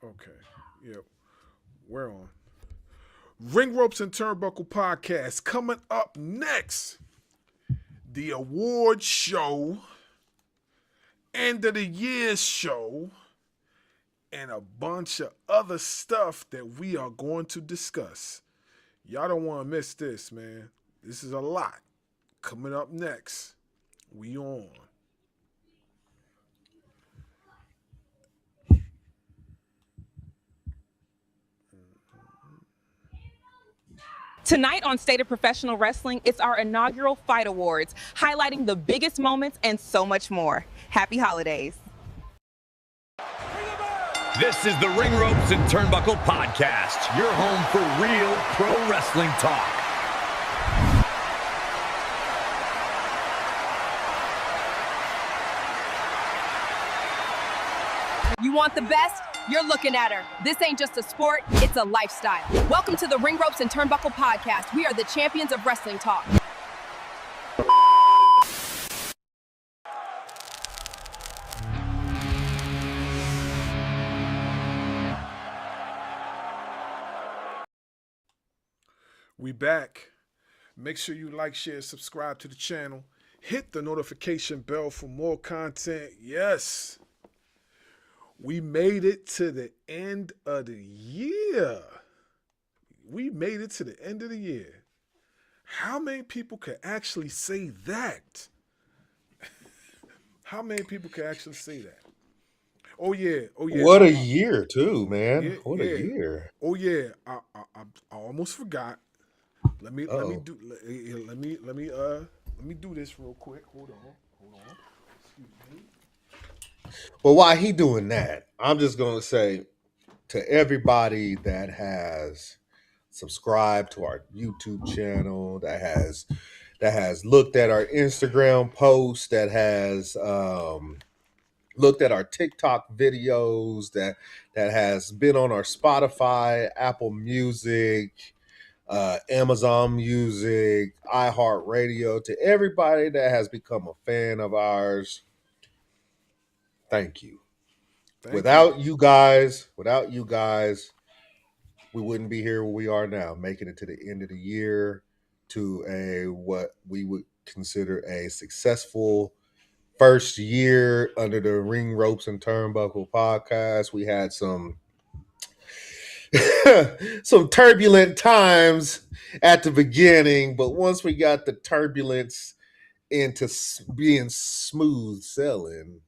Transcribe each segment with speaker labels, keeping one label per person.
Speaker 1: Okay. Yeah, we're on. Ring Ropes and Turnbuckle podcast coming up next. The award show, end of the year show, and a bunch of other stuff that we are going to discuss. Y'all don't want to miss this, man. This is a lot. Coming up next, we on.
Speaker 2: Tonight on State of Professional Wrestling, it's our inaugural Fight Awards, highlighting the biggest moments and so much more. Happy holidays.
Speaker 3: This is the Ring Ropes and Turnbuckle podcast, your home for real pro wrestling talk.
Speaker 4: You want the best? You're looking at her. This ain't just a sport, it's a lifestyle. Welcome to the Ring Ropes and Turnbuckle podcast. We are the champions of wrestling talk.
Speaker 1: We back. Make sure you like, share, subscribe to the channel. Hit the notification bell for more content. Yes. We made it to the end of the year. We made it to the end of the year. How many people could actually say that? How many people could actually say that? Oh yeah, oh yeah.
Speaker 5: What a year, too, man.
Speaker 1: Yeah,
Speaker 5: What
Speaker 1: yeah.
Speaker 5: a year.
Speaker 1: Oh yeah, I almost forgot. Let me
Speaker 5: Uh-oh.
Speaker 1: do this real quick. Hold on. Excuse me.
Speaker 5: Well, while he doing that, I'm just going to say to everybody that has subscribed to our YouTube channel, that has looked at our Instagram posts, that has looked at our TikTok videos, that has been on our Spotify, Apple Music, Amazon Music, iHeartRadio, to everybody that has become a fan of ours, thank you. Without you guys, we wouldn't be here where we are now, making it to the end of the year, to a what we would consider a successful first year under the Ring Ropes and Turnbuckle podcast. We had some some turbulent times at the beginning, but once we got the turbulence into being smooth sailing,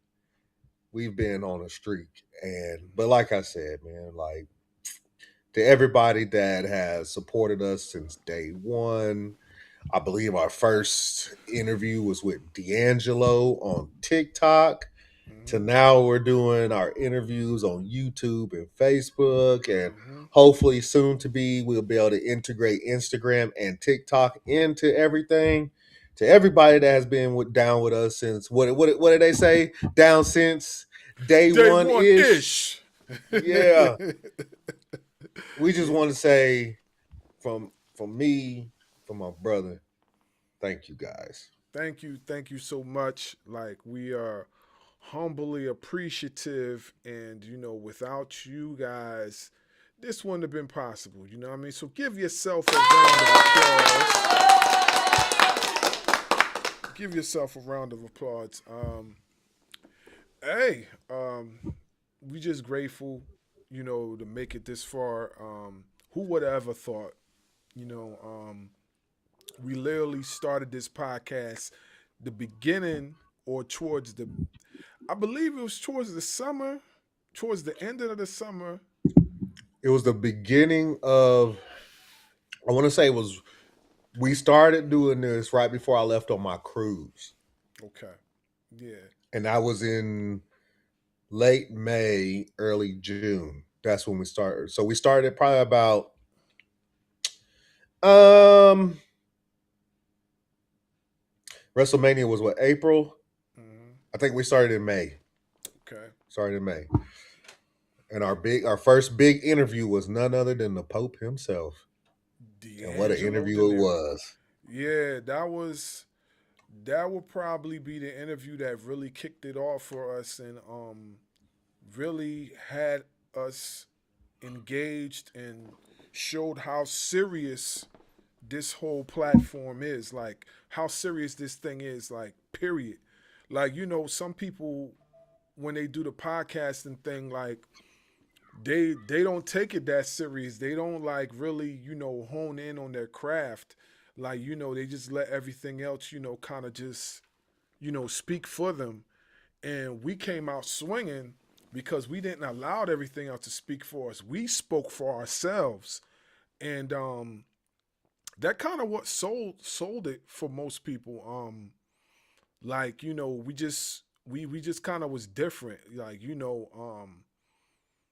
Speaker 5: we've been on a streak. But like I said, man, like, to everybody that has supported us since day one, I believe our first interview was with D'Angelo on TikTok. To now we're doing our interviews on YouTube and Facebook, and hopefully soon to be we'll be able to integrate Instagram and TikTok into everything. To everybody that has been down with us since what did they say? Down since day one ish. Yeah. We just want to say from me, from my brother, thank you guys.
Speaker 1: Thank you so much. Like, we are humbly appreciative, and without you guys, this wouldn't have been possible. You know what I mean? So give yourself a round of applause. Give yourself a round of applause. We just grateful, to make it this far. Who would have ever thought, we literally started this podcast the beginning or I believe it was towards the end of the summer.
Speaker 5: It was the beginning of, I want to say we started doing this right before I left on my cruise.
Speaker 1: Okay. Yeah.
Speaker 5: And I was in late May, early June. That's when we started. So we started probably about WrestleMania was what, April? Mm-hmm. I think we started in May.
Speaker 1: Okay.
Speaker 5: Started in May. And our first big interview was none other than the Pope himself. And what an interview it was.
Speaker 1: Yeah, that would probably be the interview that really kicked it off for us, and really had us engaged and showed how serious this whole platform is, like how serious this thing is, like period. Like, some people when they do the podcasting thing, like they don't take it that serious. They don't like really, hone in on their craft. Like, they just let everything else, kind of just, speak for them. And we came out swinging because we didn't allow everything else to speak for us. We spoke for ourselves. And that kind of what sold it for most people. Like, we just kind of was different. Like,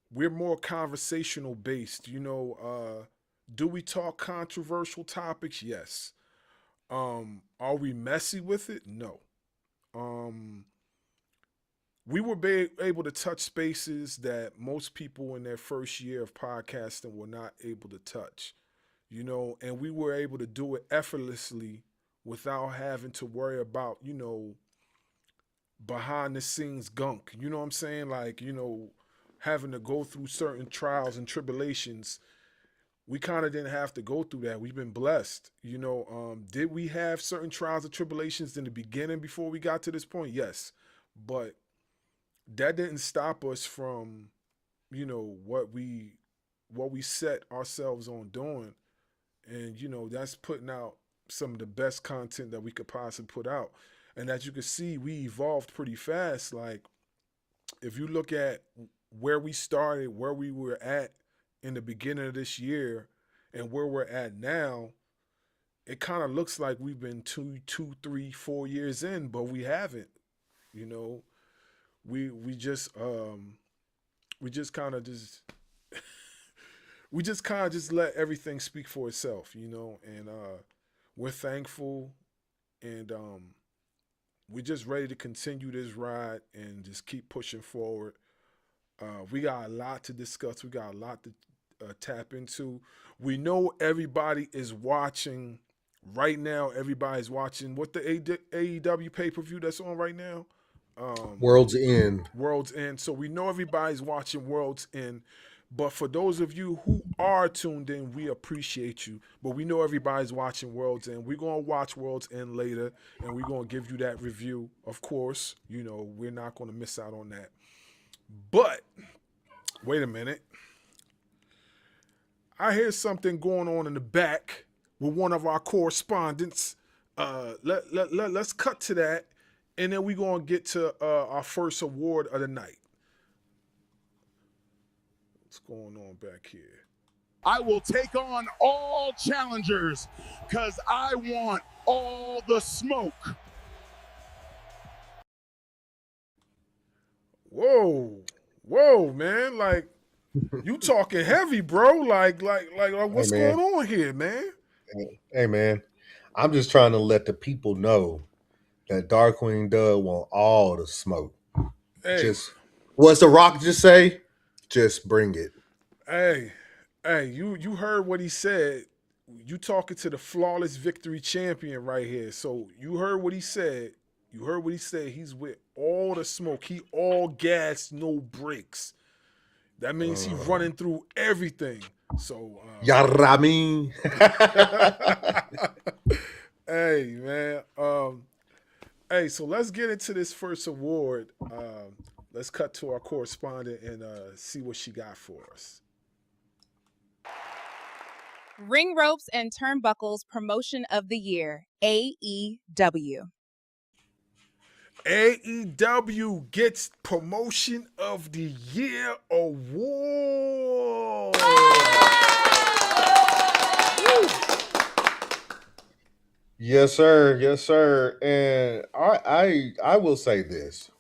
Speaker 1: we're more conversational based. Do we talk controversial topics? Yes. Are we messy with it? No. We were able to touch spaces that most people in their first year of podcasting were not able to touch, and we were able to do it effortlessly without having to worry about, behind the scenes gunk. You know what I'm saying? Like, having to go through certain trials and tribulations. We kind of didn't have to go through that. We've been blessed. Did we have certain trials and tribulations in the beginning before we got to this point? Yes. But that didn't stop us from, what we set ourselves on doing. And, that's putting out some of the best content that we could possibly put out. And as you can see, we evolved pretty fast. Like, if you look at where we started, where we were at in the beginning of this year, and where we're at now, it kind of looks like we've been 2, 3, 4 years in, but we haven't. We just kind of just we just kind of just let everything speak for itself, and we're thankful, and we're just ready to continue this ride and just keep pushing forward. We got a lot to discuss. We got a lot to tap into. We know everybody is watching right now. Everybody's watching what the AEW pay-per-view that's on right now.
Speaker 5: World's End.
Speaker 1: World's End. So we know everybody's watching World's End. But for those of you who are tuned in, we appreciate you. But we know everybody's watching World's End. We're going to watch World's End later, and we're going to give you that review, of course. We're not going to miss out on that. But, wait a minute. I hear something going on in the back with one of our correspondents. Let's cut to that, and then we're going to get to our first award of the night. What's going on back here?
Speaker 6: I will take on all challengers because I want all the smoke.
Speaker 1: Whoa, man! Like, you talking heavy, bro? Like, what's going on here, man?
Speaker 5: Hey, man, I'm just trying to let the people know that Darkwing Dud want all the smoke.
Speaker 1: Hey,
Speaker 5: just what's the Rock just say? Just bring it.
Speaker 1: Hey, you heard what he said. You talking to the flawless victory champion right here. So you heard what he said. He's with all the smoke. He all gas, no brakes. That means he's running through everything. So
Speaker 5: Yarami.
Speaker 1: Hey, man. Hey, so let's get into this first award. Let's cut to our correspondent and see what she got for us.
Speaker 2: Ring Ropes and Turnbuckles Promotion of the Year, AEW.
Speaker 1: AEW gets Promotion of the Year award.
Speaker 5: Yes, sir. Yes, sir. And I will say this.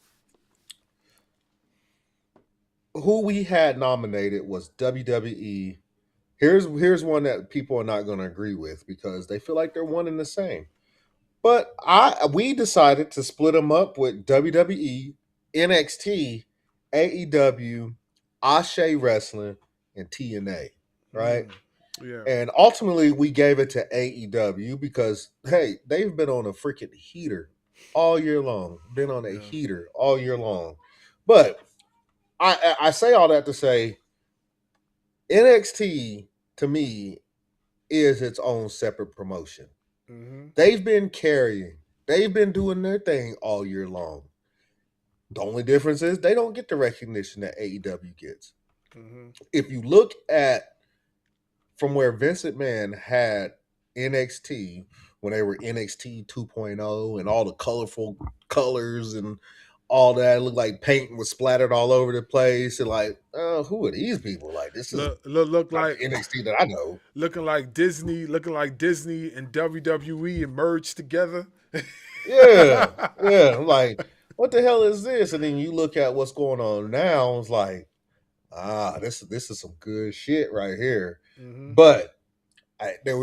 Speaker 5: Who we had nominated was WWE. Here's one that people are not going to agree with because they feel like they're one and the same. But we decided to split them up with WWE, NXT, AEW, Ashe Wrestling, and TNA, right?
Speaker 1: Yeah.
Speaker 5: And ultimately, we gave it to AEW because, hey, they've been on a freaking heater all year long. Been on a heater all year long. But I say all that to say NXT to me is its own separate promotion.
Speaker 1: Mm-hmm.
Speaker 5: They've been carrying, they've been doing their thing all year long. The only difference is they don't get the recognition that AEW gets.
Speaker 1: Mm-hmm.
Speaker 5: If you look at from where Vince McMahon had NXT when they were NXT 2.0 and all the colorful colors and all that, it looked like paint was splattered all over the place. And like, who are these people? Like, this is
Speaker 1: Look
Speaker 5: not
Speaker 1: like
Speaker 5: the NXT that I know.
Speaker 1: looking like Disney and WWE merged together.
Speaker 5: Yeah, yeah. I'm like, what the hell is this? And then you look at what's going on now. It's like, this is some good shit right here.
Speaker 1: Mm-hmm.
Speaker 5: But there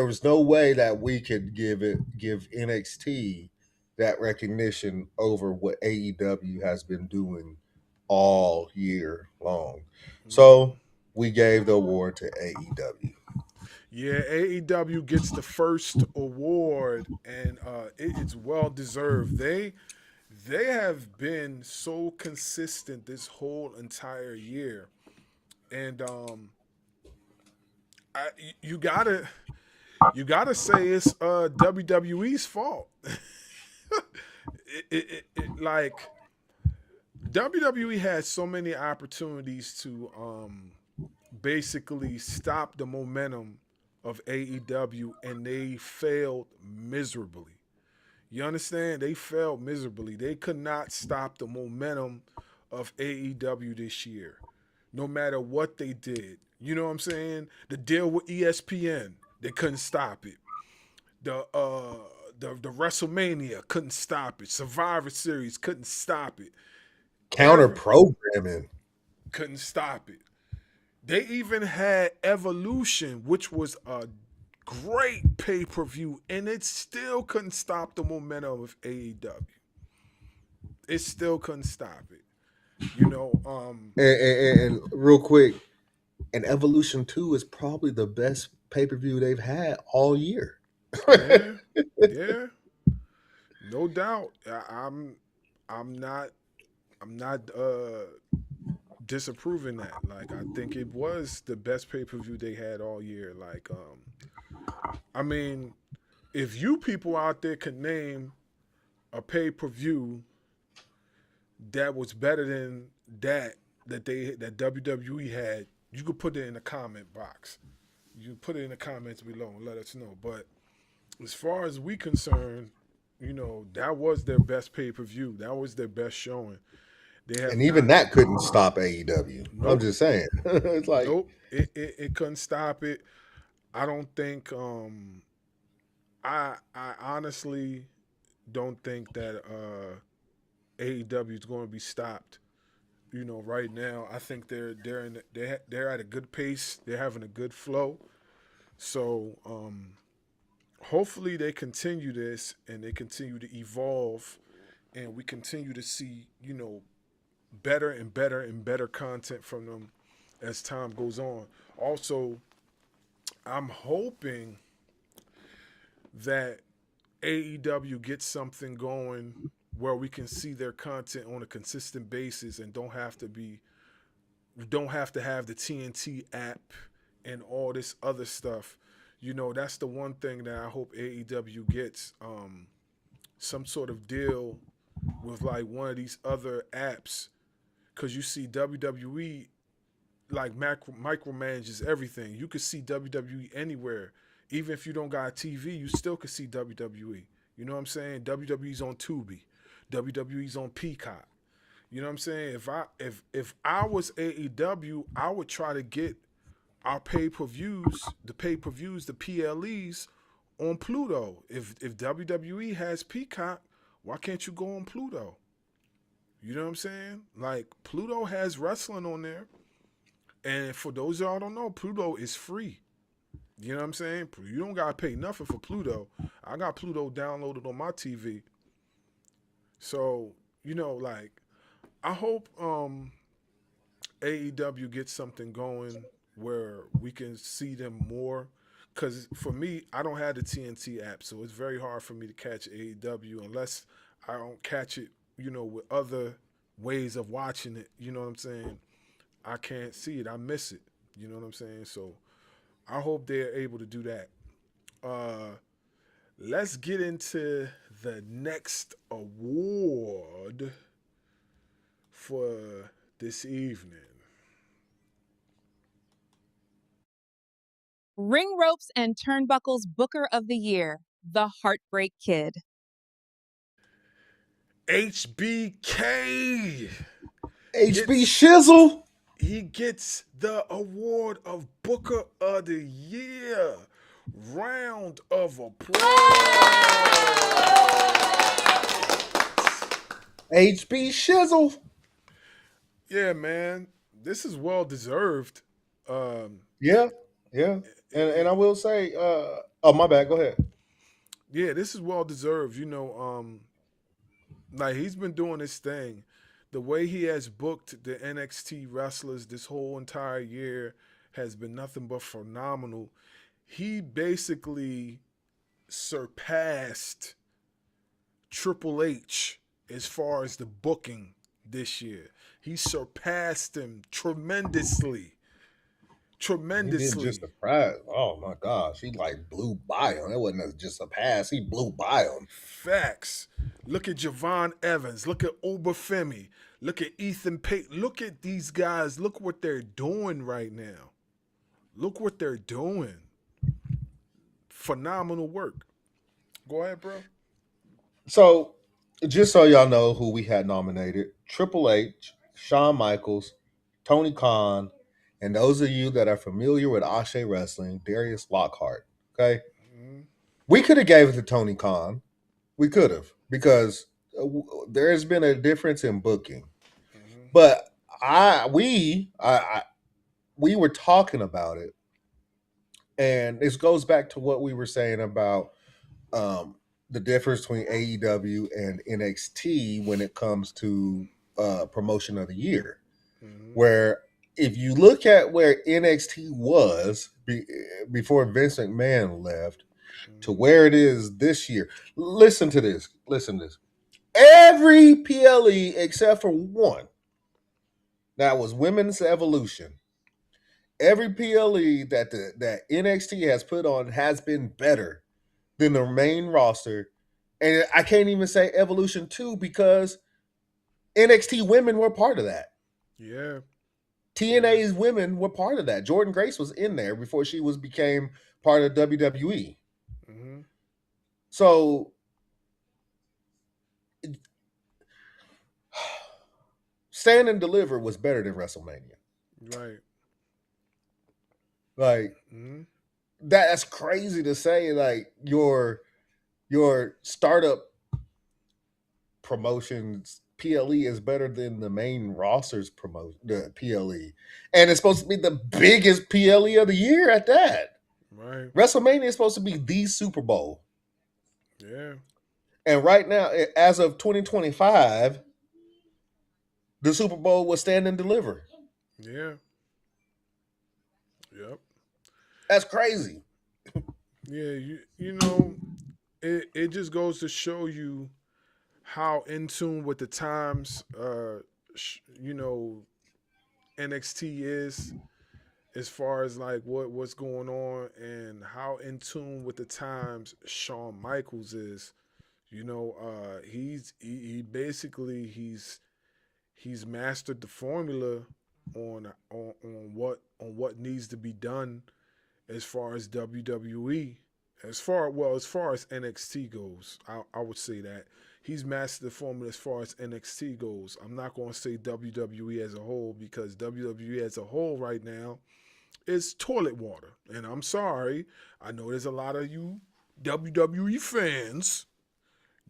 Speaker 5: was no way that we could give NXT that recognition over what AEW has been doing all year long. So we gave the award to AEW.
Speaker 1: Yeah, AEW gets the first award, and it's well deserved. They have been so consistent this whole entire year, and you gotta say it's WWE's fault. Like WWE had so many opportunities to basically stop the momentum of AEW, and they failed miserably. You understand? They failed miserably. They could not stop the momentum of AEW this year, no matter what they did. You know what I'm saying? The deal with ESPN, they couldn't stop it. The WrestleMania couldn't stop it. Survivor Series couldn't stop it.
Speaker 5: Counter programming.
Speaker 1: Couldn't stop it. They even had Evolution, which was a great pay per view, and it still couldn't stop the momentum of AEW. It still couldn't stop it. You know,
Speaker 5: And real quick, and Evolution 2 is probably the best pay-per-view they've had all year.
Speaker 1: yeah, yeah, no doubt. I'm not disapproving that. Like, I think it was the best pay per view they had all year. Like, I mean, if you people out there can name a pay per view that was better than that WWE had, you could put it in the comment box. You put it in the comments below and let us know. But as far as we concerned, that was their best pay per view. That was their best showing. They have
Speaker 5: And even
Speaker 1: not.
Speaker 5: that couldn't stop AEW. I'm
Speaker 1: Nope.
Speaker 5: just saying. It's like,
Speaker 1: Nope. It couldn't stop it. I don't think. I honestly don't think that AEW is going to be stopped. Right now, I think they're at a good pace. They're having a good flow. So hopefully they continue this and they continue to evolve, and we continue to see better and better and better content from them as time goes on. Also, I'm hoping that AEW gets something going where we can see their content on a consistent basis and don't have to have the TNT app and all this other stuff. That's the one thing that I hope AEW gets, some sort of deal with like one of these other apps, because you see WWE like micromanages everything. You could see WWE anywhere. Even if you don't got a TV, you still could see WWE. You know what I'm saying? WWE's on Tubi. WWE's on Peacock. You know what I'm saying? If I was AEW, I would try to get our pay-per-views, the PLEs on Pluto. If WWE has Peacock, why can't you go on Pluto? You know what I'm saying? Like, Pluto has wrestling on there. And for those of y'all who don't know, Pluto is free. You know what I'm saying? You don't got to pay nothing for Pluto. I got Pluto downloaded on my TV. So, like, I hope AEW gets something going where we can see them more. Because for me, I don't have the TNT app, so it's very hard for me to catch AEW unless I don't catch it, with other ways of watching it. You know what I'm saying? I can't see it. I miss it. You know what I'm saying? So I hope they're able to do that. Let's get into the next award for this evening.
Speaker 2: Ring Ropes and Turnbuckle's Booker of the Year, the Heartbreak Kid.
Speaker 1: HBK.
Speaker 5: HB Shizzle.
Speaker 1: He gets the award of Booker of the Year. Round of applause.
Speaker 5: HB Shizzle.
Speaker 1: Yeah, man. This is well deserved.
Speaker 5: Yeah. And I will say, oh my bad, go ahead.
Speaker 1: Yeah, this is well deserved. Like he's been doing this thing. The way he has booked the NXT wrestlers this whole entire year has been nothing but phenomenal. He basically surpassed Triple H as far as the booking this year. He surpassed him tremendously.
Speaker 5: He didn't just surprise. Oh my gosh, he like blew by him. It wasn't just a pass. He blew by him.
Speaker 1: Facts. Look at Javon Evans. Look at Obafemi. Look at Ethan Payton. Look at these guys. Look what they're doing right now. Look what they're doing. Phenomenal work. Go ahead, bro.
Speaker 5: So, just so y'all know who we had nominated: Triple H, Shawn Michaels, Tony Khan, and those of you that are familiar with Ashe Wrestling, Darius Lockhart. Okay, we could have gave it to Tony Khan. We could have, because there has been a difference in booking. But we were talking about it, and this goes back to what we were saying about the difference between AEW and NXT when it comes to promotion of the year. Where if you look at where NXT was before Vince McMahon left to where it is this year, listen to this. Every PLE except for one, that was Women's Evolution. Every PLE that NXT has put on has been better than the main roster. And I can't even say Evolution 2 because NXT women were part of that.
Speaker 1: Yeah.
Speaker 5: TNA's women were part of that. Jordan Grace was in there before she became part of WWE. So Stand and Deliver was better than WrestleMania.
Speaker 1: Right.
Speaker 5: Like that's crazy to say. Like your startup promotions PLE is better than the main roster's the PLE, and it's supposed to be the biggest PLE of the year at that.
Speaker 1: Right.
Speaker 5: WrestleMania is supposed to be the Super Bowl.
Speaker 1: Yeah.
Speaker 5: And right now, as of 2025, the Super Bowl was Stand and Deliver.
Speaker 1: Yeah. Yep.
Speaker 5: That's crazy.
Speaker 1: Yeah, it just goes to show you how in tune with the times NXT is, as far as like what's going on, and how in tune with the times Shawn Michaels is. He's mastered the formula on what needs to be done as far as WWE, as far as NXT goes. I would say that he's mastered the formula as far as NXT goes. I'm not going to say WWE as a whole, because WWE as a whole right now is toilet water. And I'm sorry, I know there's a lot of you WWE fans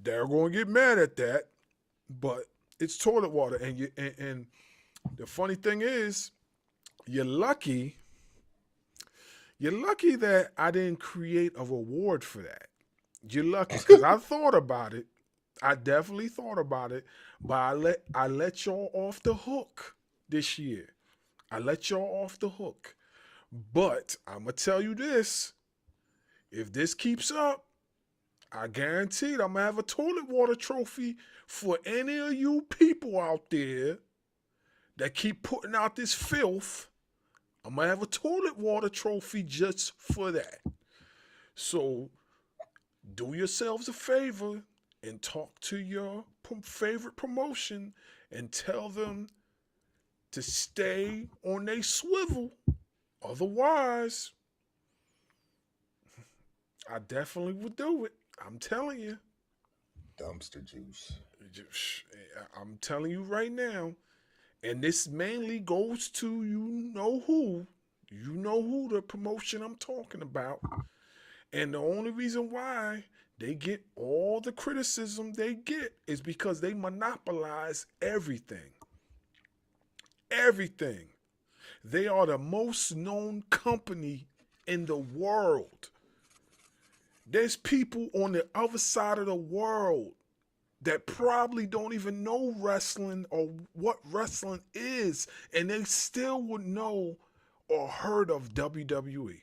Speaker 1: that are going to get mad at that, but it's toilet water. And the funny thing is, you're lucky that I didn't create a reward for that. You're lucky, because I thought about it. I definitely thought about it, but I let y'all off the hook this year. I let y'all off the hook. But I'm going to tell you this. If this keeps up, I guarantee I'm going to have a toilet water trophy for any of you people out there that keep putting out this filth I'm going to have a toilet water trophy just for that. So do yourselves a favor and talk to your favorite promotion and tell them to stay on their swivel. Otherwise, I definitely would do it. I'm telling you.
Speaker 5: Dumpster juice.
Speaker 1: I'm telling you right now. And this mainly goes to you know who. You know who, the promotion I'm talking about. And the only reason why they get all the criticism they get is because they monopolize everything. Everything. They are the most known company in the world. There's people on the other side of the world that probably don't even know wrestling or what wrestling is, and they still would know or heard of WWE.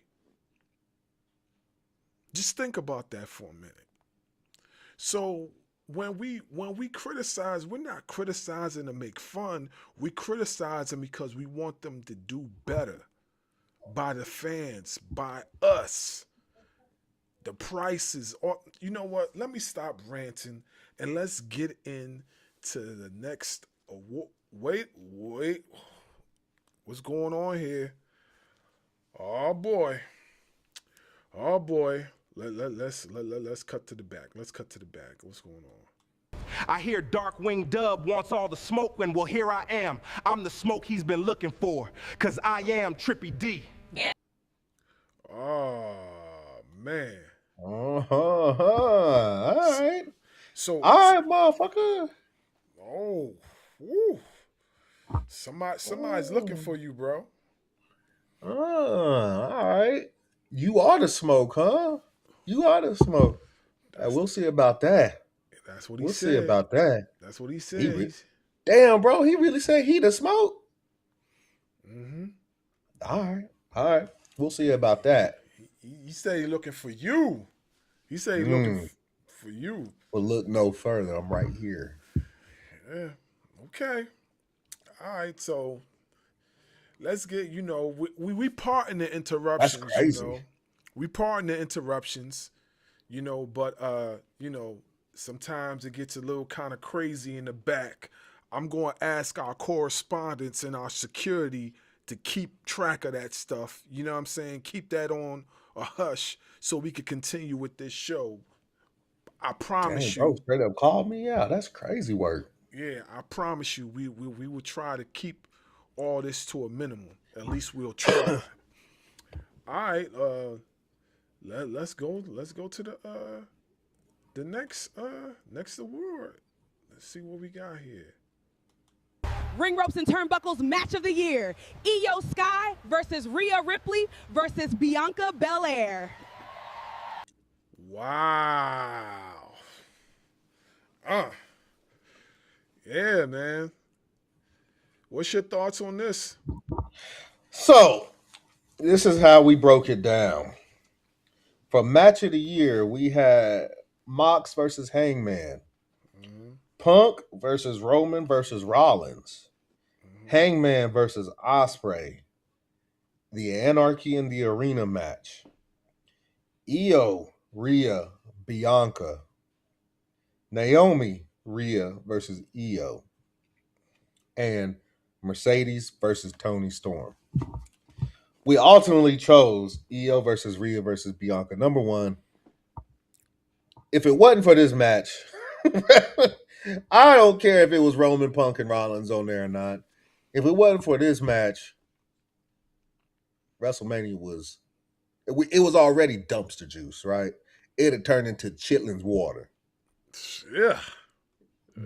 Speaker 1: Just think about that for a minute. So when we criticize, we're not criticizing to make fun. We criticize them because we want them to do better by the fans, by us. The prices, or you know what? Let me stop ranting and let's get into the next award. Wait, what's going on here? Oh boy. Let's cut to the back. Let's cut to the back. What's going on?
Speaker 7: I hear Darkwing Dub wants all the smoke, and well, here I am. I'm the smoke he's been looking for, because I am Trippy D.
Speaker 1: Oh, man.
Speaker 5: All right.
Speaker 1: So,
Speaker 5: all right, motherfucker.
Speaker 1: Oh, woo. Somebody's looking for you, bro.
Speaker 5: All right. You are the smoke, huh? You are the smoke. We'll see about that.
Speaker 1: That's what he
Speaker 5: we'll
Speaker 1: said.
Speaker 5: See about that.
Speaker 1: That's what he said.
Speaker 5: Damn, bro, he really said he the smoke.
Speaker 1: Mm-hmm.
Speaker 5: All right. We'll see about that.
Speaker 1: He said he's looking for you. He said he's looking for you.
Speaker 5: But look no further. I'm right here.
Speaker 1: Yeah. Okay. All right. So let's get, we pardon the interruptions.
Speaker 5: That's crazy.
Speaker 1: We pardon the interruptions, but sometimes it gets a little kind of crazy in the back. I'm going to ask our correspondents and our security to keep track of that stuff. You know what I'm saying? Keep that on a hush so we can continue with this show. I promise you.
Speaker 5: Bro, straight up called me out. That's crazy work.
Speaker 1: Yeah, I promise you, we will try to keep all this to a minimum. At least we'll try. All right, let's go to the next award. Let's see what we got here.
Speaker 2: Ring Ropes and Turnbuckles match of the year. Io Sky versus Rhea Ripley versus Bianca Belair.
Speaker 1: Wow. Yeah, man. What's your thoughts on this?
Speaker 5: So, this is how we broke it down. For match of the year, we had Mox versus Hangman. Mm-hmm. Punk versus Roman versus Rollins. Mm-hmm. Hangman versus Ospreay. The Anarchy in the Arena match. Io, Rhea, Bianca. Naomi, Rhea versus Io. And Mercedes versus Toni Storm. We ultimately chose Io versus Rhea versus Bianca. Number one, if it wasn't for this match, I don't care if it was Roman, Punk, and Rollins on there or not. If it wasn't for this match, WrestleMania was already dumpster juice, right? It had turned into Chitlin's water.
Speaker 1: Yeah.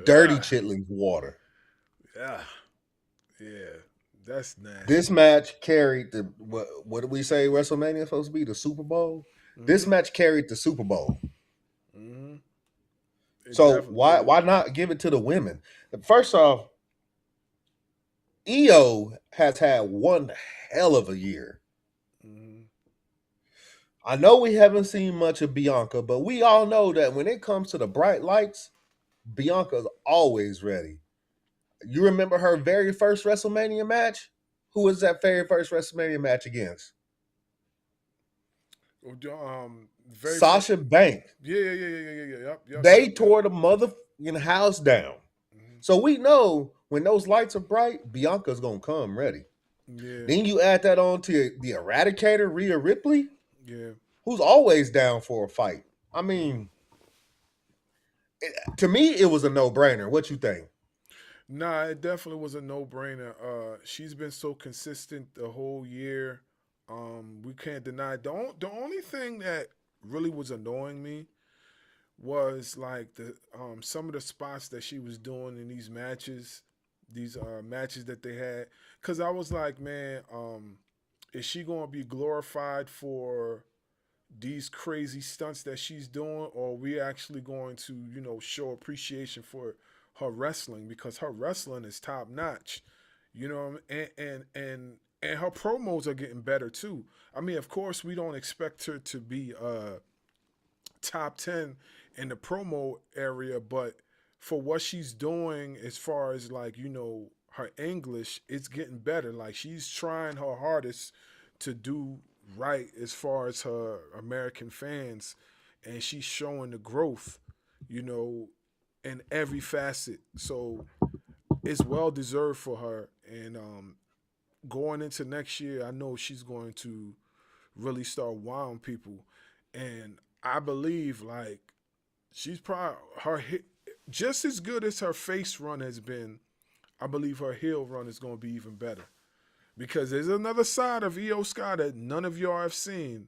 Speaker 5: Dirty Chitlin's water.
Speaker 1: Yeah. That's nasty.
Speaker 5: This match carried the what did we say WrestleMania is supposed to be? The Super Bowl? Mm-hmm. This match carried the Super Bowl. Mm-hmm. So why not give it to the women? First off, Io has had one hell of a year. Mm-hmm. I know we haven't seen much of Bianca, but we all know that when it comes to the bright lights, Bianca's always ready. You remember her very first WrestleMania match? Who was that very first WrestleMania match against?
Speaker 1: Very first.
Speaker 5: Sasha Banks.
Speaker 1: Yeah.
Speaker 5: They
Speaker 1: Yep.
Speaker 5: tore the motherfucking house down. So we know when those lights are bright, Bianca's gonna come ready.
Speaker 1: Yeah,
Speaker 5: Then you add that on to the Eradicator, Rhea Ripley,
Speaker 1: yeah.
Speaker 5: who's always down for a fight. I mean, to me, it was a no-brainer. What you think?
Speaker 1: Nah, it definitely was a no-brainer. She's been so consistent the whole year. We can't deny. The only thing that really was annoying me was like the some of the spots that she was doing in these matches, these matches that they had. Cause I was like, man, is she gonna be glorified for these crazy stunts that she's doing, or are we actually going to, show appreciation for her wrestling, because her wrestling is top notch, and her promos are getting better too. I mean, of course, we don't expect her to be top 10 in the promo area, but for what she's doing as far as like, her English, it's getting better. Like she's trying her hardest to do right as far as her American fans, and she's showing the growth, you know, in every facet. So it's well deserved for her. And going into next year, I know she's going to really start wowing people. And I believe like she's probably just as good as her face run has been. I believe her heel run is going to be even better, because there's another side of Io Sky that none of y'all have seen.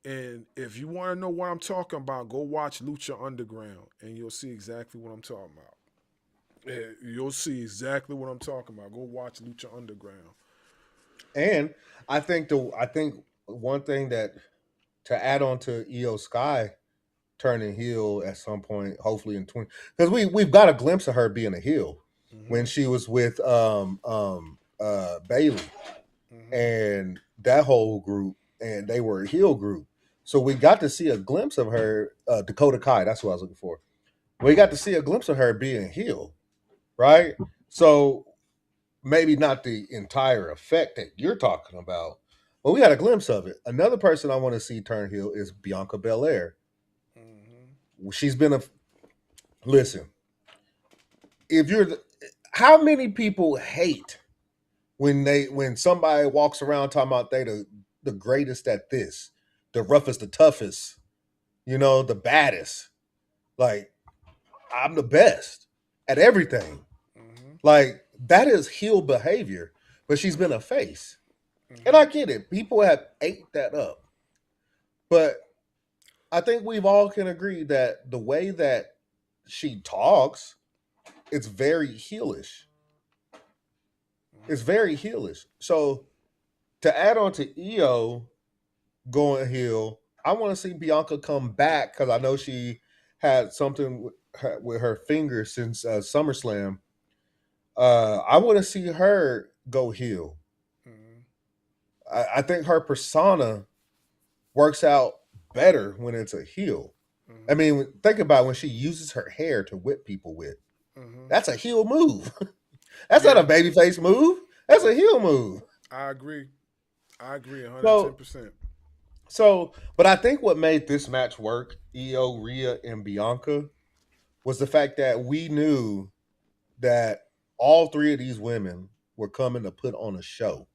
Speaker 1: And if you want to know what I'm talking about, go watch Lucha Underground, and you'll see exactly what I'm talking about. Yeah, you'll see exactly what I'm talking about. Go watch Lucha Underground.
Speaker 5: And I think one thing that to add on to Io Sky turning heel at some point, hopefully in 20, because we've got a glimpse of her being a heel when she was with Bailey and that whole group, and they were a heel group. So we got to see a glimpse of her, Dakota Kai. That's what I was looking for. We got to see a glimpse of her being heel, right? So maybe not the entire effect that you're talking about, but we got a glimpse of it. Another person I want to see turn heel is Bianca Belair. She's been a listen. If you're, how many people hate when somebody walks around talking about they the greatest at this, the roughest, the toughest, the baddest. Like I'm the best at everything. Like that is heel behavior, but she's been a face. And I get it. People have ate that up. But I think we've all can agree that the way that she talks, it's very heelish. It's very heelish. So to add on to EO going heel, I want to see Bianca come back because I know she had something with her finger since SummerSlam. I want to see her go heel. I think her persona works out better when it's a heel. I mean, think about when she uses her hair to whip people with. That's a heel move. That's not a
Speaker 1: Yeah,
Speaker 5: babyface move. That's a heel move.
Speaker 1: I agree. I agree
Speaker 5: So,
Speaker 1: 110%.
Speaker 5: but I think what made this match work, Io, Rhea, and Bianca, was the fact that we knew that all three of these women were coming to put on a show.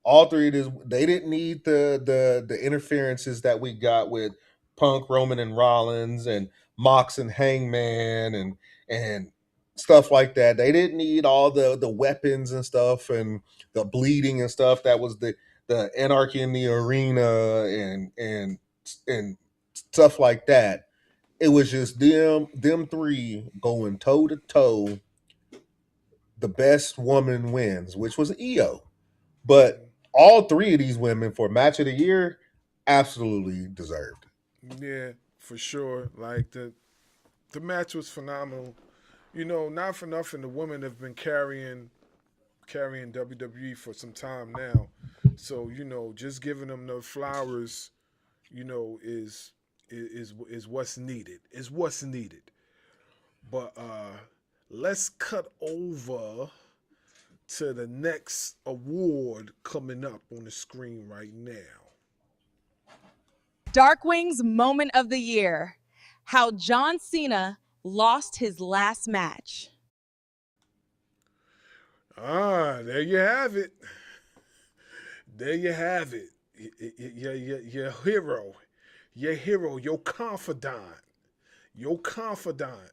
Speaker 5: All three of these, they didn't need the interferences that we got with Punk, Roman, and Rollins, and Mox and Hangman, and stuff like that. They didn't need all the weapons and stuff and the bleeding and stuff. That was the anarchy in the arena and stuff like that. It was just them three going toe to toe. The best woman wins, which was Io. But all three of these women for match of the year absolutely deserved.
Speaker 1: Yeah, for sure. Like the match was phenomenal. Not for nothing, the women have been carrying WWE for some time now. So just giving them the flowers, is what's needed. Is what's needed. But let's cut over to the next award coming up on the screen right now.
Speaker 2: Darkwing's moment of the year. How John Cena lost his last match.
Speaker 1: There you have it. There you have it. Your hero. Your hero, your confidant. Your confidant.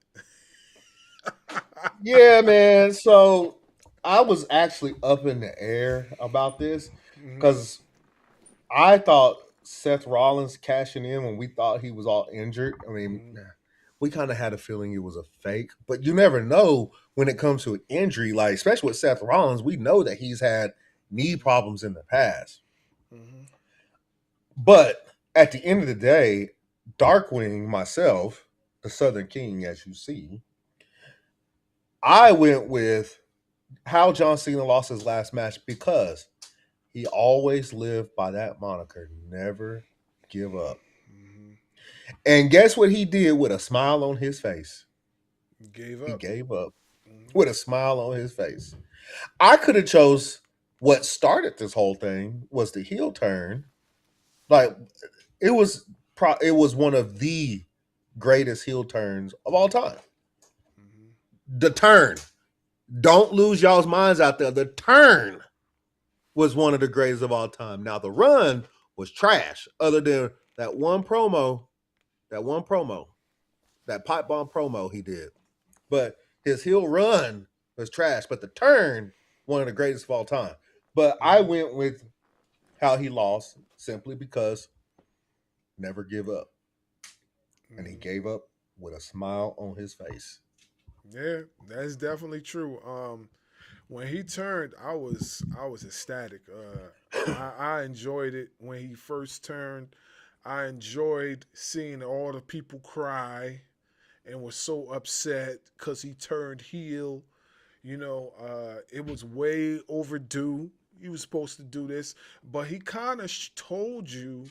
Speaker 5: Yeah, man. So I was actually up in the air about this because I thought Seth Rollins cashing in when we thought he was all injured. I mean, we kind of had a feeling it was a fake, but you never know when it comes to an injury, like especially with Seth Rollins. We know that he's had knee problems in the past. But at the end of the day, Darkwing, myself, the Southern King, as you see, I went with how John Cena lost his last match because he always lived by that moniker, never give up. And guess what he did with a smile on his face?
Speaker 1: Gave
Speaker 5: He
Speaker 1: up.
Speaker 5: gave up with a smile on his face. I could have chose what started this whole thing was the heel turn. Like it was one of the greatest heel turns of all time. The turn. Don't lose y'all's minds out there. The turn was one of the greatest of all time. Now the run was trash, other than that pipe bomb promo he did. But his heel run was trash. But the turn, one of the greatest of all time. But I went with how he lost simply because never give up. And he gave up with a smile on his face.
Speaker 1: Yeah, that's definitely true. When he turned, I was ecstatic. I enjoyed it when he first turned. I enjoyed seeing all the people cry and was so upset because he turned heel. It was way overdue. He was supposed to do this, but he kind of told you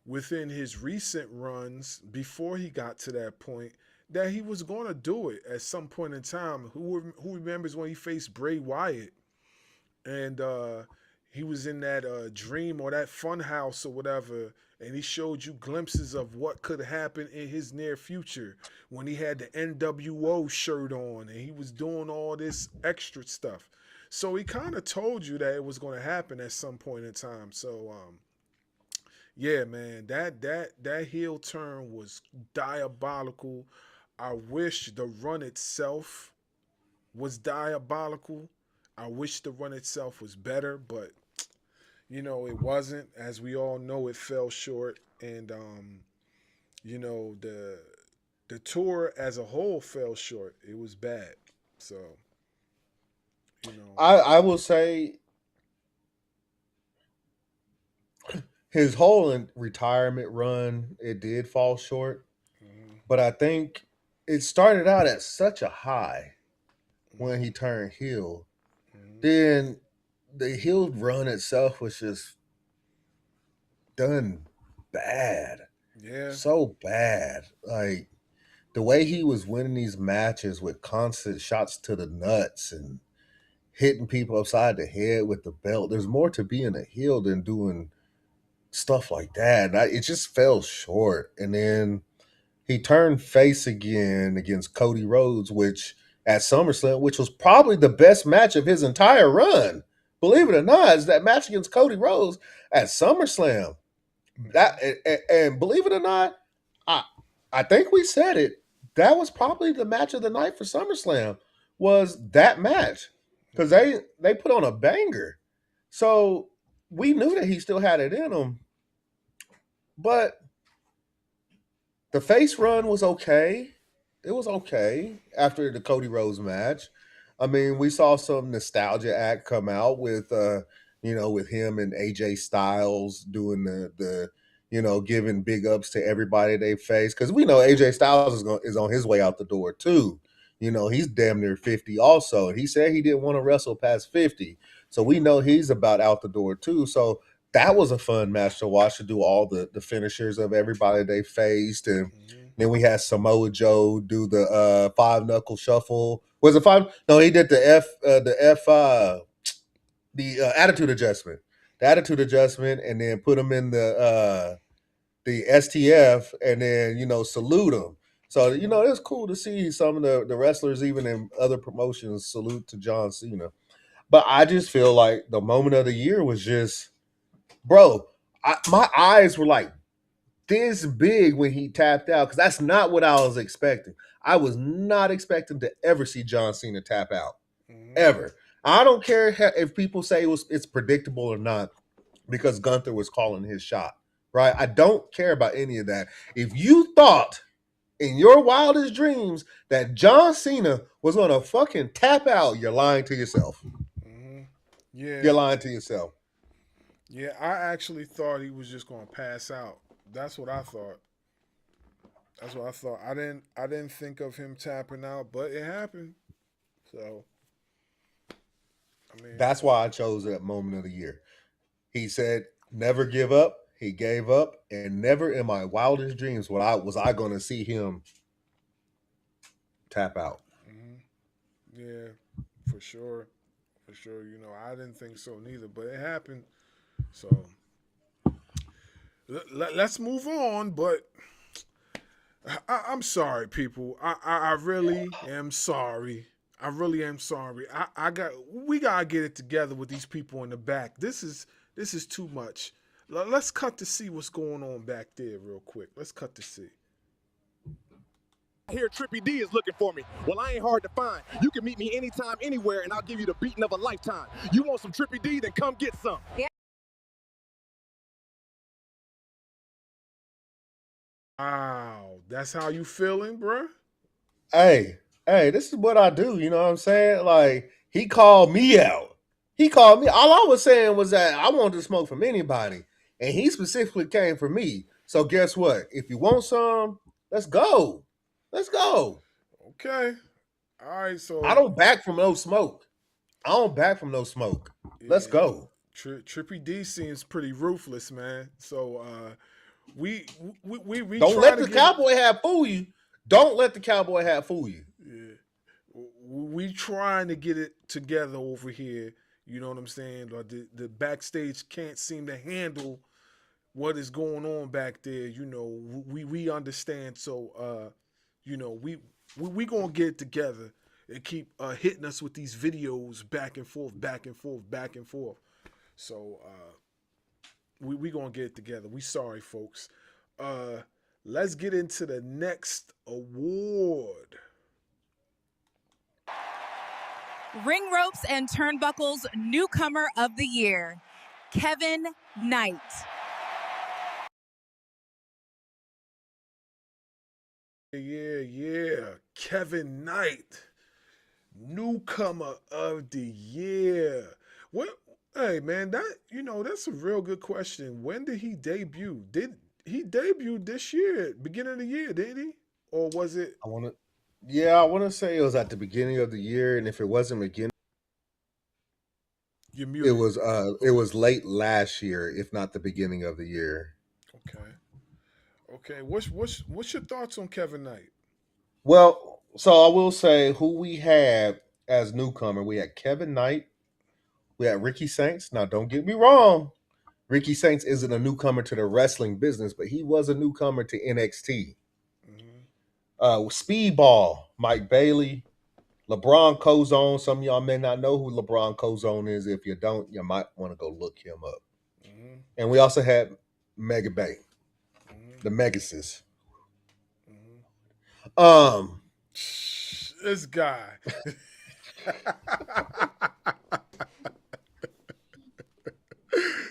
Speaker 1: within his recent runs before he got to that point that he was going to do it at some point in time. Who remembers when he faced Bray Wyatt and he was in that dream or that fun house or whatever, and he showed you glimpses of what could happen in his near future when he had the NWO shirt on and he was doing all this extra stuff. So he kind of told you that it was going to happen at some point in time. So yeah, man, that heel turn was diabolical. I wish the run itself was diabolical. I wish the run itself was better, but it wasn't. As we all know, it fell short, and the tour as a whole fell short. It was bad. So,
Speaker 5: I will say his whole retirement run, it did fall short. But I think it started out at such a high when he turned heel. Then the heel run itself was just done bad.
Speaker 1: Yeah.
Speaker 5: So bad. Like the way he was winning these matches with constant shots to the nuts and hitting people upside the head with the belt. There's more to being a heel than doing stuff like that. It just fell short. And then he turned face again against Cody Rhodes, which at SummerSlam, which was probably the best match of his entire run. Believe it or not, is that match against Cody Rhodes at SummerSlam. That and believe it or not, I think we said it. That was probably the match of the night for SummerSlam. Was that match because they put on a banger. So we knew that he still had it in him, but the face run was okay. It was okay after the Cody Rhodes match. I mean, we saw some nostalgia act come out with with him and AJ Styles doing the giving big ups to everybody they face because we know AJ Styles is on his way out the door too. He's damn near 50 also. And he said he didn't want to wrestle past 50. So we know he's about out the door too. So that was a fun match to watch, to do all the finishers of everybody they faced and Then we had Samoa Joe do the 5-knuckle shuffle. Was it 5? No, he did the attitude adjustment. The attitude adjustment, and then put him in the STF, and then salute him. So it was cool to see some of the wrestlers, even in other promotions, salute to John Cena. But I just feel like the moment of the year was just, bro. My eyes were like this big when he tapped out, because that's not what I was expecting. I was not expecting to ever see John Cena tap out, ever. I don't care if people say it's predictable or not, because Gunther was calling his shot, right? I don't care about any of that. If you thought in your wildest dreams that John Cena was going to fucking tap out, you're lying to yourself.
Speaker 1: Yeah.
Speaker 5: You're lying to yourself.
Speaker 1: Yeah, I actually thought he was just gonna pass out. That's what I thought. I didn't think of him tapping out, but it happened. So I mean,
Speaker 5: That's why I chose that moment of the year. He said, "Never give up." He gave up, and never in my wildest dreams was I going to see him tap out.
Speaker 1: yeah, for sure. For sure. I didn't think so neither, but it happened. So let's move on, but I'm sorry, people. I really am sorry. I really am sorry. We gotta get it together with these people in the back. This is too much. Let's cut to see what's going on back there real quick. Let's cut to see.
Speaker 7: I hear Trippy D is looking for me. Well, I ain't hard to find. You can meet me anytime, anywhere, and I'll give you the beating of a lifetime. You want some Trippy D? Then come get some.
Speaker 1: Wow, that's how you feeling, bruh?
Speaker 5: Hey, this is what I do. You know what I'm saying? Like, he called me out. He called me. All I was saying was that I wanted to smoke from anybody, and he specifically came for me. So guess what? If you want some, let's go. Let's go.
Speaker 1: Okay. All right, so
Speaker 5: I don't back from no smoke. Let's go.
Speaker 1: Trippy D seems pretty ruthless, man. So we
Speaker 5: Don't
Speaker 1: try
Speaker 5: let
Speaker 1: to
Speaker 5: the
Speaker 1: get
Speaker 5: cowboy hat fool you. Don't let the cowboy hat fool you.
Speaker 1: we trying to get it together over here. You know what I'm saying? Or the backstage can't seem to handle what is going on back there. We understand. So we gonna get it together and keep hitting us with these videos back and forth, back and forth, back and forth. So we gonna get it together. We sorry, folks. Let's get into the next award.
Speaker 2: Ring Ropes and Turnbuckle's Newcomer of the Year, Kevin Knight.
Speaker 1: Yeah. Kevin Knight, Newcomer of the Year. What? Hey, man, that's a real good question. When did he debut? Did he debut this year, beginning of the year, didn't he? Or was it?
Speaker 5: I want to say it was at the beginning of the year, and if it wasn't beginning,
Speaker 1: You're muted.
Speaker 5: it was late last year, if not the beginning of the year.
Speaker 1: Okay. What's your thoughts on Kevin Knight?
Speaker 5: Well, so I will say who we had as newcomer. We had Kevin Knight. We had Ricky Saints. Now, don't get me wrong. Ricky Saints isn't a newcomer to the wrestling business, but he was a newcomer to NXT. Speedball, Mike Bailey, LeBron Cozone. Some of y'all may not know who LeBron Cozone is. If you don't, you might want to go look him up. And we also had Mega Bay, the Megasis.
Speaker 1: This guy.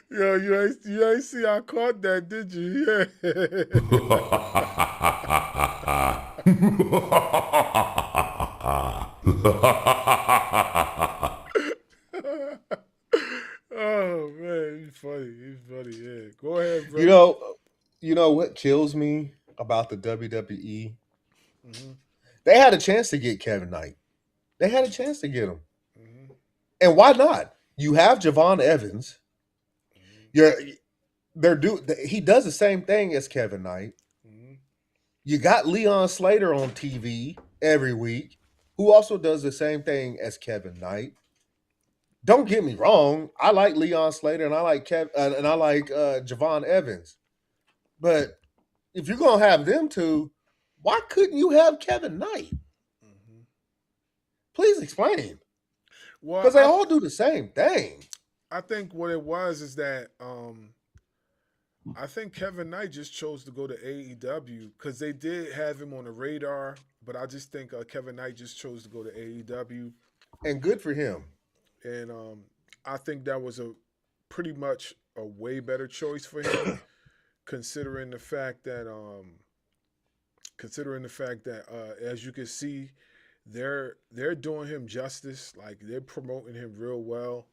Speaker 1: Yo, you ain't see I caught that, did you? Oh man, he's funny. Yeah, go ahead, bro.
Speaker 5: You know what kills me about the WWE? They had a chance to get Kevin Knight. They had a chance to get him. And why not? You have Javon Evans. He does the same thing as Kevin Knight. You got Leon Slater on TV every week, who also does the same thing as Kevin Knight. Don't get me wrong, I like Leon Slater and I like Javon Evans, but if you're gonna have them two, why couldn't you have Kevin Knight?
Speaker 1: Mhm.
Speaker 5: Please explain,
Speaker 1: Well,
Speaker 5: because they all do the same thing.
Speaker 1: I think what it was is that I think Kevin Knight just chose to go to AEW because they did have him on the radar, but I just think Kevin Knight just chose to go to AEW,
Speaker 5: And good for him.
Speaker 1: and I think that was a pretty much a way better choice for him, considering the fact that as you can see, they're doing him justice. Like they're promoting him real well.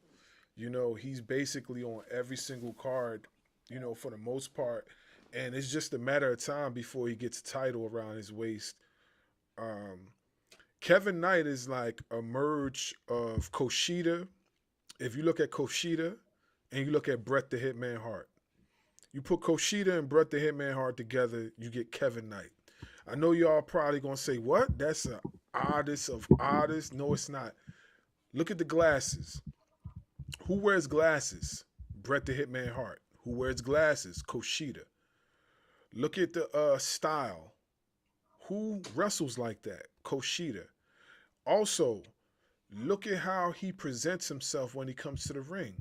Speaker 1: You know, he's basically on every single card, you know, for the most part. And it's just a matter of time before he gets a title around his waist. Um, Kevin Knight is like a merge of Kushida. If you look at Kushida and you look at Bret the Hitman Hart, you put Kushida and Bret the Hitman Hart together, you get Kevin Knight. I know y'all probably gonna say, "What? That's the oddest of oddest." No, it's not. Look at the glasses. Who wears glasses? Bret the Hitman Hart. Who wears glasses? Kushida. Look at the style. Who wrestles like that? Kushida. Also, look at how he presents himself when he comes to the ring.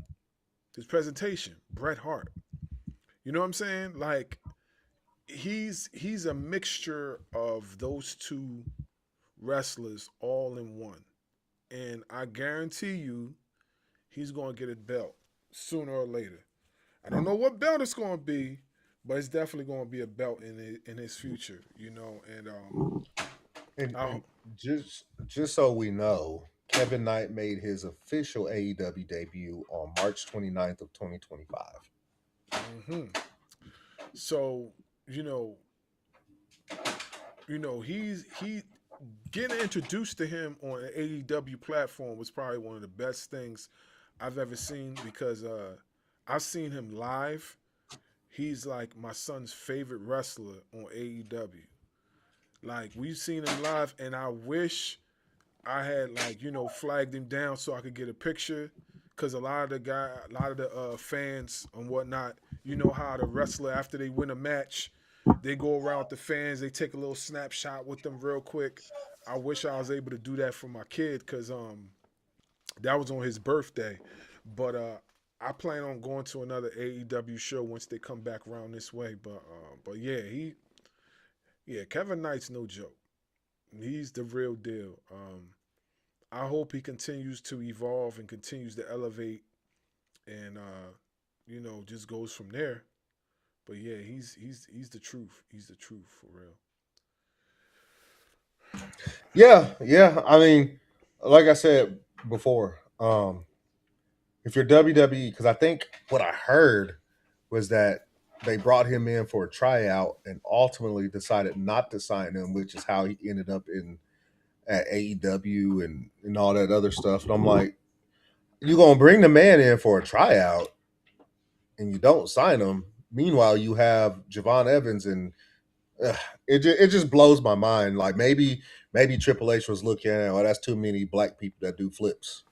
Speaker 1: His presentation, Bret Hart. You know what I'm saying? Like he's a mixture of those two wrestlers all in one. And I guarantee you he's going to get a belt sooner or later. I don't know what belt it's going to be, but it's definitely going to be a belt in his future, you know. And
Speaker 5: And just so we know, Kevin Knight made his official AEW debut on March 29th of 2025.
Speaker 1: hmm so you know, he getting introduced to him on an AEW platform was probably one of the best things I've ever seen because I've seen him live. He's like my son's favorite wrestler on AEW. Like we've seen him live, and I wish I had like flagged him down so I could get a picture. Cause a lot of the fans and whatnot, you know how the wrestler after they win a match, they go around with the fans, they take a little snapshot with them real quick. I wish I was able to do that for my kid, cause that was on his birthday. But I plan on going to another AEW show once they come back around this way. But yeah, Kevin Knight's no joke. He's the real deal. I hope he continues to evolve and continues to elevate, and just goes from there. But yeah, he's the truth. He's the truth for real.
Speaker 5: Yeah. I mean, like I said before, if you're WWE, because I think what I heard was that they brought him in for a tryout and ultimately decided not to sign him, which is how he ended up in at AEW and all that other stuff. And I'm like, you're gonna bring the man in for a tryout and you don't sign him. Meanwhile, you have Javon Evans, and it just blows my mind. Like maybe Triple H was looking at, oh, that's too many black people that do flips,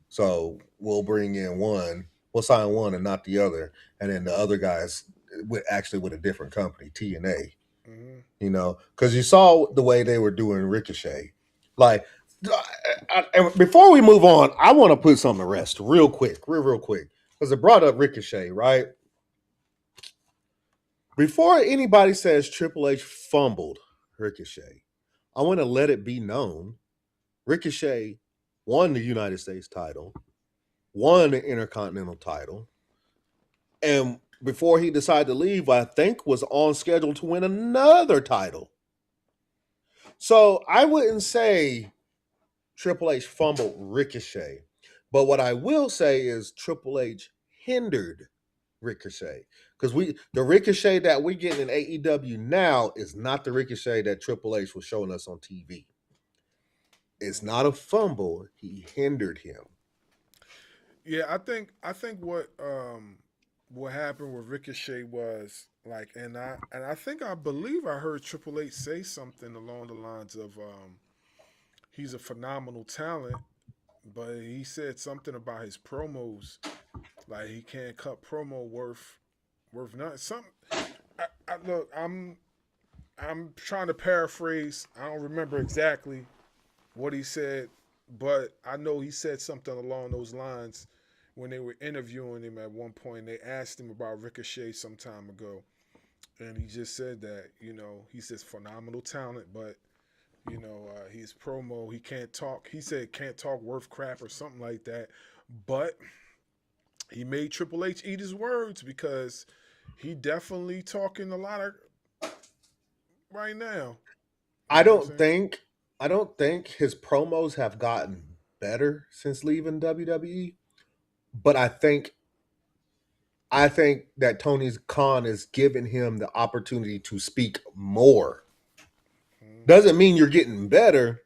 Speaker 5: so we'll bring in one, we'll sign one and not the other, and then the other guys with a different company, TNA.
Speaker 1: Mm-hmm.
Speaker 5: Because you saw the way they were doing Ricochet. Like, before we move on, I want to put something to rest real quick, real quick, because it brought up Ricochet, right? Before anybody says Triple H fumbled Ricochet, I want to let it be known Ricochet won the United States title, won the Intercontinental title, and before he decided to leave, I think was on schedule to win another title. So I wouldn't say Triple H fumbled Ricochet, but what I will say is Triple H hindered Ricochet, because the Ricochet that we get in AEW now is not the Ricochet that Triple H was showing us on TV. It's not a fumble; he hindered him.
Speaker 1: Yeah, I think what what happened with Ricochet was like, I believe I heard Triple H say something along the lines of he's a phenomenal talent, but he said something about his promos, like he can't cut promo worth nothing. Something. Look, I'm trying to paraphrase. I don't remember exactly what he said, but I know he said something along those lines when they were interviewing him at one point. They asked him about Ricochet some time ago, and he just said that he's this phenomenal talent, but his promo he can't talk. He said can't talk worth crap or something like that, but he made Triple H eat his words because he definitely talking a lot of right now. You
Speaker 5: I
Speaker 1: know what I'm
Speaker 5: don't
Speaker 1: saying?
Speaker 5: think I don't think his promos have gotten better since leaving WWE, but I think that Tony Khan is giving him the opportunity to speak more. Doesn't mean you're getting better,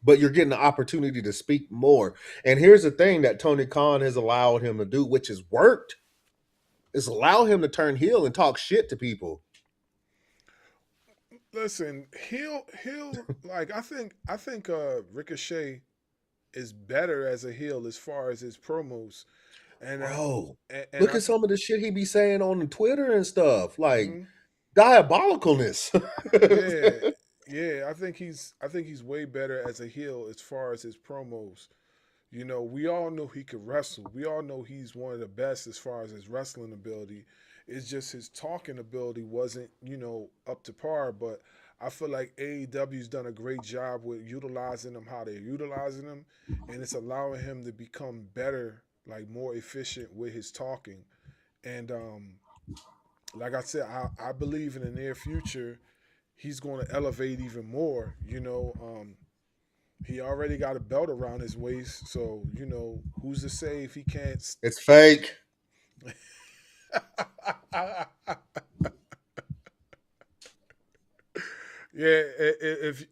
Speaker 5: but you're getting the opportunity to speak more. And here's the thing that Tony Khan has allowed him to do, which has worked, is allow him to turn heel and talk shit to people.
Speaker 1: Listen, he'll like I think Ricochet is better as a heel as far as his promos, and I
Speaker 5: Bro,
Speaker 1: and
Speaker 5: look
Speaker 1: I
Speaker 5: at some of the shit he be saying on Twitter and stuff. Like
Speaker 1: mhm.
Speaker 5: diabolicalness.
Speaker 1: Yeah, yeah. I think he's way better as a heel as far as his promos. We all know he could wrestle. We all know he's one of the best as far as his wrestling ability. It's just his talking ability wasn't, up to par. But I feel like AEW's done a great job with utilizing him how they're utilizing him, and it's allowing him to become better, like more efficient with his talking. And like I said, I believe in the near future he's going to elevate even more. He already got a belt around his waist, so who's to say if he can't?
Speaker 5: It's fake.
Speaker 1: Yeah,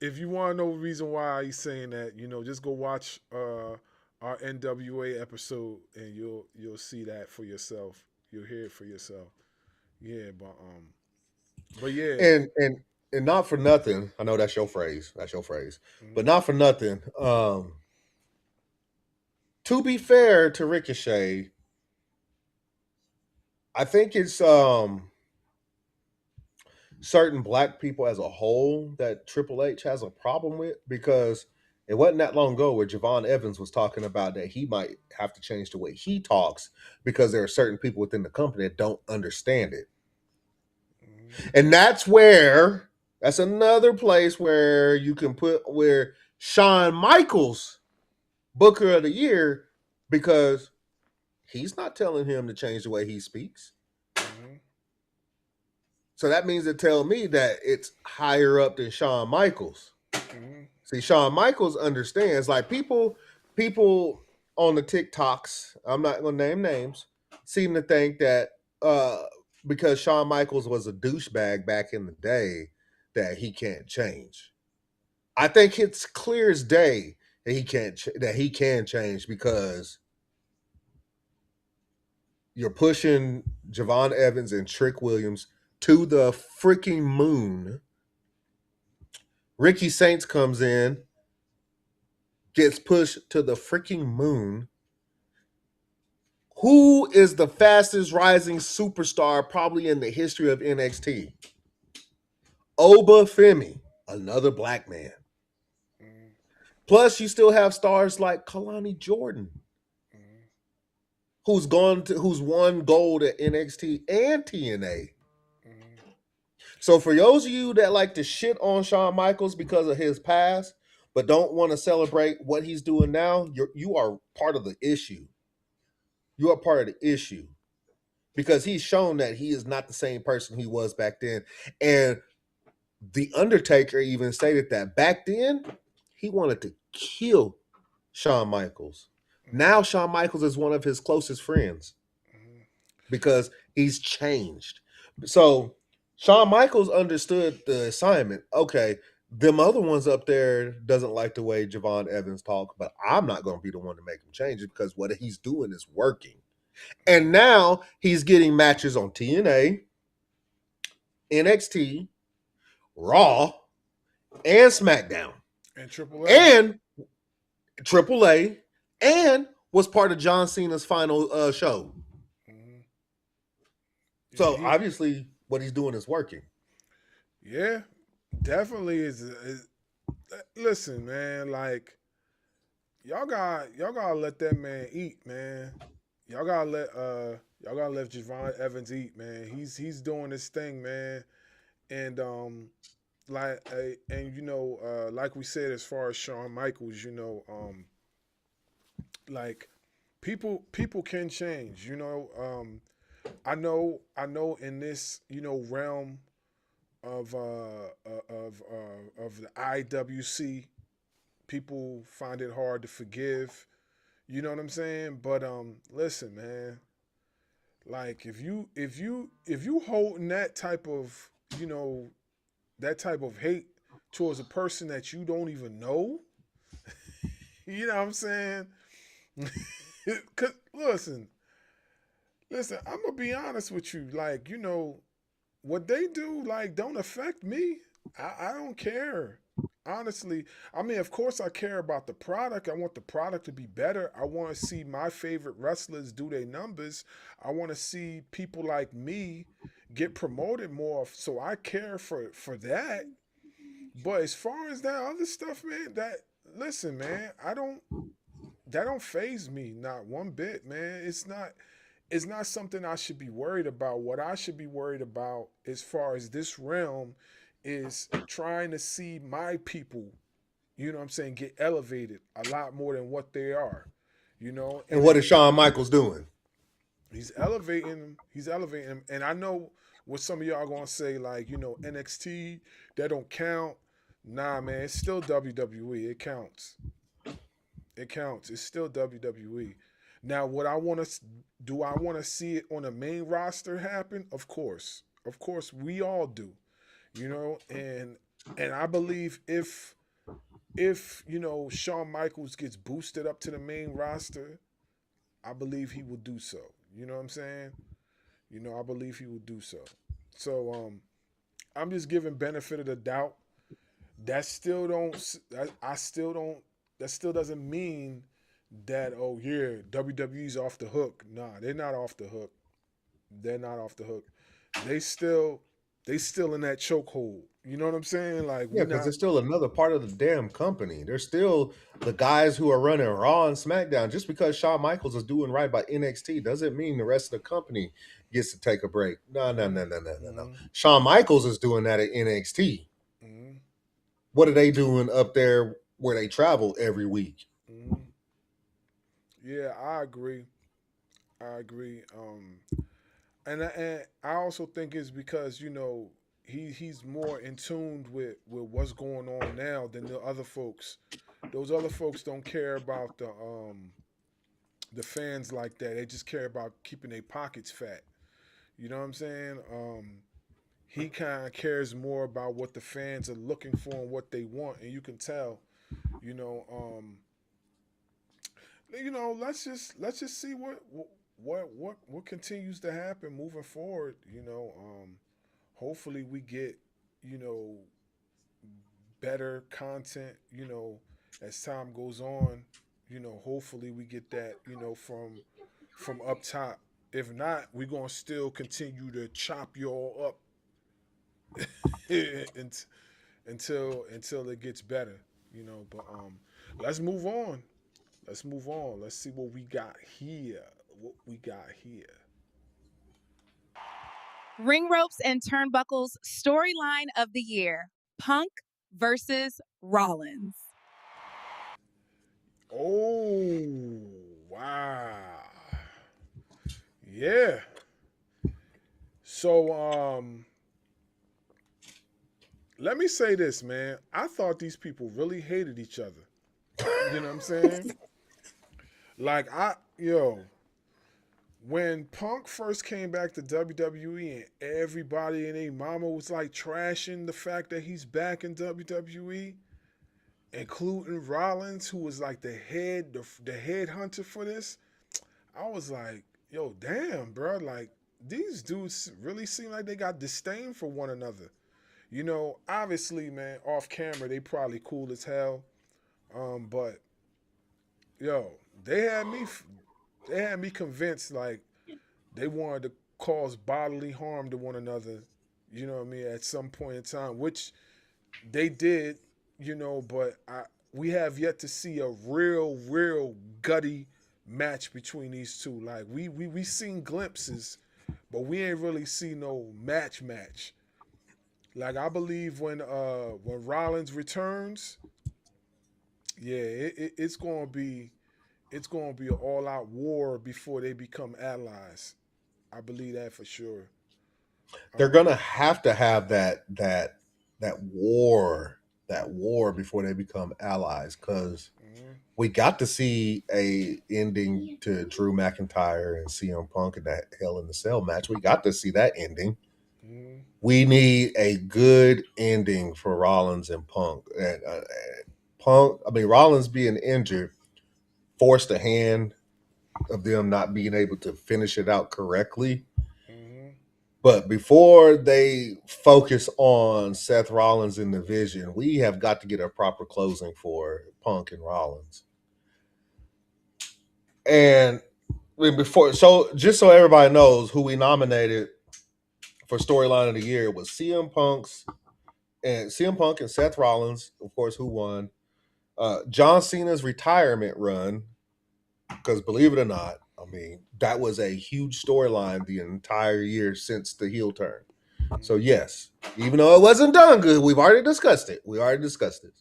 Speaker 1: if you want to know the reason why he's saying that, just go watch our NWA episode and you'll see that for yourself. You'll hear it for yourself. Yeah, but yeah.
Speaker 5: And not for nothing. I know that's your phrase. That's your phrase. But
Speaker 1: Mhm.
Speaker 5: not for nothing. To be fair to Ricochet, I think it's certain black people as a whole that Triple H has a problem with, because it wasn't that long ago where Javon Evans was talking about that he might have to change the way he talks because there are certain people within the company that don't understand it.
Speaker 1: Mhm.
Speaker 5: And that's another place where you can put where Shawn Michaels, Booker of the Year, because he's not telling him to change the way he speaks.
Speaker 1: Mhm.
Speaker 5: So that means to tell me that it's higher up than Shawn Michaels.
Speaker 1: Mhm.
Speaker 5: See, Shawn Michaels understands. Like people on the TikToks, I'm not gonna name names, seem to think that because Shawn Michaels was a douchebag back in the day, that he can't change. I think it's clear as day that he can change, because you're pushing Javon Evans and Trick Williams to the freaking moon. Ricky Saints comes in, gets pushed to the freaking moon. Who is the fastest rising superstar probably in the history of NXT? Oba Femi, another black man.
Speaker 1: Mhm.
Speaker 5: Plus, you still have stars like Kalani Jordan,
Speaker 1: Mhm.
Speaker 5: who's won gold at NXT and TNA.
Speaker 1: Mhm.
Speaker 5: So for those of you that like to shit on Shawn Michaels because of his past, but don't want to celebrate what he's doing now, you are part of the issue. You are part of the issue, because he's shown that he is not the same person he was back then. And The Undertaker even stated that back then he wanted to kill Shawn Michaels. Now
Speaker 1: Mhm.
Speaker 5: Shawn Michaels is one of his closest friends
Speaker 1: Mhm.
Speaker 5: because he's changed. So Shawn Michaels understood the assignment. Okay, them other ones up there doesn't like the way Javon Evans talk, but I'm not going to be the one to make him change it because what he's doing is working. And now he's getting matches on TNA, NXT, Raw, and SmackDown,
Speaker 1: And Triple A.
Speaker 5: and AAA, and was part of John Cena's final show.
Speaker 1: Mhm.
Speaker 5: So
Speaker 1: Yeah,
Speaker 5: obviously, what he's doing is working.
Speaker 1: yeah, definitely is. Listen, man, like y'all gotta let that man eat, man. Y'all gotta let Javon Evans eat, man. He's doing this thing, man, and like we said, as far as Shawn Michaels, like people can change, I know in this realm of the IWC, people find it hard to forgive. You know what I'm saying? But listen, man. Like if you holding that type of hate towards a person that you don't even know, you know what I'm saying? 'Cause listen, I'm gonna be honest with you. Like what they do, like don't affect me. I don't care. Honestly, I mean, of course, I care about the product. I want the product to be better. I want to see my favorite wrestlers do their numbers. I want to see people like me get promoted more. So I care for that. But as far as that other stuff, man, listen, man, that don't phase me not one bit, man. It's not something I should be worried about. What I should be worried about as far as this realm is trying to see my people, you know what I'm saying, get elevated a lot more than what they are.
Speaker 5: And
Speaker 1: And
Speaker 5: what is Shawn Michaels doing?
Speaker 1: he's elevating them. He's elevating them. And I know what some of y'all gonna say, like, NXT, that don't count. Nah, man, it's still WWE. It counts. It counts. It's still WWE. Now, what I want to do, I want to see it on the main roster happen. Of course, we all do. And I believe if Shawn Michaels gets boosted up to the main roster, I believe he will do so. You know what I'm saying? I believe he will do so. So I'm just giving benefit of the doubt. That still don't. I still don't. That still doesn't mean that WWE's off the hook. Nah, they're not off the hook. They're not off the hook. They still in that chokehold. You know what I'm saying? Like
Speaker 5: Yeah,
Speaker 1: we
Speaker 5: because
Speaker 1: not.
Speaker 5: there's still another part of the damn company. There's still the guys who are running Raw and SmackDown. Just because Shawn Michaels is doing right by NXT doesn't mean the rest of the company gets to take a break. No, no, no, no, no, no, no.
Speaker 1: Mm-hmm,
Speaker 5: Shawn Michaels is doing that at NXT.
Speaker 1: mm-hmm,
Speaker 5: What are they doing up there where they travel every week?
Speaker 1: mm-hmm. Yeah, I agree. I agree. And I also think it's because he's more in tune with what's going on now than the other folks. Those other folks don't care about the fans like that. They just care about keeping their pockets fat. You know what I'm saying? He kind of cares more about what the fans are looking for and what they want, and you can tell. You know, let's just see what continues to happen moving forward. Hopefully we get you know better content. As time goes on. Hopefully we get that. From up top. If not, we're gonna still continue to chop you all up until it gets better. But let's move on. Let's move on. Let's see what we got here. What we got here.
Speaker 2: Ring ropes and turnbuckles storyline of the year: Punk versus Rollins.
Speaker 1: Oh, wow. Yeah. So let me say this, man. I thought these people really hated each other. You know what I'm saying? Like when Punk first came back to WWE and everybody and their mama was like trashing the fact that he's back in WWE, including Rollins, who was like the head hunter for this, I was like, yo, damn, bro. Like, these dudes really seem like they got disdain for one another. You know, obviously, man, off camera, they probably cool as hell. But yo, they had me, they had me convinced like they wanted to cause bodily harm to one another. You know what I mean? At some point in time, which they did. You know, but we have yet to see a real gutty match between these two. Like we seen glimpses, but we ain't really see no match. Like I believe when Rollins returns, yeah, it's gonna be an all out war before they become allies. I believe that for sure.
Speaker 5: They're gonna have to have that war before they become allies, because
Speaker 1: Mhm,
Speaker 5: we got to see a ending to Drew McIntyre and CM Punk in that Hell in the Cell match. We got to see that ending.
Speaker 1: mhm,
Speaker 5: We need a good ending for Rollins and Punk. And Rollins being injured forced a hand of them not being able to finish it out correctly.
Speaker 1: mhm.
Speaker 5: But before they focus on Seth Rollins in the vision, we have got to get a proper closing for Punk and Rollins. And before, so just so everybody knows who we nominated for storyline of the year was CM Punk and Seth Rollins, of course, who won. John Cena's retirement run, because believe it or not, I mean, that was a huge storyline the entire year since the heel turn. So yes, even though it wasn't done good, we've already discussed it. We already discussed it.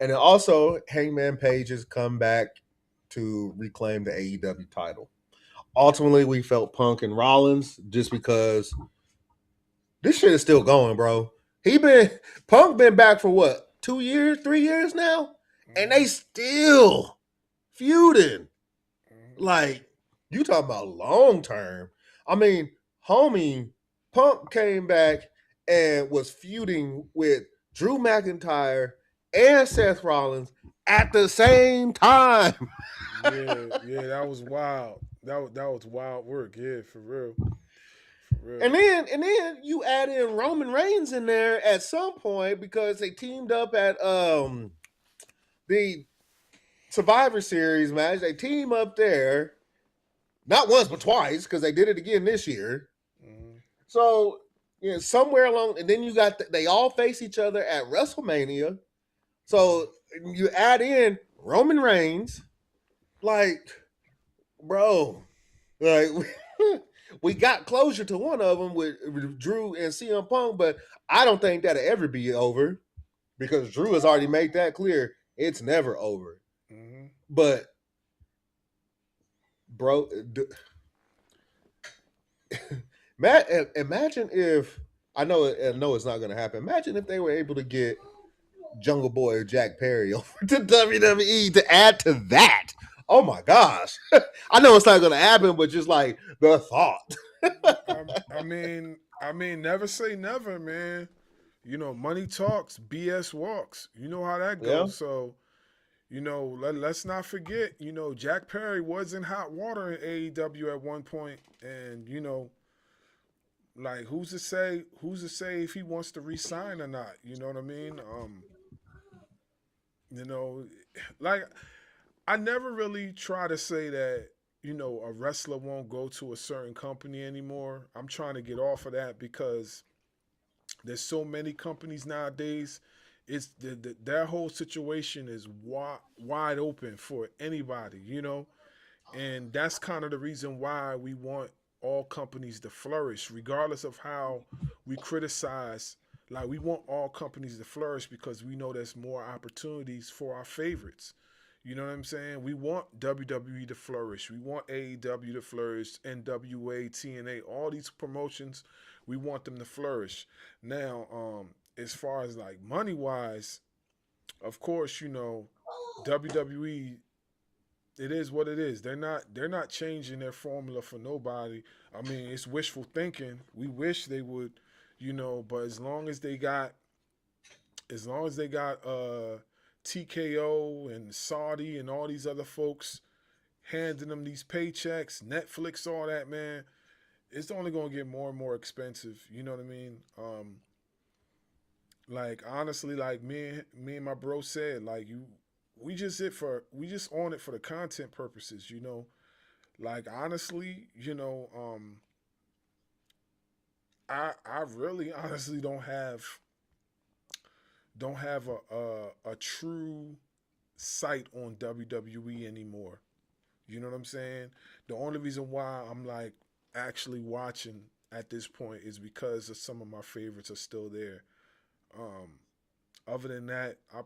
Speaker 5: And then also Hangman Page's comeback to reclaim the AEW title. Ultimately, we felt Punk and Rollins just because this shit is still going, bro. He been Punk been back for what, 2 years, 3 years now, and they still feuding. Like, you talking about long term. I mean, homie, Punk came back and was feuding with Drew McIntyre and Seth Rollins at the same time.
Speaker 1: Yeah, that was wild. That was wild work. Yeah, for real.
Speaker 5: And then you add in Roman Reigns in there at some point because they teamed up at the Survivor Series match. They team up there, not once but twice, because they did it again this year.
Speaker 1: Mhm,
Speaker 5: So, somewhere along, and then you got they all face each other at WrestleMania. So you add in Roman Reigns, like, bro, like we got closure to one of them with Drew and CM Punk, but I don't think that'll ever be over because Drew has already made that clear. It's never over.
Speaker 1: mhm.
Speaker 5: But bro, Matt, imagine if I know it's not going to happen. Imagine if they were able to get Jungle Boy Jack Perry over to WWE to add to that. Oh my gosh. I know it's not gonna happen, but just like the thought.
Speaker 1: I mean, never say never, man. You know, money talks, BS walks. You know how that
Speaker 5: Yeah.
Speaker 1: goes. So, you know, let's not forget, you know, Jack Perry was in hot water in AEW at one point, and you know, like who's to say if he wants to resign or not? You know what I mean? You know, like I never really try to say that, you know, a wrestler won't go to a certain company anymore. I'm trying to get off of that because there's so many companies nowadays. It's their whole situation is wide open for anybody, you know, and that's kind of the reason why we want all companies to flourish, regardless of how we criticize. Like we want all companies to flourish because we know there's more opportunities for our favorites. You know what I'm saying? We want WWE to flourish. We want AEW to flourish, NWA, TNA, all these promotions, we want them to flourish. Now, as far as like money wise, of course, you know, WWE, it is what it is. They're not changing their formula for nobody. I mean, it's wishful thinking. We wish they would, you know, but as long as they got TKO and Saudi and all these other folks handing them these paychecks, Netflix, all that, man, it's only gonna get more and more expensive. You know what I mean? Like honestly, like me and my bro said, like we just on it for the content purposes. You know, like honestly, you know, I really honestly don't have a true sight on WWE anymore. You know what I'm saying? The only reason why I'm like actually watching at this point is because of some of my favorites are still there. Other than that, I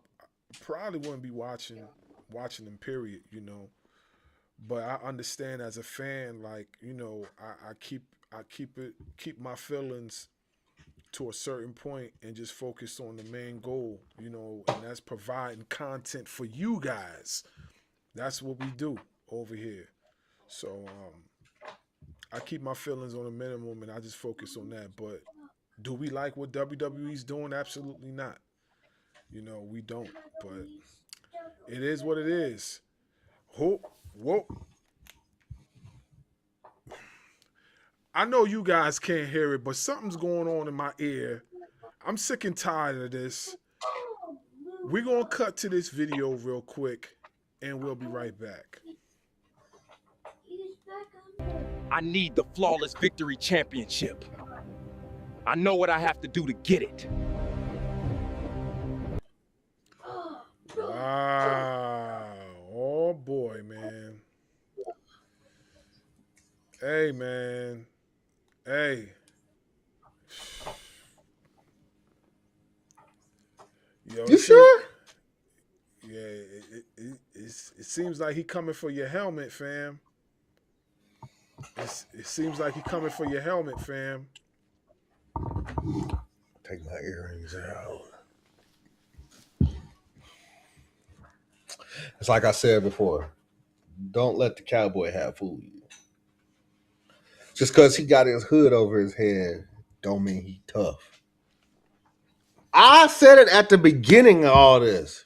Speaker 1: probably wouldn't be watching them. Period. You know, but I understand as a fan, like you know, I keep my feelings to a certain point and just focus on the main goal. You know, and that's providing content for you guys. That's what we do over here. So I keep my feelings on a minimum and I just focus on that. But do we like what WWE's doing? Absolutely not. You know, we don't. But it is what it is. Whoa, whoa. I know you guys can't hear it, but something's going on in my ear. I'm sick and tired of this. We're going to cut to this video real quick, and we'll be right back.
Speaker 7: I need the Flawless Victory Championship. I know what I have to do to get it.
Speaker 1: Wow. Oh, boy, man. Hey, man. Hey. Yo,
Speaker 5: You sure?
Speaker 1: Yeah, it seems like he coming for your helmet, fam. It seems like he coming for your helmet, fam.
Speaker 5: Take my earrings out. It's like I said before. Don't let the cowboy hat fool you. Just because he got his hood over his head don't mean he tough. I said it at the beginning of all this.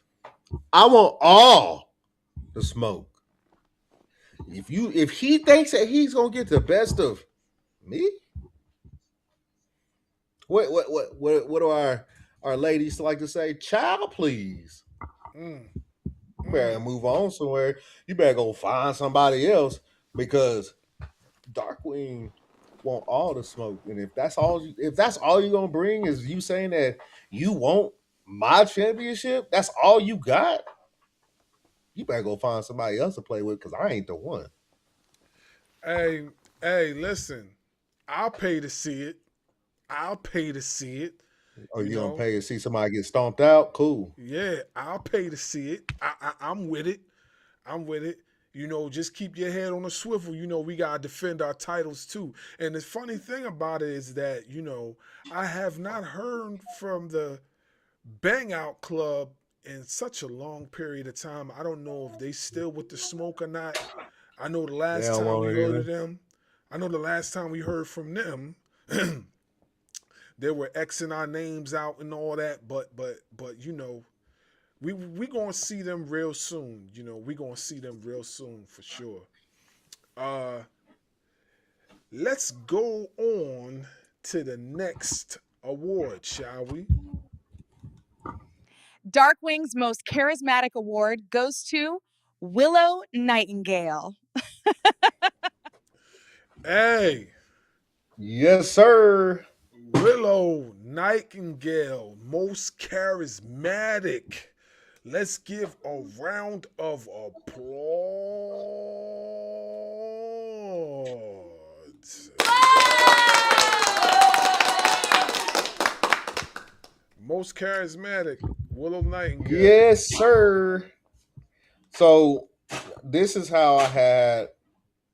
Speaker 5: I want all the smoke. If he thinks that he's gonna get the best of me, what do our ladies like to say? Child, please. You better move on somewhere. You better go find somebody else because Darkwing want all the smoke. And if that's all you're gonna bring is you saying that you want my championship, that's all you got. You better go find somebody else to play with because I ain't the one.
Speaker 1: Hey, listen. I'll pay to see it.
Speaker 5: Oh,
Speaker 1: You
Speaker 5: you gonna
Speaker 1: know?
Speaker 5: pay to see somebody get stomped out? Cool.
Speaker 1: Yeah, I'll pay to see it. I'm with it. You know, just keep your head on a swivel. You know, we gotta defend our titles too. And the funny thing about it is that, you know, I have not heard from the Bang Out Club in such a long period of time. I don't know if they still with the smoke or not. I know the
Speaker 5: They
Speaker 1: last
Speaker 5: don't
Speaker 1: time we
Speaker 5: want it
Speaker 1: heard
Speaker 5: either.
Speaker 1: of them, from them, they were Xing our names out and all that. But you know, we gonna see them real soon. You know, we gonna see them real soon for sure. Let's go on to the next award, shall we?
Speaker 2: Darkwing's most charismatic award goes to Willow Nightingale.
Speaker 1: Hey,
Speaker 5: Yes, sir.
Speaker 1: Willow Nightingale, most charismatic. Let's give a round of applause. Most charismatic, Willow Nightingale.
Speaker 5: Yes, sir. So this is how I had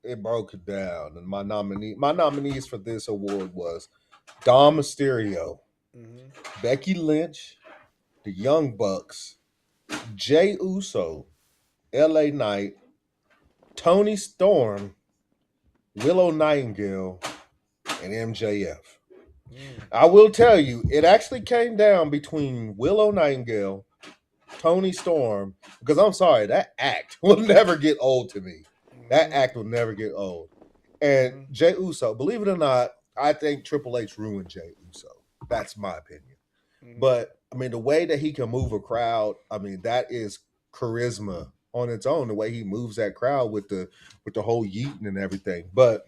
Speaker 5: it broken down. And my nominees for this award was Dom Mysterio, Becky Lynch, the Young Bucks, Jay Uso, LA Knight, Tony Storm, Willow Nightingale, and MJF. I will tell you, it actually came down between Willow Nightingale, Tony Storm, because I'm sorry, that act will never get old to me. That act will never get old. And Jey Uso, believe it or not, I think Triple H ruined Jey Uso. That's my opinion. But I mean, the way that he can move a crowd, I mean, that is charisma on its own. The way he moves that crowd with the whole yeeting and everything. But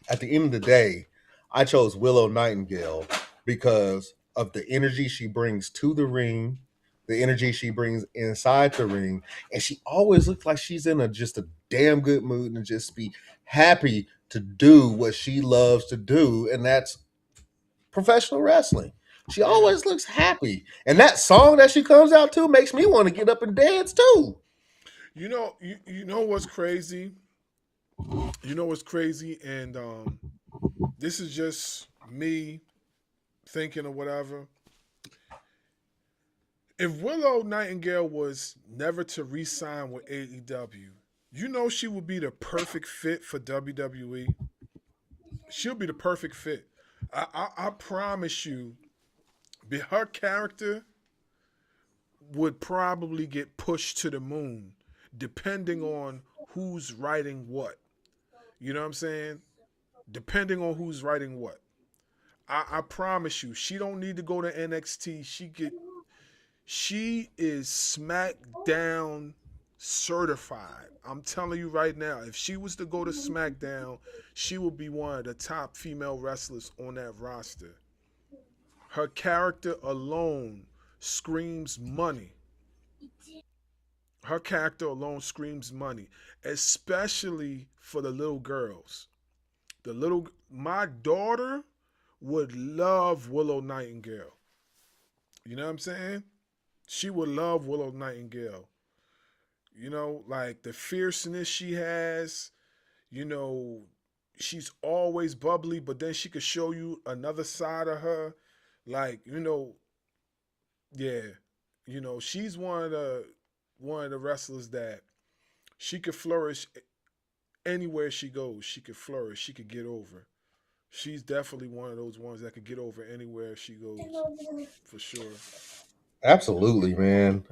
Speaker 5: at the end of the day, I chose Willow Nightingale because of the energy she brings to the ring, the energy she brings inside the ring, and she always looks like she's in just a damn good mood and just be happy to do what she loves to do, and that's professional wrestling. She always looks happy, and that song that she comes out to makes me want to get up and dance too.
Speaker 1: You know what's crazy? You know what's crazy, and this is just me thinking or whatever. If Willow Nightingale was never to re-sign with AEW, you know she would be the perfect fit for WWE. She'll be the perfect fit. I promise you, her character would probably get pushed to the moon, depending on who's writing what. You know what I'm saying? Depending on who's writing what. I promise you, she don't need to go to NXT. She is SmackDown certified. I'm telling you right now, if she was to go to SmackDown, she would be one of the top female wrestlers on that roster. Her character alone screams money. Her character alone screams money, especially for the little girls. My daughter would love Willow Nightingale. You know what I'm saying? She would love Willow Nightingale. You know, like the fierceness she has, you know, she's always bubbly, but then she could show you another side of her. Like, yeah, she's one of the wrestlers that she could flourish anywhere she goes. She could flourish. She could get over. She's definitely one of those ones that could get over anywhere she goes, for sure.
Speaker 5: Absolutely, man.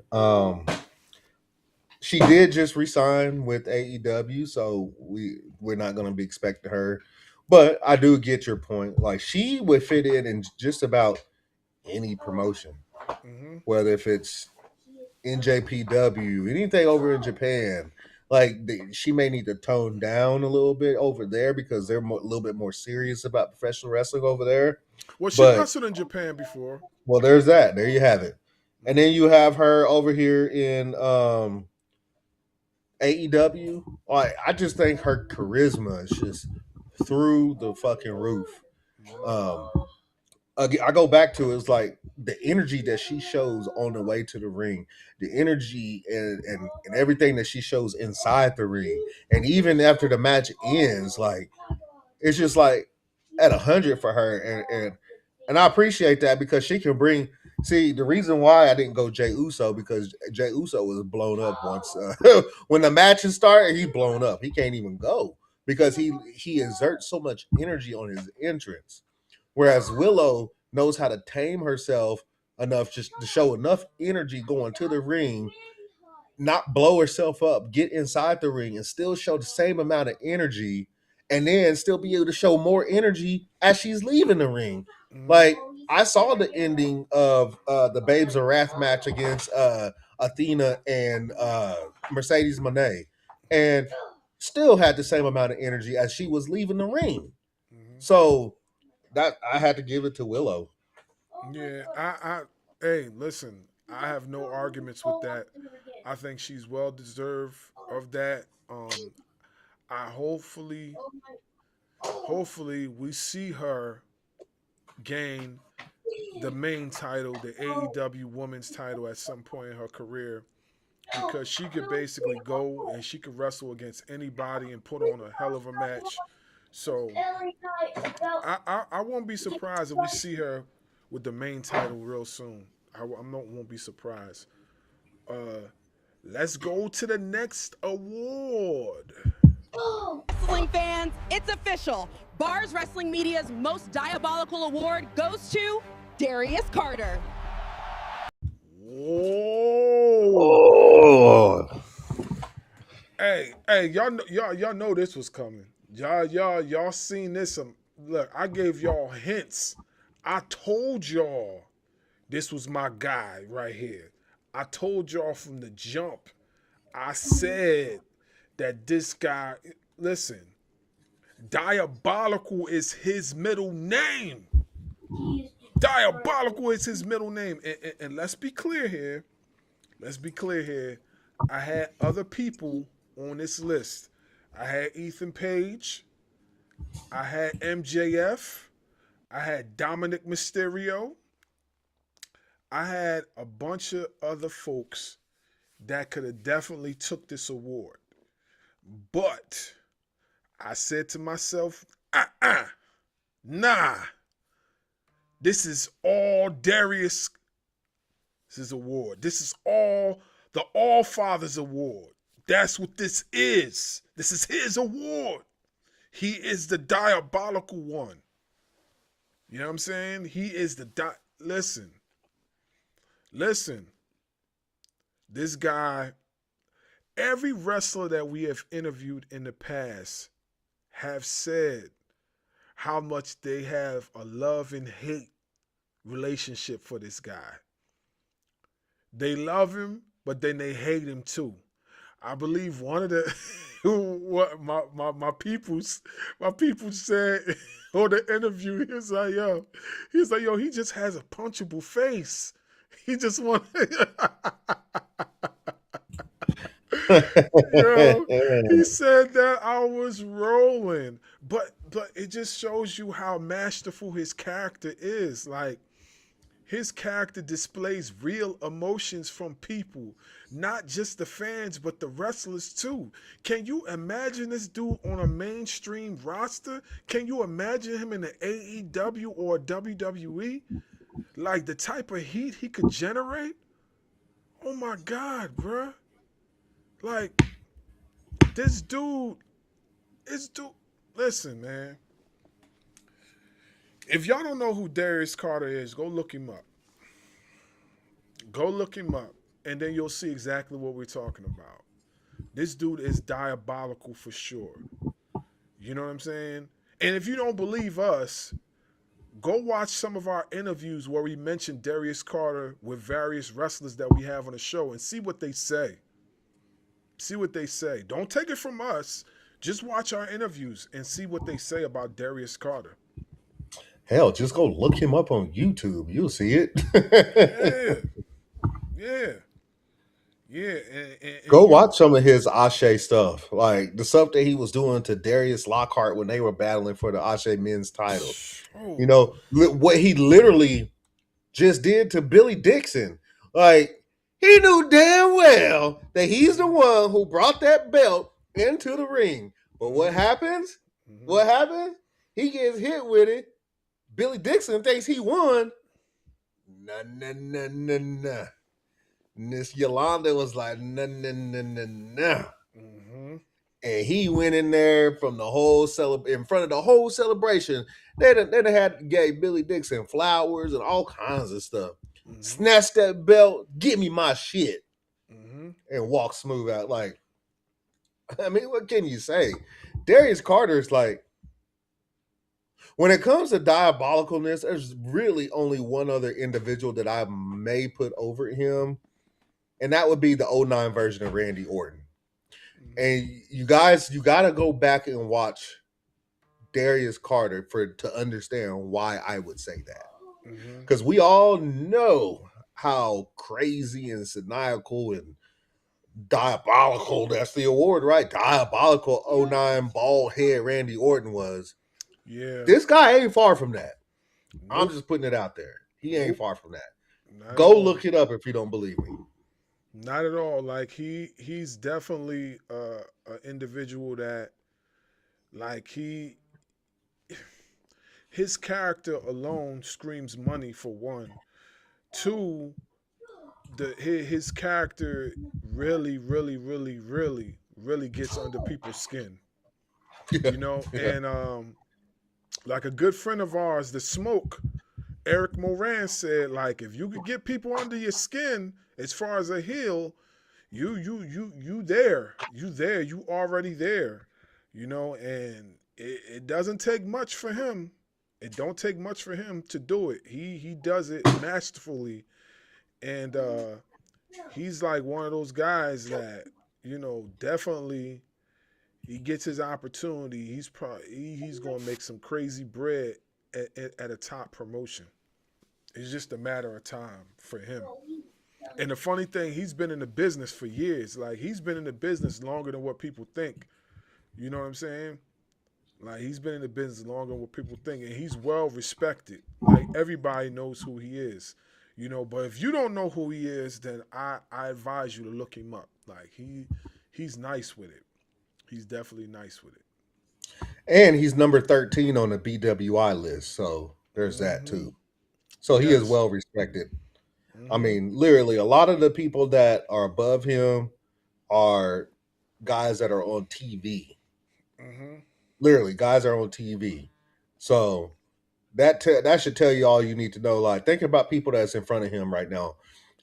Speaker 5: She did just resign with AEW, so we're not going to be expecting her. But I do get your point. Like she would fit in just about any promotion, whether if it's NJPW, anything over in Japan. Like she may need to tone down a little bit over there because they're a little bit more serious about professional wrestling over there.
Speaker 1: Well, she wrestled in Japan before.
Speaker 5: Well, there's that. There you have it. And then you have her over here in AEW. I just think her charisma is just through the fucking roof. I go back to it's like the energy that she shows on the way to the ring, the energy and everything that she shows inside the ring, and even after the match ends, like it's just like at 100 for her, and I appreciate that because she can bring. See, the reason why I didn't go Jey Uso because Jey Uso was blown up once when the matches started. He's blown up. He can't even go because he exerts so much energy on his entrance. Whereas Willow knows how to tame herself enough just to show enough energy going to the ring, not blow herself up, get inside the ring, and still show the same amount of energy, and then still be able to show more energy as she's leaving the ring. Like I saw the ending of the Babes of Wrath match against Athena and Mercedes Moné, and still had the same amount of energy as she was leaving the ring. So that I had to give it to Willow.
Speaker 1: Yeah, hey, listen, I have no arguments with that. I think she's well deserved of that. I hopefully we see her gain the main title, the AEW Women's title at some point in her career, because she could basically go and she could wrestle against anybody and put on a hell of a match. So I won't be surprised if we see her with the main title real soon. Won't be surprised. Let's go to the next award.
Speaker 2: Wrestling fans, it's official. Bars Wrestling Media's most diabolical award goes to Darius Carter.
Speaker 1: Whoa.
Speaker 5: Oh.
Speaker 1: Hey, y'all know this was coming. Y'all seen this. Look, I gave y'all hints. I told y'all this was my guy right here. I told y'all from the jump. I said that this guy, listen, Diabolical is his middle name. Diabolical is his middle name. And let's be clear here. Let's be clear here. I had other people on this list. I had Ethan Page. I had MJF. I had Dominic Mysterio. I had a bunch of other folks that could have definitely took this award. But I said to myself, nah. This is all Darius' award. This is all the All Fathers Award. That's what this is. This is his award. He is the diabolical one. You know what I'm saying? He is the listen. This guy, every wrestler that we have interviewed in the past have said how much they have a love and hate relationship for this guy. They love him, but then they hate him too. I believe one of the what my people said on the interview, he's like, yo, he just has a punchable face. He just want yo, he said that I was rolling. But it just shows you how masterful his character is. Like, his character displays real emotions from people, not just the fans, but the wrestlers too. Can you imagine this dude on a mainstream roster? Can you imagine him in the AEW or WWE? Like, the type of heat he could generate? Oh my God, bruh. Like, this dude, listen, man. If y'all don't know who Darius Carter is, go look him up. Go look him up, and then you'll see exactly what we're talking about. This dude is diabolical for sure. You know what I'm saying? And if you don't believe us, go watch some of our interviews where we mention Darius Carter with various wrestlers that we have on the show and see what they say. See what they say. Don't take it from us. Just watch our interviews and see what they say about Darius Carter.
Speaker 5: Hell, just go look him up on YouTube. You'll see it.
Speaker 1: Yeah. And
Speaker 5: Go watch some of his Ashe stuff, like the stuff that he was doing to Darius Lockhart when they were battling for the Ashe men's title.
Speaker 1: Oh.
Speaker 5: You know, what he literally just did to Billy Dixon. Like, he knew damn well that he's the one who brought that belt into the ring. But what happens?
Speaker 1: Mm-hmm.
Speaker 5: What happens? He gets hit with it. Billy Dixon thinks he won. Nah. Miss Yolanda was like, nah.
Speaker 1: Mm-hmm.
Speaker 5: And he went in there from the whole in front of the whole celebration. They had gave Billy Dixon flowers and all kinds of stuff.
Speaker 1: Mm-hmm.
Speaker 5: Snatch that belt, give me my shit,
Speaker 1: mm-hmm.
Speaker 5: and walk smooth out. Like, I mean, what can you say? Darius Carter's like, when it comes to diabolicalness, there's really only one other individual that I may put over him, and that would be the 09 version of Randy Orton. And you got to go back and watch Darius Carter to understand why I would say that. Because we all know how crazy and maniacal and diabolical, that's the award, right? Diabolical 09 bald head Randy Orton was.
Speaker 1: Yeah.
Speaker 5: This guy ain't far from that.
Speaker 1: Nope.
Speaker 5: I'm just putting it out there. He ain't far from that.
Speaker 1: Not
Speaker 5: Go look it up if you don't believe me.
Speaker 1: Not at all. Like, he's definitely an individual that, like, his character alone screams money, for one. Two, his character really gets under people's skin. You know, and like a good friend of ours, The Smoke, Eric Moran, said, like, if you could get people under your skin as far as a heel, you there. You there. You already there. And it doesn't take much for him. It don't take much for him to do it. He does it masterfully. And he's like one of those guys that, definitely he gets his opportunity. He's gonna make some crazy bread at a top promotion. It's just a matter of time for him. And the funny thing, he's been in the business for years. Like he's been in the business longer than what people think. You know what I'm saying? Like he's been in the business longer than what people think, and he's well respected. Like everybody knows who he is. But if you don't know who he is, then I advise you to look him up. Like he's nice with it. He's definitely nice with it.
Speaker 5: And he's number 13 on the BWI list. So there's that too. So he is
Speaker 1: Yes.
Speaker 5: well respected. I mean, literally, a lot of the people that are above him are guys that are on TV. Literally, guys are on TV. So that should tell you all you need to know. Like, think about people that's in front of him right now: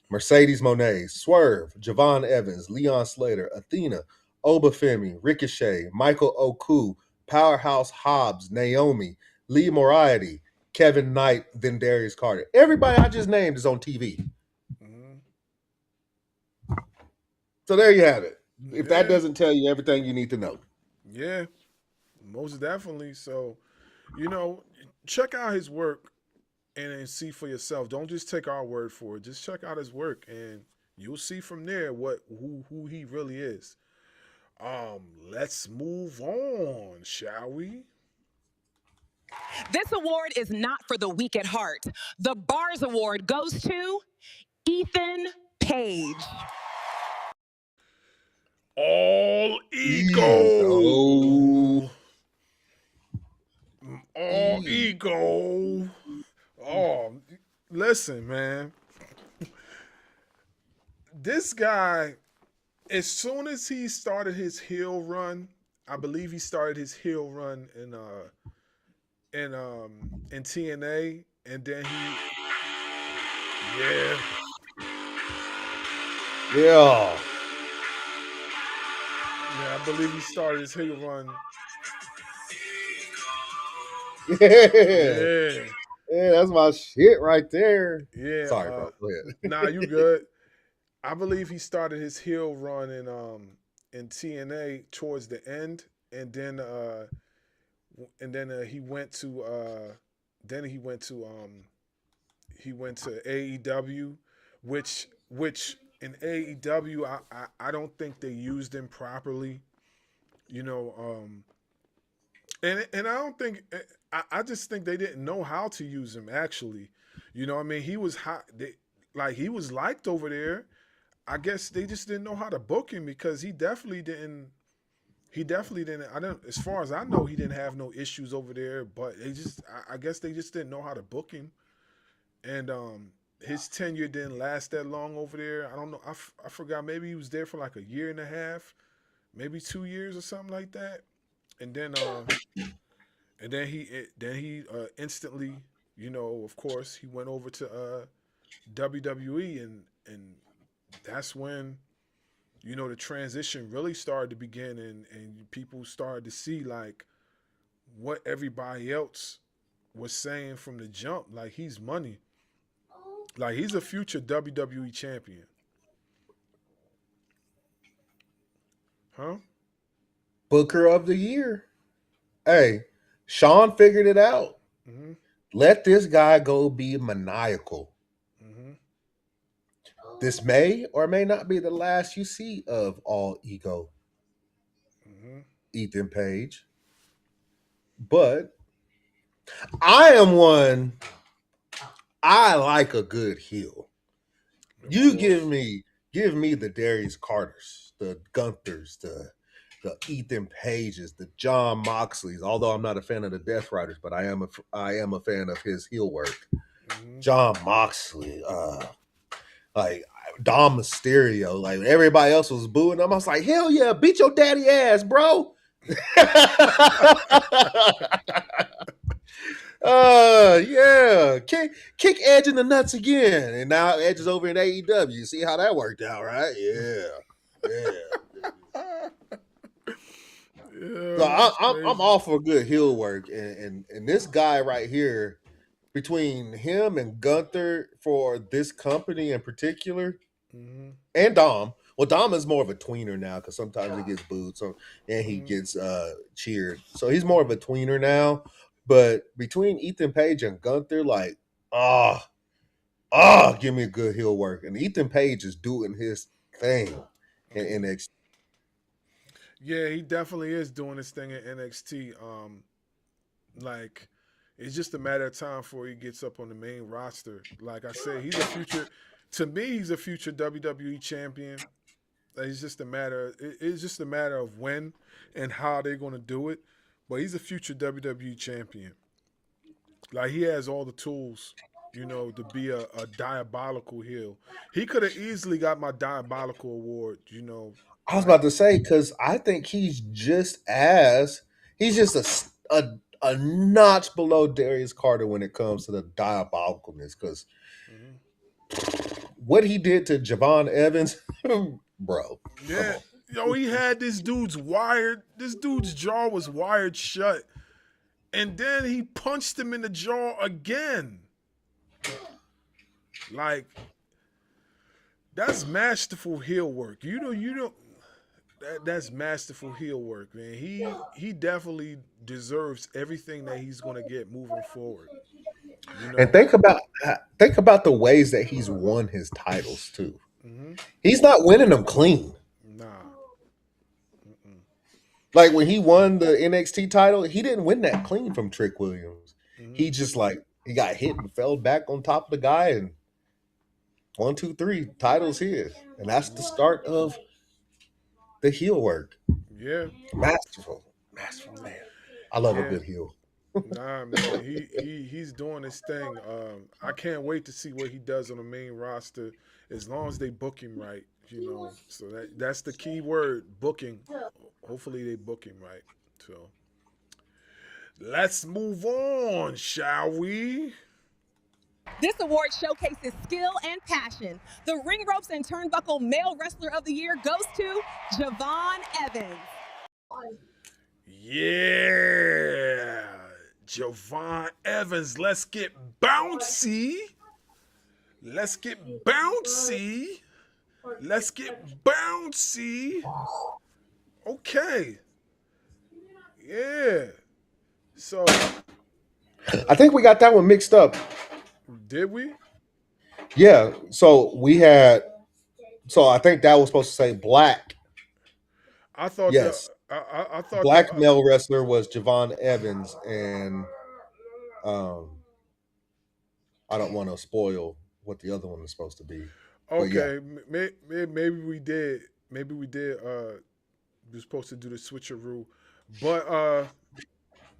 Speaker 5: Mercedes Monet, Swerve, Javon Evans, Leon Slater, Athena, Obafemi, Ricochet, Michael Oku, Powerhouse Hobbs, Naomi, Lee Moriarty, Kevin Knight, then Darius Carter. Everybody I just named is on TV. So there you have it. If that doesn't tell you everything you need to know.
Speaker 1: Yeah, most definitely. So, check out his work and see for yourself. Don't just take our word for it. Just check out his work, and you'll see from there who he really is. Let's move on, shall we?
Speaker 2: This award is not for the weak at heart. The Bars Award goes to Ethan Page.
Speaker 1: All ego. All ego. Oh, listen, man. This guy, as soon as he started his heel run, I believe he started his heel run in TNA, and then yeah.
Speaker 5: Yeah.
Speaker 1: Yeah, I believe he started his heel run.
Speaker 5: Yeah. Yeah, that's my shit right there.
Speaker 1: Yeah.
Speaker 5: Sorry, bro. Go ahead.
Speaker 1: Nah, you good. I believe he started his heel run in TNA towards the end, and then he went to AEW, which in AEW I don't think they used him properly, and I don't think I just think they didn't know how to use him actually. I mean, he was hot. He was liked over there. I guess they just didn't know how to book him because he definitely didn't. I don't. As far as I know, he didn't have no issues over there. But I guess they just didn't know how to book him, and his tenure didn't last that long over there. I don't know. I forgot. Maybe he was there for like a year and a half, maybe 2 years or something like that, and then he instantly, of course, he went over to WWE, and that's when the transition really started to begin, and people started to see like what everybody else was saying from the jump. Like he's money. Like he's a future WWE champion. Huh?
Speaker 5: Booker of the year. Hey, Sean figured it out. Let this guy go be maniacal. This may or may not be the last you see of All Ego, Ethan Page. But I am one. I like a good heel. You give me the Darius Carters, the Gunthers, the Ethan Pages, the John Moxleys. Although I'm not a fan of the Death Riders, but I am a fan of his heel work. John Moxley, like Dom Mysterio, like everybody else was booing him. I was like, hell yeah, beat your daddy ass, bro. Yeah, kick Edge in the nuts again, and now Edge is over in AEW. You see how that worked out, right? Yeah.
Speaker 1: Yeah,
Speaker 5: So
Speaker 1: that's
Speaker 5: I'm
Speaker 1: crazy.
Speaker 5: all for good heel work, and this guy right here, between him and Gunther for this company in particular,
Speaker 1: Mm-hmm.
Speaker 5: and Dom. Well, Dom is more of a tweener now because sometimes he gets booed, so and he
Speaker 1: Mm-hmm.
Speaker 5: gets cheered. So he's more of a tweener now. But between Ethan Page and Gunther, like, give me a good heel work. And Ethan Page is doing his thing in
Speaker 1: Mm-hmm.
Speaker 5: NXT.
Speaker 1: Yeah, he definitely is doing his thing at NXT. Like it's just a matter of time before he gets up on the main roster. Like I said, he's a future. To me, he's a future WWE champion. It's just a matter. It's just a matter of when and how they're going to do it. But he's a future WWE champion. Like he has all the tools, to be a diabolical heel. He could have easily got my diabolical award.
Speaker 5: I was
Speaker 1: Like
Speaker 5: about to say because I think he's just a notch below Darius Carter when it comes to the diabolicalness. Because
Speaker 1: mhm.
Speaker 5: what he did to Javon Evans, bro, come
Speaker 1: Yeah,
Speaker 5: on.
Speaker 1: he had this dude's wired. This dude's jaw was wired shut, and then he punched him in the jaw again. Like that's masterful heel work. That's masterful heel work, man. He definitely deserves everything that he's gonna get moving forward. You
Speaker 5: And
Speaker 1: know.
Speaker 5: think about the ways that he's won his titles too.
Speaker 1: Hmm.
Speaker 5: He's not winning them clean.
Speaker 1: Nah. Mm-mm.
Speaker 5: Like when he won the NXT title, he didn't win that clean from Trick Williams.
Speaker 1: Hmm.
Speaker 5: He just like he got hit and fell back on top of the guy, and 1, 2, 3 titles his, and that's the start of the heel work.
Speaker 1: Yeah.
Speaker 5: Masterful, masterful man. I love a
Speaker 1: Yeah.
Speaker 5: good heel.
Speaker 1: Nah, man, he's doing his thing. I can't wait to see what he does on the main roster. As long as they book him right, So that's the key word, booking. Hopefully they book him right. So let's move on, shall we?
Speaker 2: This award showcases skill and passion. The Ring Ropes and Turnbuckle Male Wrestler of the Year goes to Javon Evans.
Speaker 1: Yeah, Javon Evans. Let's get bouncy. Let's get bouncy. Let's get bouncy. Okay. Yeah. So,
Speaker 5: I think we got that one mixed up.
Speaker 1: did we?
Speaker 5: Yeah. So I think that was supposed to say black.
Speaker 1: I thought the
Speaker 5: Yes.
Speaker 1: I thought the
Speaker 5: Black male wrestler was Javon Evans, and um, I don't want to spoil what the other one is supposed to be. But yeah,
Speaker 1: okay. Maybe we did. Maybe we did. We were supposed to do the switcheroo, but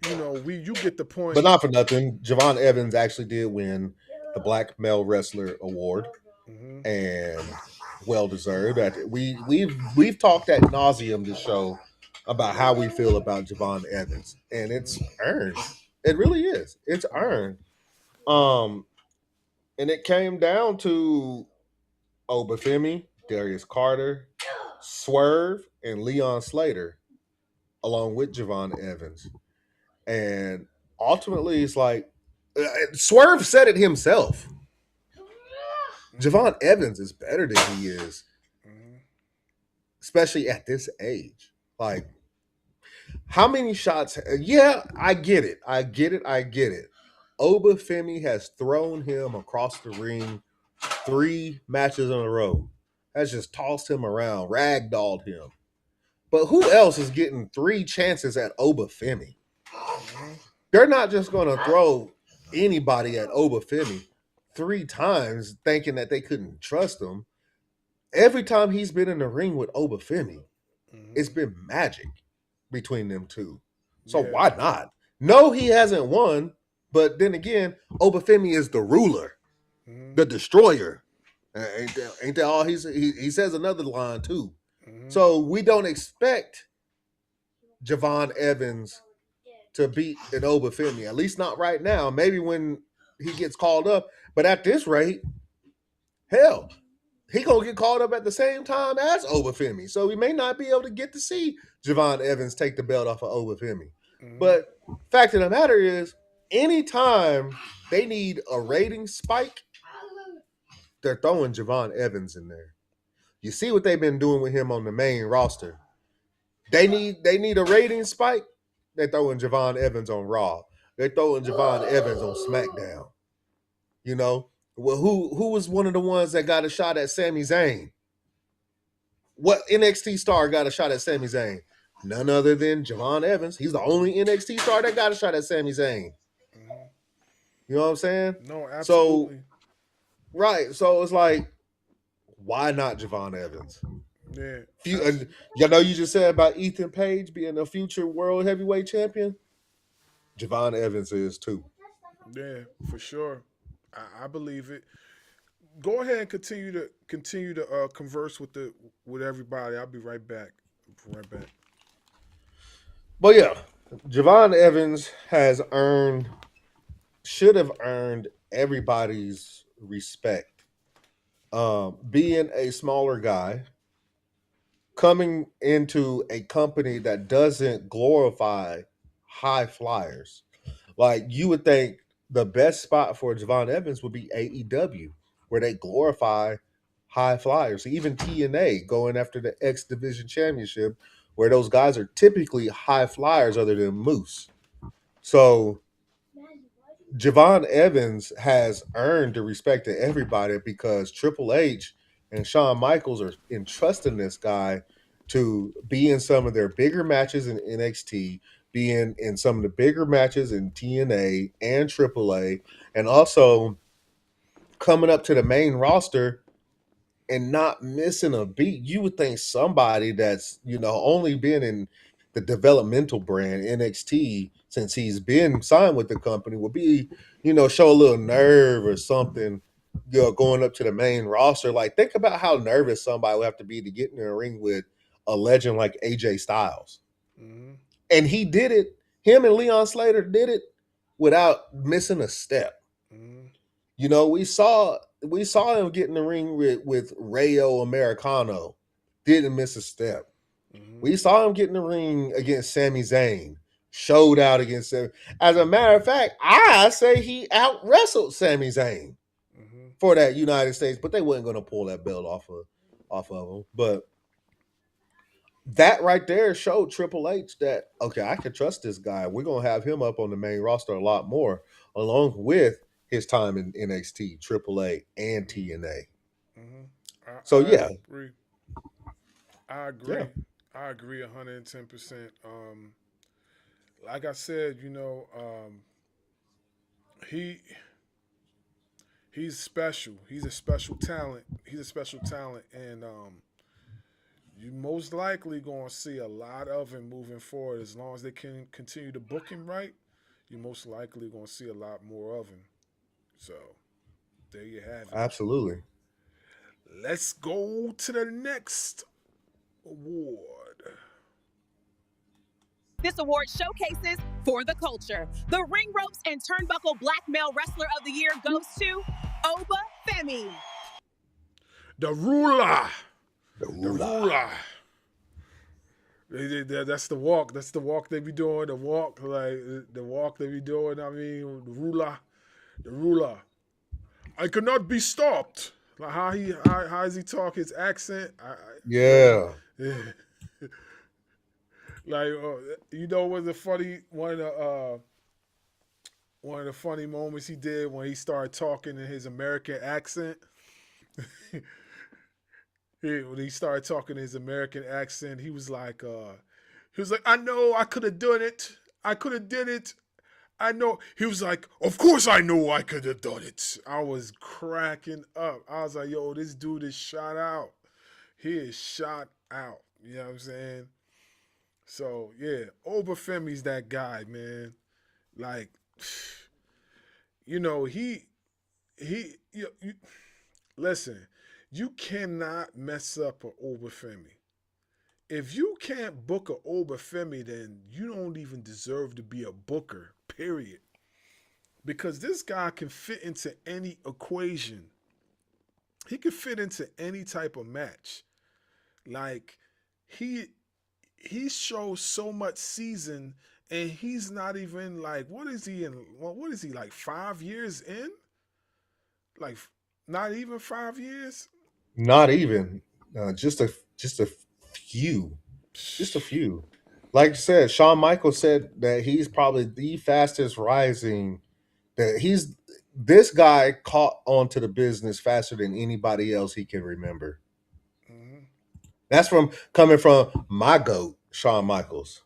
Speaker 1: you get the
Speaker 5: but
Speaker 1: point.
Speaker 5: not for nothing. Javon Evans actually did win the Black Male Wrestler Award,
Speaker 1: Hmm.
Speaker 5: and well deserved. We've talked at nauseum this show about how we feel about Javon Evans, and
Speaker 1: Hmm.
Speaker 5: it's earned. It really is. It's
Speaker 1: Hmm.
Speaker 5: earned. Um, and it came down to Obafemi, Darius Carter, Swerve, and Leon Slater, along with Javon Evans. And ultimately, it's like Swerve said it himself.
Speaker 1: Hmm.
Speaker 5: Javon Evans is better than he is,
Speaker 1: Hmm.
Speaker 5: especially at this age. Like, how many shots? Yeah, I get it. I get it. I get it. Obafemi has thrown him across the ring 3 matches in a row. Has just tossed him around, ragdolled him. But who else is getting 3 chances at Obafemi?
Speaker 1: Hmm.
Speaker 5: They're not just going to throw anybody at Obafemi 3 times thinking that they couldn't trust him. Every time he's been in the ring with Obafemi, it's
Speaker 1: Hmm.
Speaker 5: been magic between them two. So
Speaker 1: Yeah.
Speaker 5: why not? No, he hasn't won, but then again, Obafemi is the ruler,
Speaker 1: Hmm.
Speaker 5: the destroyer. Ain't that all he says another line too.
Speaker 1: Hmm.
Speaker 5: So we don't expect Javon Evans to beat an Obafemi, at least not right now. Maybe when he gets called up, but at this rate, hell, he gonna get called up at the same time as Obafemi. So we may not be able to get to see Javon Evans take the belt off of Obafemi. But fact of the matter is, anytime they need a rating spike, they're throwing Javon Evans in there. You see what they've been doing with him on the main roster. They need a rating spike. They're throwing Javon Evans on Raw. They're throwing Javon Evans on SmackDown. You know, well, who was one of the ones that got a shot at Sami Zayn? What NXT star got a shot at Sami Zayn? None other than Javon Evans. He's the only NXT star that got a shot at Sami Zayn. You know what I'm saying?
Speaker 1: No, absolutely.
Speaker 5: So, right. So it's like, why not Javon Evans?
Speaker 1: Yeah.
Speaker 5: You know, you just said about Ethan Page being a future world heavyweight champion. Javon Evans is too.
Speaker 1: Yeah, for sure. I believe it. Go ahead and continue to converse with everybody. I'll be right back. Right back.
Speaker 5: But yeah, Javon Evans should have earned everybody's respect. Being a smaller guy, coming into a company that doesn't glorify high flyers. Like, you would think the best spot for Javon Evans would be AEW, where they glorify high flyers. Even TNA going after the X Division Championship, where those guys are typically high flyers other than Moose. So Javon Evans has earned the respect of everybody because Triple H and Shawn Michaels are entrusting this guy to be in some of their bigger matches in NXT, being in some of the bigger matches in TNA and AAA, and also coming up to the main roster and not missing a beat. You would think somebody that's, only been in the developmental brand NXT since he's been signed with the company would be, show a little nerve or something, going up to the main roster. Like, think about how nervous somebody would have to be to get in the ring with a legend like AJ Styles.
Speaker 1: Mm-hmm.
Speaker 5: And he did it. Him and Leon Slater did it without missing a step.
Speaker 1: Mm-hmm.
Speaker 5: We saw him get in the ring with Rayo Americano. Didn't miss a step.
Speaker 1: Mm-hmm.
Speaker 5: We saw him get in the ring against Sami Zayn. Showed out against him. As a matter of fact, I say he out wrestled Sami Zayn for that United States, but they weren't going to pull that belt off of him. But that right there showed Triple H that, okay, I can trust this guy. We're going to have him up on the main roster a lot more, along with his time in NXT, AAA, and TNA.
Speaker 1: Mm-hmm.
Speaker 5: Yeah.
Speaker 1: I agree.
Speaker 5: Yeah.
Speaker 1: I agree 110%. Like I said, he's special. He's a special talent. And you most likely going to see a lot of him moving forward. As long as they can continue to book him right, you're most likely going to see a lot more of him. So, there you have it.
Speaker 5: Absolutely.
Speaker 1: Let's go to the next award.
Speaker 4: This award showcases for the culture. The Ring Ropes and Turnbuckle Black Male Wrestler of the Year goes to Oba Femi.
Speaker 1: The ruler. That's the walk. That's the walk they be doing. The walk they be doing. I mean, the ruler. I cannot be stopped. Like how does he talk? His accent.
Speaker 5: Yeah.
Speaker 1: Like was a funny one of the funny moments he did when he started talking in his American accent. When he started talking his American accent, he was like, I know I could have done it. I could have did it. I know. He was like, of course I know I could have done it. I was cracking up. I was like, yo, this dude is shot out. He is shot out. You know what I'm saying? So, yeah, Obafemi's that guy, man. Like, listen, you cannot mess up an Obafemi. If you can't book an Obafemi, then you don't even deserve to be a booker, period. Because this guy can fit into any equation. he could fit into any type of match. Like he he shows so much season, and he's not even like, what is he in? What is he like 5 years in? Like not even 5 years.
Speaker 5: Not even just a few, just a few. Like I said, Shawn Michaels said that he's probably the fastest rising. That he's this guy caught onto the business faster than anybody else he can remember.
Speaker 1: Mhm.
Speaker 5: That's from coming from my goat, Shawn Michaels.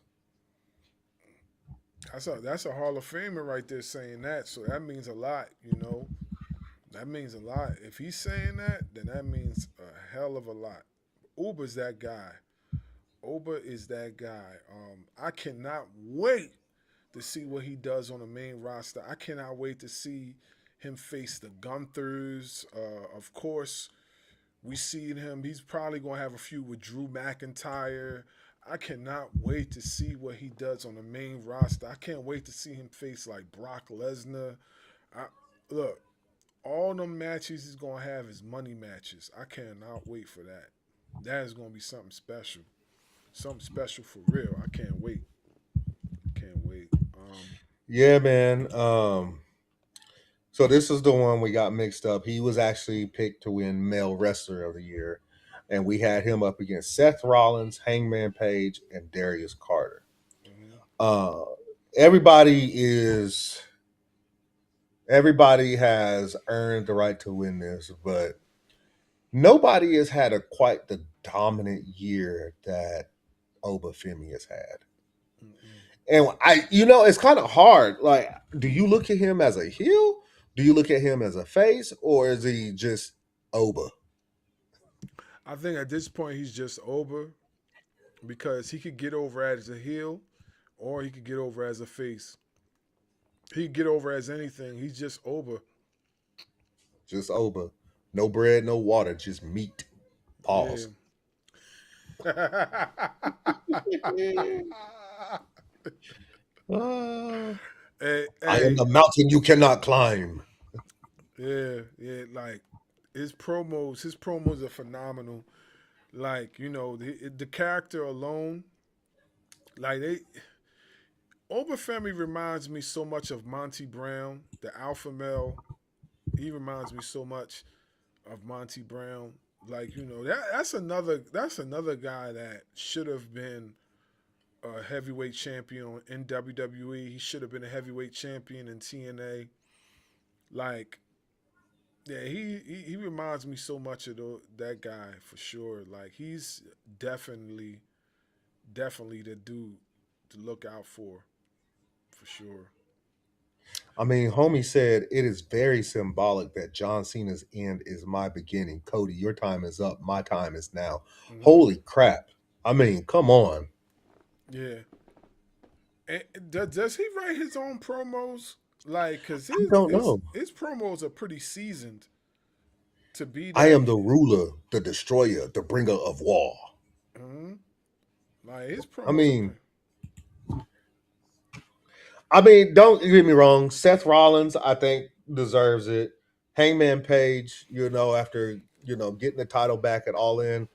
Speaker 1: That's a Hall of Famer right there saying that. So that means a lot, you know. That means a lot. If he's saying that, then that means a hell of a lot. Uber's that guy. Uber is that guy. I cannot wait to see what he does on the main roster. I cannot wait to see him face the Gunthers. Of course, we see him. He's probably gonna have a feud with Drew McIntyre. I cannot wait to see what he does on the main roster. I can't wait to see him face like Brock Lesnar. I, look, all them matches he's gonna have is money matches. I cannot wait for that. That is gonna be something special. Something special for real. I can't wait. Can't wait.
Speaker 5: Yeah, man. So this is the one we got mixed up. He was actually picked to win Male Wrestler of the Year, and we had him up against Seth Rollins, Hangman Page, and Darius Carter.
Speaker 1: Mhm.
Speaker 5: Uh, everybody is everybody has earned the right to win this, but nobody has had a quite the dominant year that Obafemi has had.
Speaker 1: Mm-mm.
Speaker 5: And it's kind of hard. Like, do you look at him as a heel? Do you look at him as a face, or is he just Oba?
Speaker 1: I think at this point he's just over because he could get over as a heel or he could get over as a face. He could get over as anything. He's just over.
Speaker 5: Just Oba. No bread, no water, just meat.
Speaker 1: Yeah.
Speaker 5: Pause. Uh,
Speaker 1: hey,
Speaker 5: I am
Speaker 1: hey,
Speaker 5: the mountain you cannot climb.
Speaker 1: yeah, yeah. Like his promos are phenomenal. Like the character alone, like they Obafemi reminds me so much of Monty Brown, the alpha male. He reminds me so much of Monty Brown. Like that's another guy that should have been a heavyweight champion in WWE. He should have been a heavyweight champion in TNA. Like yeah, he reminds me so much of that guy for sure. Like he's definitely the dude to look out for sure.
Speaker 5: I mean, homie said it is very symbolic that John Cena's end is my beginning. Cody, your time is up. My time is now.
Speaker 1: Hmm.
Speaker 5: Holy crap. I mean, come on.
Speaker 1: Yeah. And does he write his own promos? Like, cause
Speaker 5: I
Speaker 1: his
Speaker 5: don't
Speaker 1: his
Speaker 5: know.
Speaker 1: his promos are pretty seasoned to be
Speaker 5: I
Speaker 1: that.
Speaker 5: am the ruler, the destroyer, the bringer of war.
Speaker 1: Mhm. Like his
Speaker 5: I
Speaker 1: promos are
Speaker 5: mean,
Speaker 1: pretty.
Speaker 5: don't get me wrong. Seth Rollins, I think, deserves it. Hangman Page, after getting the title back at All In,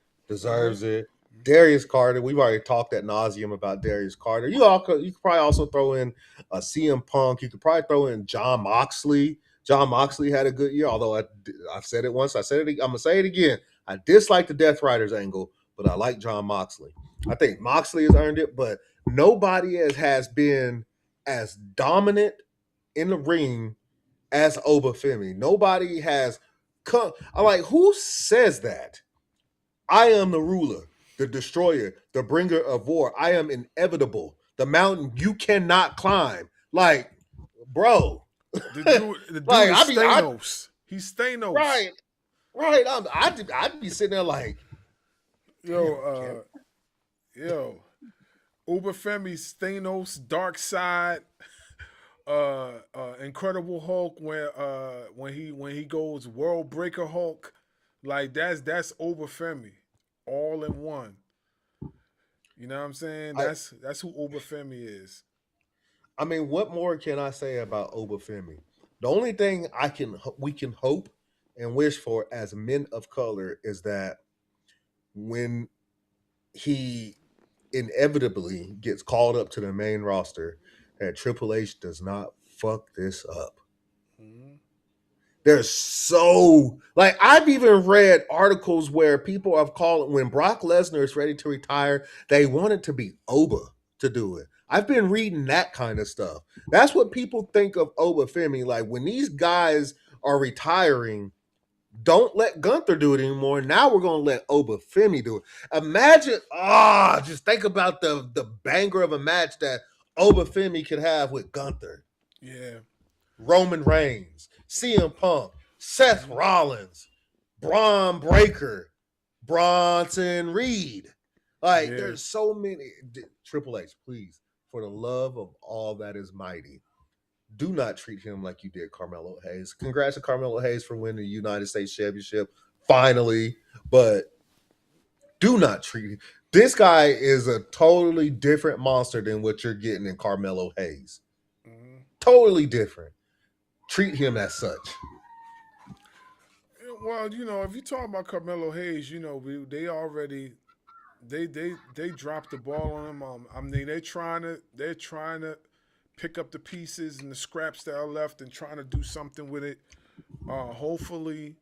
Speaker 1: Uh huh.
Speaker 5: deserves it. Darius Carter, we've already talked at nauseum about Darius Carter. You could probably also throw in a CM Punk. You could probably throw in John Moxley. John Moxley had a good year, although I've said it once. I said it. I'm gonna say it again. I dislike the Death Riders angle, but I like John Moxley. I think Moxley has earned it, but nobody has been as dominant in the ring as Obafemi. Nobody has come. I'm like, who says that? I am the ruler, the destroyer, the bringer of war. I am inevitable. The mountain you cannot climb. Like, bro.
Speaker 1: The dude
Speaker 5: Like,
Speaker 1: is Thanos. He's Thanos.
Speaker 5: right, right. I'd be sitting there like,
Speaker 1: Yo,
Speaker 5: damn, can
Speaker 1: yo, Obafemi's Thanos, Dark Side, Incredible Hulk when he goes World Breaker Hulk, like that's Obafemi, all in one. You know what I'm saying?
Speaker 5: I?
Speaker 1: That's who Obafemi is.
Speaker 5: I mean, what more can I say about Obafemi? The only thing we can hope and wish for as men of color is that when he inevitably gets called up to the main roster, that Triple H does not fuck this up.
Speaker 1: Mhm.
Speaker 5: There's so like I've even read articles where people have called when Brock Lesnar is ready to retire, they want it to be Oba to do it. I've been reading that kind of stuff. That's what people think of Oba Femi. Like when these guys are retiring, don't let Gunther do it anymore. Now we're gonna let Oba Femi do it. Imagine, just think about the banger of a match that Oba Femi could have with Gunther.
Speaker 1: Yeah.
Speaker 5: Roman Reigns, CM Punk, Seth Rollins, Braun Breaker, Bronson Reed. Like,
Speaker 1: Yeah.
Speaker 5: there's so many. Triple H, please, for the love of all that is mighty, do not treat him like you did Carmelo Hayes. Congrats to Carmelo Hayes for winning the United States Championship finally, but do not treat him. This guy is a totally different monster than what you're getting in Carmelo Hayes.
Speaker 1: Mhm.
Speaker 5: Totally different. Treat him as such.
Speaker 1: Well, if you talk about Carmelo Hayes, they already they dropped the ball on him. I mean, they're trying to pick up the pieces and the scraps that are left and trying to do something with it. Hopefully,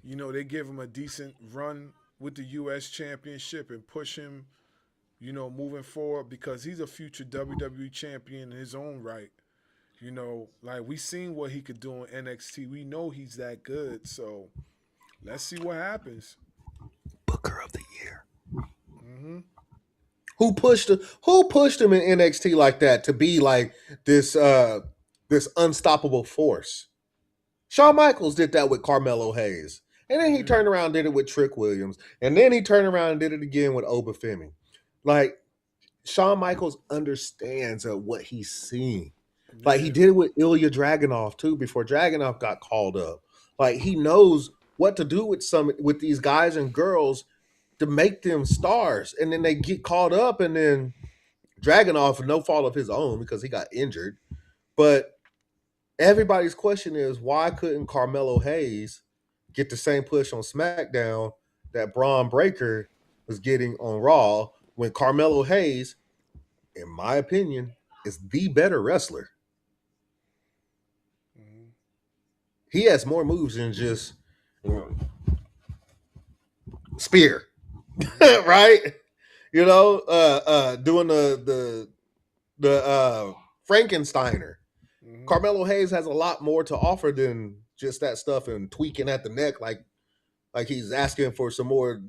Speaker 1: they give him a decent run with the U.S. Championship and push him, moving forward because he's a future WWE champion in his own right. Like we seen what he could do in NXT. We know he's that good. So let's see what happens.
Speaker 5: Booker of the Year.
Speaker 1: Hmm.
Speaker 5: Who pushed him in NXT like that to be like this unstoppable force? Shawn Michaels did that with Carmelo Hayes. And then he
Speaker 1: Yeah.
Speaker 5: turned around and did it with Trick Williams. And then he turned around and did it again with Oba Femi. Like Shawn Michaels understands what he's seeing. Like he
Speaker 1: Yeah.
Speaker 5: did it with Ilya Dragunov too before Dragunov got called up. Like he knows what to do with these guys and girls to make them stars. And then they get caught up and then Dragunov, no fault of his own because he got injured. But everybody's question is why couldn't Carmelo Hayes get the same push on SmackDown that Braun Breaker was getting on Raw when Carmelo Hayes, in my opinion, is the better wrestler.
Speaker 1: Mhm.
Speaker 5: He has more moves than just spear,
Speaker 1: Mhm.
Speaker 5: right? Doing the Frankensteiner.
Speaker 1: Mhm.
Speaker 5: Carmelo Hayes has a lot more to offer than just that stuff and tweaking at the neck like he's asking for some more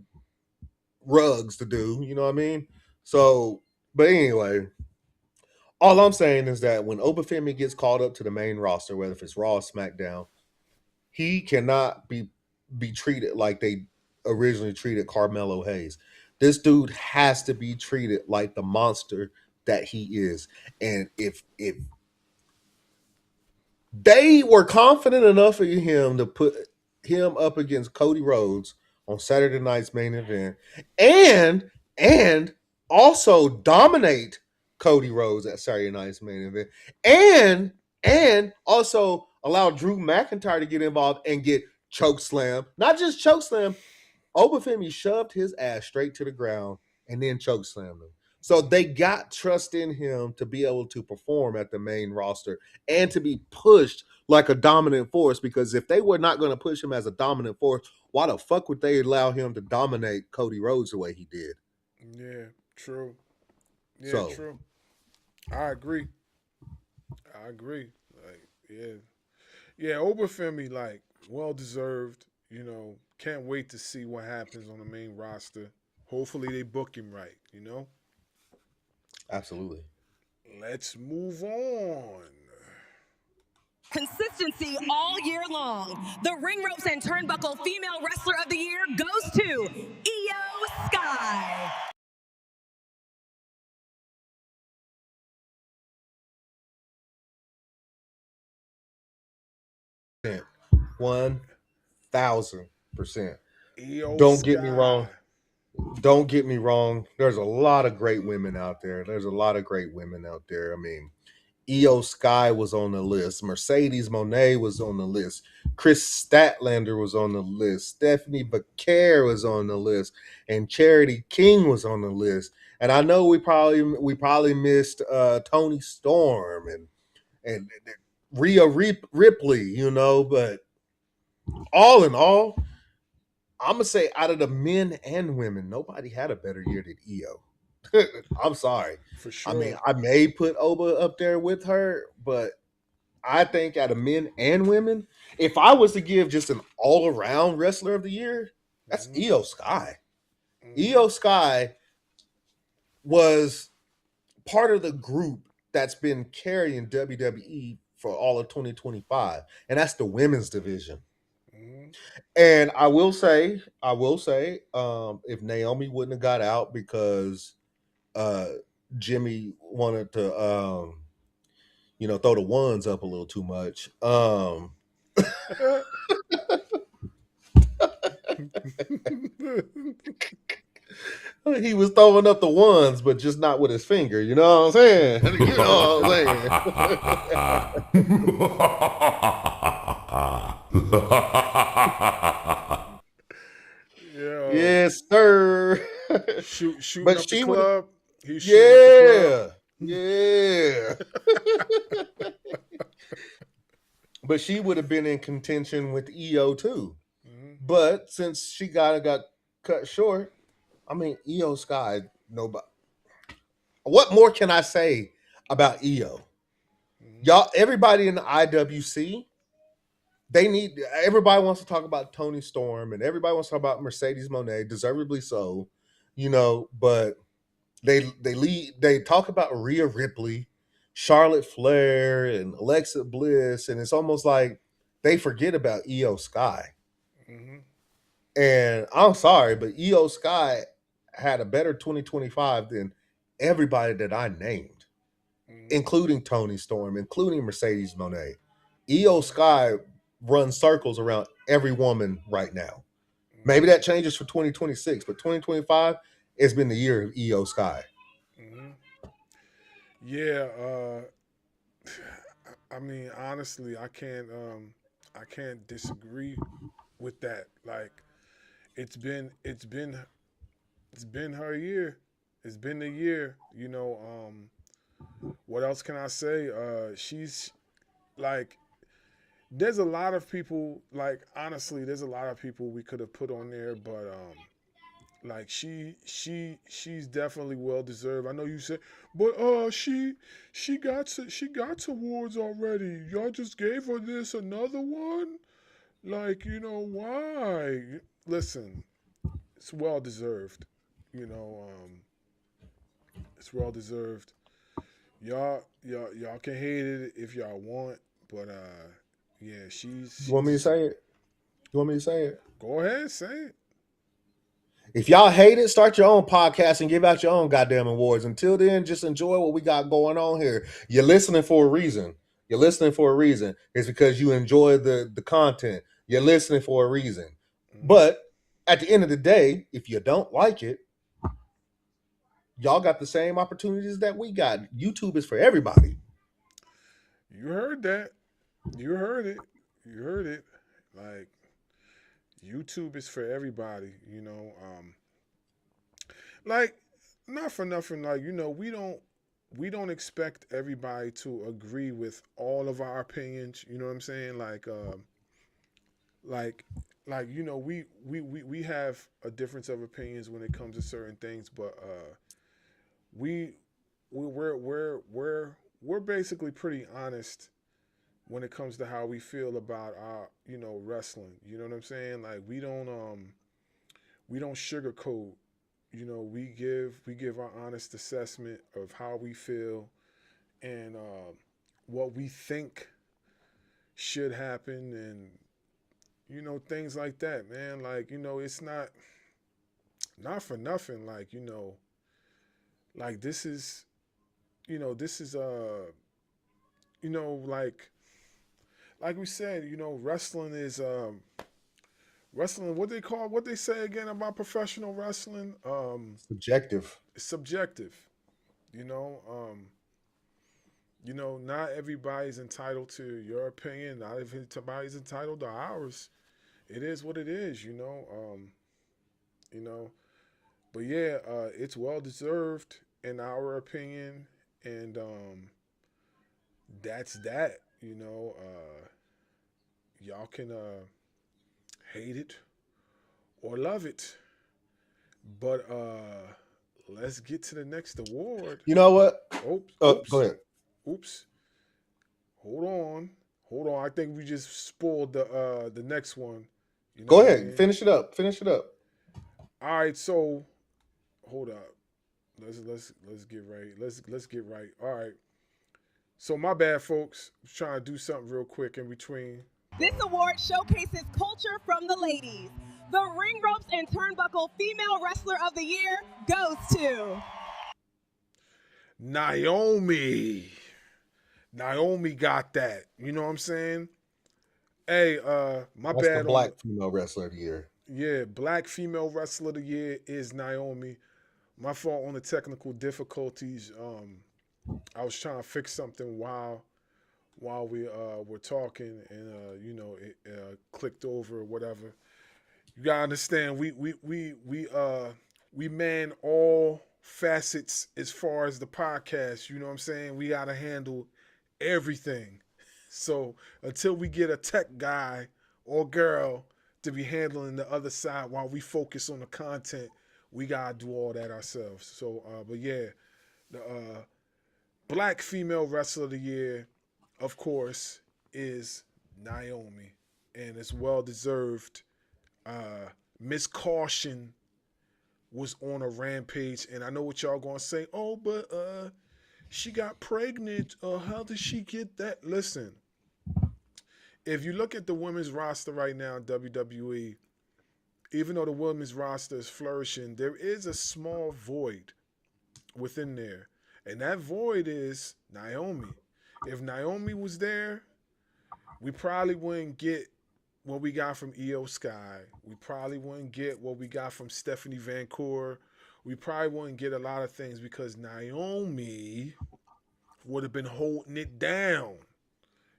Speaker 5: rugs to do. You know what I mean? So, but anyway, all I'm saying is that when Obafemi gets called up to the main roster, whether if it's Raw or SmackDown, he cannot be treated like they originally treated Carmelo Hayes. This dude has to be treated like the monster that he is. And if they were confident enough in him to put him up against Cody Rhodes on Saturday night's main event and also dominate Cody Rhodes at Saturday night's main event and also allow Drew McIntyre to get involved and get choke slam. Not just choke slam, Obafemi shoved his ass straight to the ground and then choke slammed him. So they got trust in him to be able to perform at the main roster and to be pushed like a dominant force. Because if they were not going to push him as a dominant force, why the fuck would they allow him to dominate Cody Rhodes the way he did?
Speaker 1: Yeah. True. Yeah.
Speaker 5: So
Speaker 1: True. I agree. I agree. Like, yeah. Yeah. Obafemi, like, well deserved. Can't wait to see what happens on the main roster. Hopefully they book him right.
Speaker 5: absolutely.
Speaker 1: Let's move on.
Speaker 2: Consistency all year long. The Ring Ropes and Turnbuckle Female Wrestler of the Year goes to Io Sky.
Speaker 5: Yeah. 1,000%.
Speaker 1: Io
Speaker 5: Don't get me wrong.
Speaker 1: Sky.
Speaker 5: Don't get me wrong. There's a lot of great women out there. I mean, Io Sky was on the list. Mercedes Moné was on the list. Chris Statlander was on the list. Stephanie Becerra was on the list, and Charity King was on the list. And I know we probably missed Tony Storm and Rhea Ripley, you know. But all in all, I'm gonna say out of the men and women, nobody had a better year than Io. I'm sorry.
Speaker 1: For
Speaker 5: I mean,
Speaker 1: sure.
Speaker 5: I may put Oba up there with her, but I think out of men and women, if I was to give just an all around wrestler of the year, that's Io Sky. Io Sky was part of the group that's been carrying WWE for all of 2025, and that's the women's division. And if Naomi wouldn't have got out because uh, Jimmy wanted to, throw the ones up a little too much. He was throwing up the ones, but just not with his finger. You know what I'm saying? You know what I'm saying?
Speaker 1: Yeah.
Speaker 5: Yes, sir.
Speaker 1: Shooting
Speaker 5: But
Speaker 1: up the
Speaker 5: she would,
Speaker 1: club. He's shooting up the
Speaker 5: yeah. But she would have been in contention with EO too. But since she got cut short, I mean, EO Sky, nobody. What more can I say about EO? Y'all, everybody in the IWC, everybody wants to talk about Tony Storm and everybody wants to talk about Mercedes Moné, deservedly so, but they talk about Rhea Ripley, Charlotte Flair, and Alexa Bliss, and it's almost like they forget about EO Sky. And I'm sorry, but EO Sky had a better 2025 than everybody that I named, including Tony Storm, including Mercedes Moné. EO Sky runs circles around every woman right now. Maybe that changes for 2026, but 2025 has been the year of EO Sky.
Speaker 1: Yeah, I mean, honestly, I can't disagree with that. Like, it's been her year. It's been the year. What else can I say? She's like, there's a lot of people. Like, honestly, there's a lot of people we could have put on there, but like she's definitely well deserved. I know you said, but she got awards already. Y'all just gave her this another one. Like, why? Listen, it's well deserved. You know, it's well deserved. Y'all can hate it if y'all want, but yeah,
Speaker 5: You want me to say it? You want me to say it?
Speaker 1: Go ahead, say it.
Speaker 5: If y'all hate it, start your own podcast and give out your own goddamn awards. Until then, just enjoy what we got going on here. You're listening for a reason. You're listening for a reason. It's because you enjoy the content. You're listening for a reason. But at the end of the day, if you don't like it, y'all got the same opportunities that we got. YouTube is for everybody.
Speaker 1: You heard that. You heard it. You heard it. Like, YouTube is for everybody, Like, not for nothing, like, we don't expect everybody to agree with all of our opinions, you know what I'm saying? Like we have a difference of opinions when it comes to certain things, but we we're basically pretty honest when it comes to how we feel about our wrestling. You know what I'm saying? Like, we don't sugarcoat. We give our honest assessment of how we feel and what we think should happen, and things like that, man. Like, it's not for nothing. Like this is like we said, wrestling is wrestling. What they say again about professional wrestling?
Speaker 5: Subjective.
Speaker 1: It's subjective. You know, You know, not everybody's entitled to your opinion. Not everybody's entitled to ours. It is what it is. You know. But yeah, it's well deserved in our opinion, and that's that. Y'all can hate it or love it, but let's get to the next award.
Speaker 5: You know what?
Speaker 1: Oops,
Speaker 5: Go
Speaker 1: oops,
Speaker 5: ahead.
Speaker 1: oops. Hold on. I think we just spoiled the next one. You know
Speaker 5: Go
Speaker 1: what I
Speaker 5: ahead.
Speaker 1: mean?
Speaker 5: Finish it up. Finish it up.
Speaker 1: All right, so hold up. Let's get right. Let's get right. All right. So my bad, folks. I was trying to do something real quick in between.
Speaker 2: This award showcases culture from the ladies. The Ring Ropes and Turnbuckle Female Wrestler of the Year goes to
Speaker 1: Naomi. Naomi got that. You know what I'm saying? Hey, my
Speaker 5: That's the
Speaker 1: bad on
Speaker 5: black female wrestler of the year.
Speaker 1: yeah, black female wrestler of the year is Naomi. My fault on the technical difficulties. I was trying to fix something while we were talking, and it clicked over or whatever. You gotta understand, we man all facets as far as the podcast. You know what I'm saying? We gotta handle everything. So until we get a tech guy or girl to be handling the other side while we focus on the content, we gotta do all that ourselves. So, but yeah, the black female wrestler of the year, of course, is Naomi, and it's well deserved. Miss Caution was on a rampage, and I know what y'all gonna say. Oh, but she got pregnant. How did she get that? Listen, if you look at the women's roster right now in WWE, even though the women's roster is flourishing, there is a small void within there, and that void is Naomi. If Naomi was there, we probably wouldn't get what we got from Io Sky. We probably wouldn't get what we got from Stephanie Vancour. We probably wouldn't get a lot of things because Naomi would have been holding it down.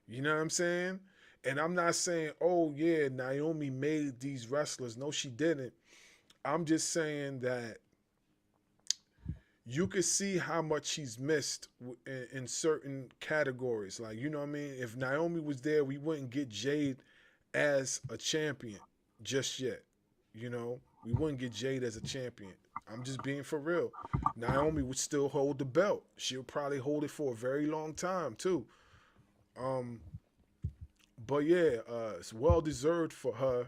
Speaker 1: You know what I'm saying? And I'm not saying, oh yeah, Naomi made these wrestlers. No, she didn't. I'm just saying that you could see how much she's missed in certain categories. Like, you know what I mean? If Naomi was there, we wouldn't get Jade as a champion just yet. You know, we wouldn't get Jade as a champion. I'm just being for real. Naomi would still hold the belt. She'll probably hold it for a very long time too. But yeah, it's well deserved for her.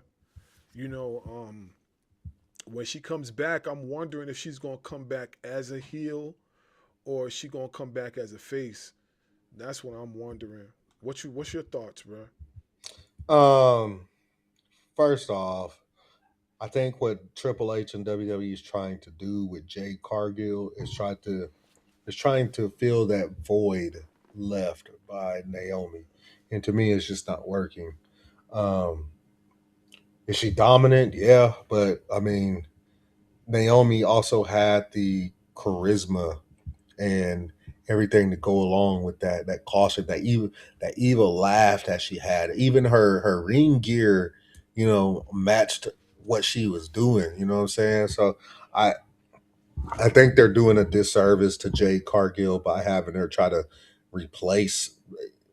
Speaker 1: You know, when she comes back, I'm wondering if she's gonna come back as a heel or is she gonna come back as a face. That's what I'm wondering. What's your thoughts, bro?
Speaker 5: First off, I think what Triple H and WWE is trying to do with Jade Cargill is trying to fill that void left by Naomi, and to me, it's just not working. Um, is she dominant? Yeah, but I mean, Naomi also had the charisma and everything to go along with that caution, that evil laugh that she had. Even her ring gear, matched what she was doing. You know what I'm saying? So I I think they're doing a disservice to Jade Cargill by having her try to replace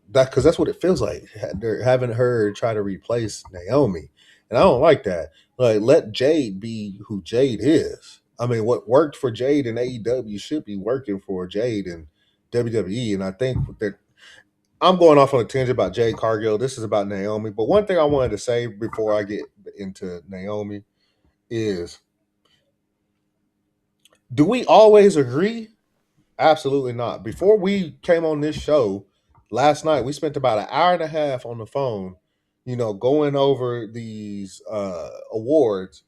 Speaker 5: that, because that's what it feels like. They're having her try to replace Naomi, and I don't like that. Like, let Jade be who Jade is. I mean, what worked for Jade in AEW should be working for Jade in WWE, and I think that I'm going off on a tangent about Jade Cargill. This is about Naomi, but one thing I wanted to say before I get into Naomi is: do we always agree? Absolutely not. Before we came on this show last night, we spent about an hour and a half on the phone, going over these awards.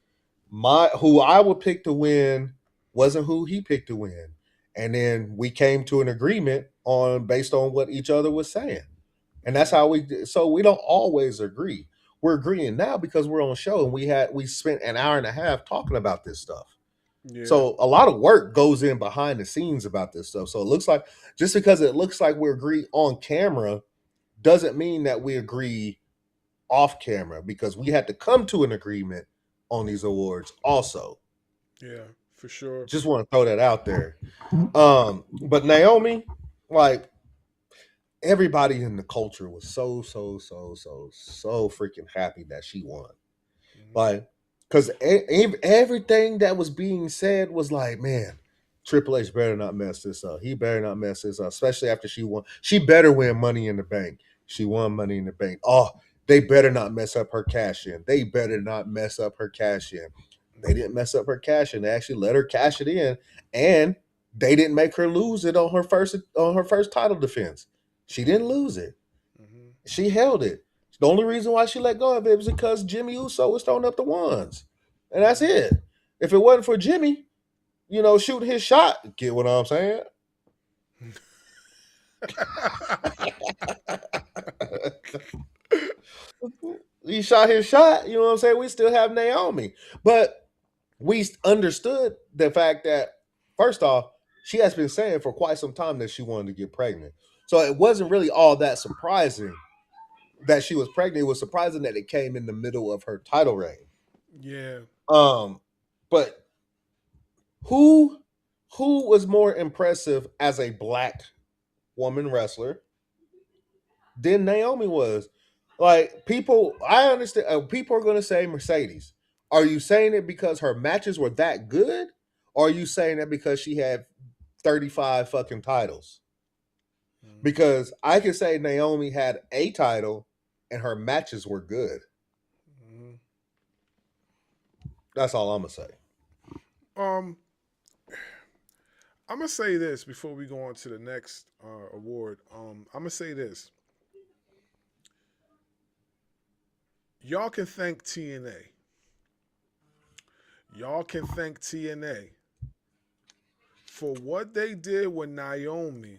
Speaker 5: Who I would pick to win wasn't who he picked to win. And then we came to an agreement on based on what each other was saying. And that's how so we don't always agree. We're agreeing now because we're on the show and we spent an hour and a half talking about this stuff.
Speaker 1: Yeah.
Speaker 5: So a lot of work goes in behind the scenes about this stuff. So it looks like just because it looks like we agree on camera doesn't mean that we agree off camera because we had to come to an agreement on these awards also.
Speaker 1: Yeah, for sure.
Speaker 5: Just want to throw that out there. But Naomi, like everybody in the culture was so freaking happy that she won. Like, because everything that was being said was like, man, Triple H better not mess this up. He better not mess this up, especially after she won. She better win Money in the Bank. She won Money in the Bank. Oh, they better not mess up her cash in. They better not mess up her cash in. They didn't mess up her cash in. They actually let her cash it in, and they didn't make her lose it on her first title defense. She didn't lose it.
Speaker 1: Mm-hmm.
Speaker 5: She held it. The only reason why she let go of it was because Jimmy Uso was throwing up the ones. And that's it. If it wasn't for Jimmy, shooting his shot, get what I'm saying? He shot his shot, you know what I'm saying? We still have Naomi. But we understood the fact that, first off, she has been saying for quite some time that she wanted to get pregnant. So it wasn't really all that surprising that she was pregnant. It was surprising that it came in the middle of her title reign.
Speaker 1: Yeah.
Speaker 5: But who was more impressive as a black woman wrestler than Naomi was? Like people, I understand. People are going to say Mercedes. Are you saying it because her matches were that good, or are you saying it because she had 35 fucking titles? Because I can say Naomi had a title and her matches were good.
Speaker 1: Mm-hmm.
Speaker 5: That's all I'm gonna say.
Speaker 1: I'm gonna say this before we go on to the next award. I'm gonna say this. Y'all can thank TNA. Y'all can thank TNA for what they did with Naomi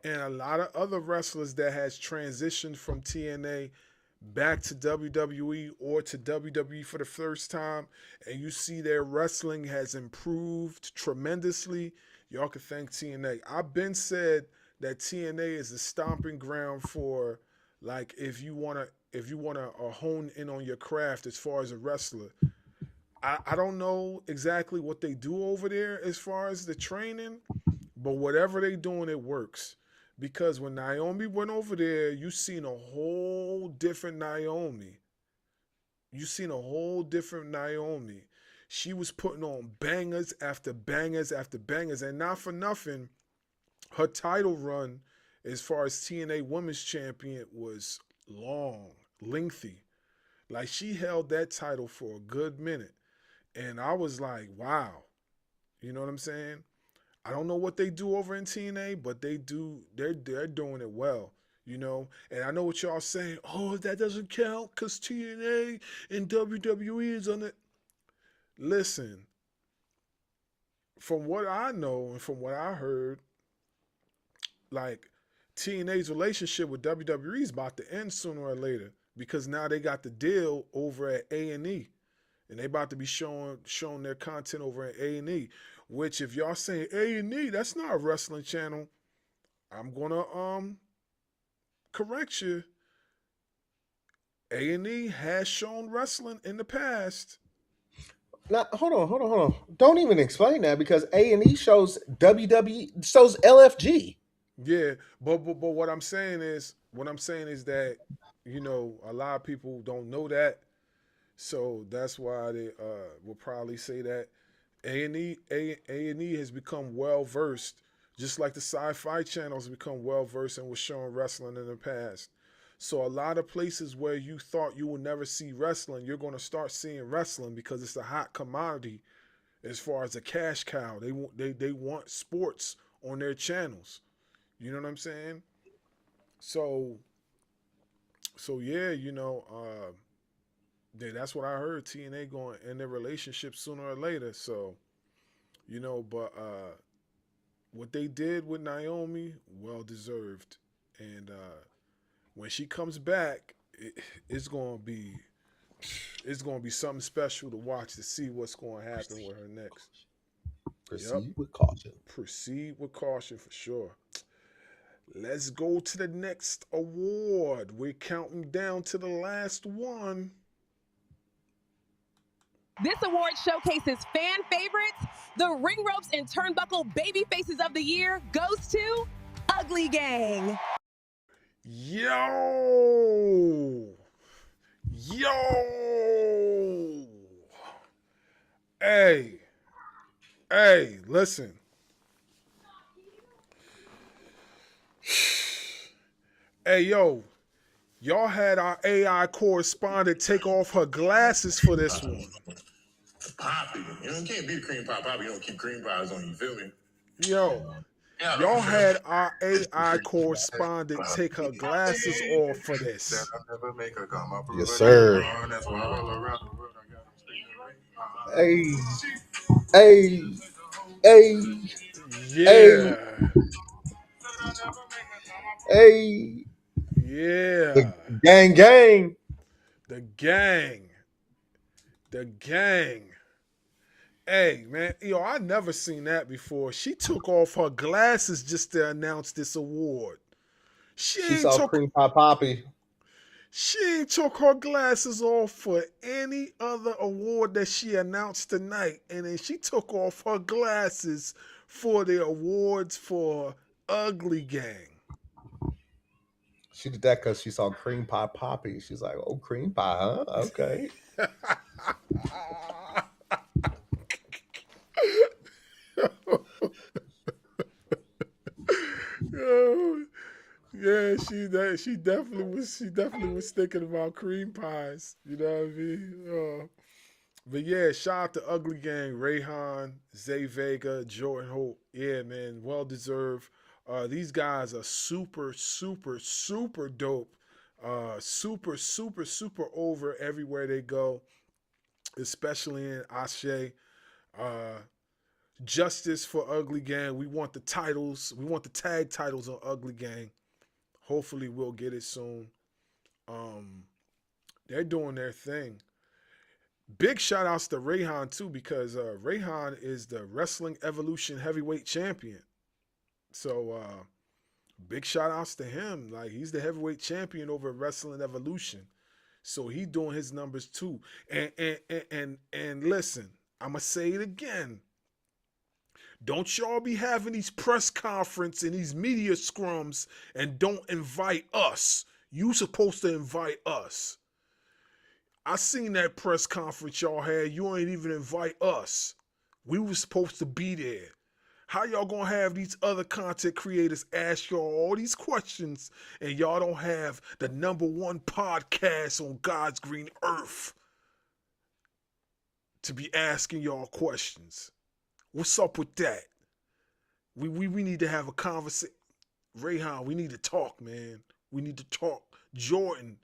Speaker 1: and a lot of other wrestlers that has transitioned from TNA back to WWE or to WWE for the first time, and you see their wrestling has improved tremendously. Y'all can thank TNA. I've been said that TNA is the stomping ground for, like, if you wanna hone in on your craft as far as a wrestler. I don't know exactly what they do over there as far as the training, but whatever they doing, it works. Because when Naomi went over there, you seen a whole different Naomi. You seen a whole different Naomi. She was putting on bangers after bangers after bangers. And not for nothing, her title run as far as TNA Women's Champion was long, lengthy. Like she held that title for a good minute. And I was like, wow. You know what I'm saying? I don't know what they do over in TNA, but they do. They're doing it well, you know. And I know what y'all saying. Oh, that doesn't count because TNA and WWE is on it. Listen, from what I know and from what I heard, like TNA's relationship with WWE is about to end sooner or later because now they got the deal over at A&E. And they about to be showing their content over at A&E. Which, if y'all saying A&E, that's not a wrestling channel. I'm gonna correct you. A&E has shown wrestling in the past.
Speaker 5: Now, hold on. Don't even explain that because A&E shows WWE shows LFG.
Speaker 1: Yeah, but what I'm saying is that a lot of people don't know that, so that's why they will probably say that A&E has become well versed, just like the Sci-Fi Channel has become well versed and was showing wrestling in the past. So a lot of places where you thought you would never see wrestling, you're going to start seeing wrestling because it's a hot commodity as far as a cash cow. They want sports on their channels. You know what I'm saying? So yeah, yeah, that's what I heard. TNA going in their relationship sooner or later. So but what they did with Naomi, well deserved. And when she comes back, it's gonna be It's going to be something special to watch to see what's going to happen with her next.
Speaker 5: Proceed with caution.
Speaker 1: Proceed with caution for sure. Let's go to the next award. We're counting down to the last one.
Speaker 2: This award showcases fan favorites. The Ring Ropes and Turnbuckle Baby Faces of the Year goes to Ugly Gang.
Speaker 1: Yo! Hey, listen. Hey, yo, y'all had our AI correspondent take off her glasses for this one.
Speaker 8: Poppy. You can't beat cream pie. Poppy, you don't keep cream pies on you, feel me?
Speaker 1: Yo, y'all had our AI correspondent take her glasses off for this.
Speaker 5: Yes, sir. Hey.
Speaker 1: Yeah.
Speaker 5: Hey.
Speaker 1: Yeah.
Speaker 5: The gang.
Speaker 1: The gang. Hey, man, yo, I never seen that before. She took off her glasses just to announce this award.
Speaker 5: She saw cream pie Poppy.
Speaker 1: She ain't took her glasses off for any other award that she announced tonight. And then she took off her glasses for the awards for Ugly Gang.
Speaker 5: She did that because she saw cream pie Poppy. She's like, oh, cream pie, huh? Okay.
Speaker 1: Yeah, she definitely was thinking about cream pies. You know what I mean? But yeah, shout out to Ugly Gang, Rayhan, Zay Vega, Jordan Hope. Yeah, man, well deserved. These guys are super dope. Super over everywhere they go, especially in Ashe. Justice for Ugly Gang. We want the titles. We want the tag titles on Ugly Gang. Hopefully we'll get it soon. They're doing their thing. Big shout outs to Rayhan too, because Rayhan is the Wrestling Evolution heavyweight champion. So big shout outs to him. Like, he's the heavyweight champion over Wrestling Evolution. So he doing his numbers too. And listen, I'ma say it again. Don't y'all be having these press conference and these media scrums and don't invite us. You supposed to invite us. I seen that press conference y'all had. You ain't even invite us. We were supposed to be there. How y'all gonna have these other content creators ask y'all all these questions and y'all don't have the #1 podcast on God's green earth to be asking y'all questions? What's up with that? We need to have a conversation. Rayhan, we need to talk, man. We need to talk. Jordan,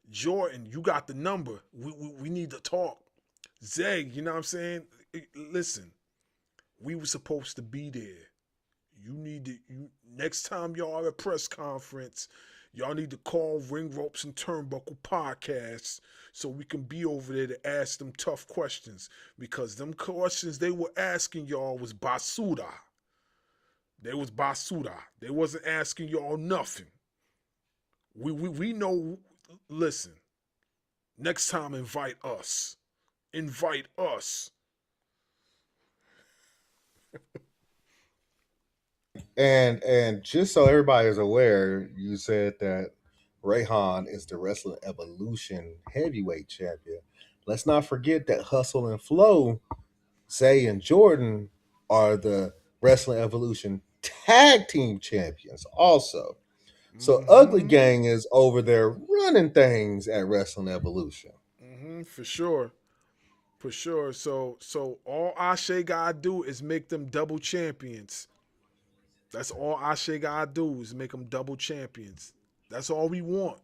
Speaker 1: you got the number. We need to talk. Zay, you know what I'm saying? Listen, we were supposed to be there. Next time y'all have a press conference, y'all need to call Ring Ropes and Turnbuckle podcast so we can be over there to ask them tough questions, because them questions they were asking y'all was basura. They was basura. They wasn't asking y'all nothing. We know. Listen, next time invite us. Invite us.
Speaker 5: And just so everybody is aware, you said that Rayhan is the Wrestling Evolution heavyweight champion. Let's not forget that Hustle and Flow, Zay and Jordan are the Wrestling Evolution tag team champions also. So Ugly Gang is over there running things at Wrestling Evolution.
Speaker 1: For sure. For sure. So all Ashe gotta do is make them double champions. That's all Ashe gotta do is make them double champions. That's all we want.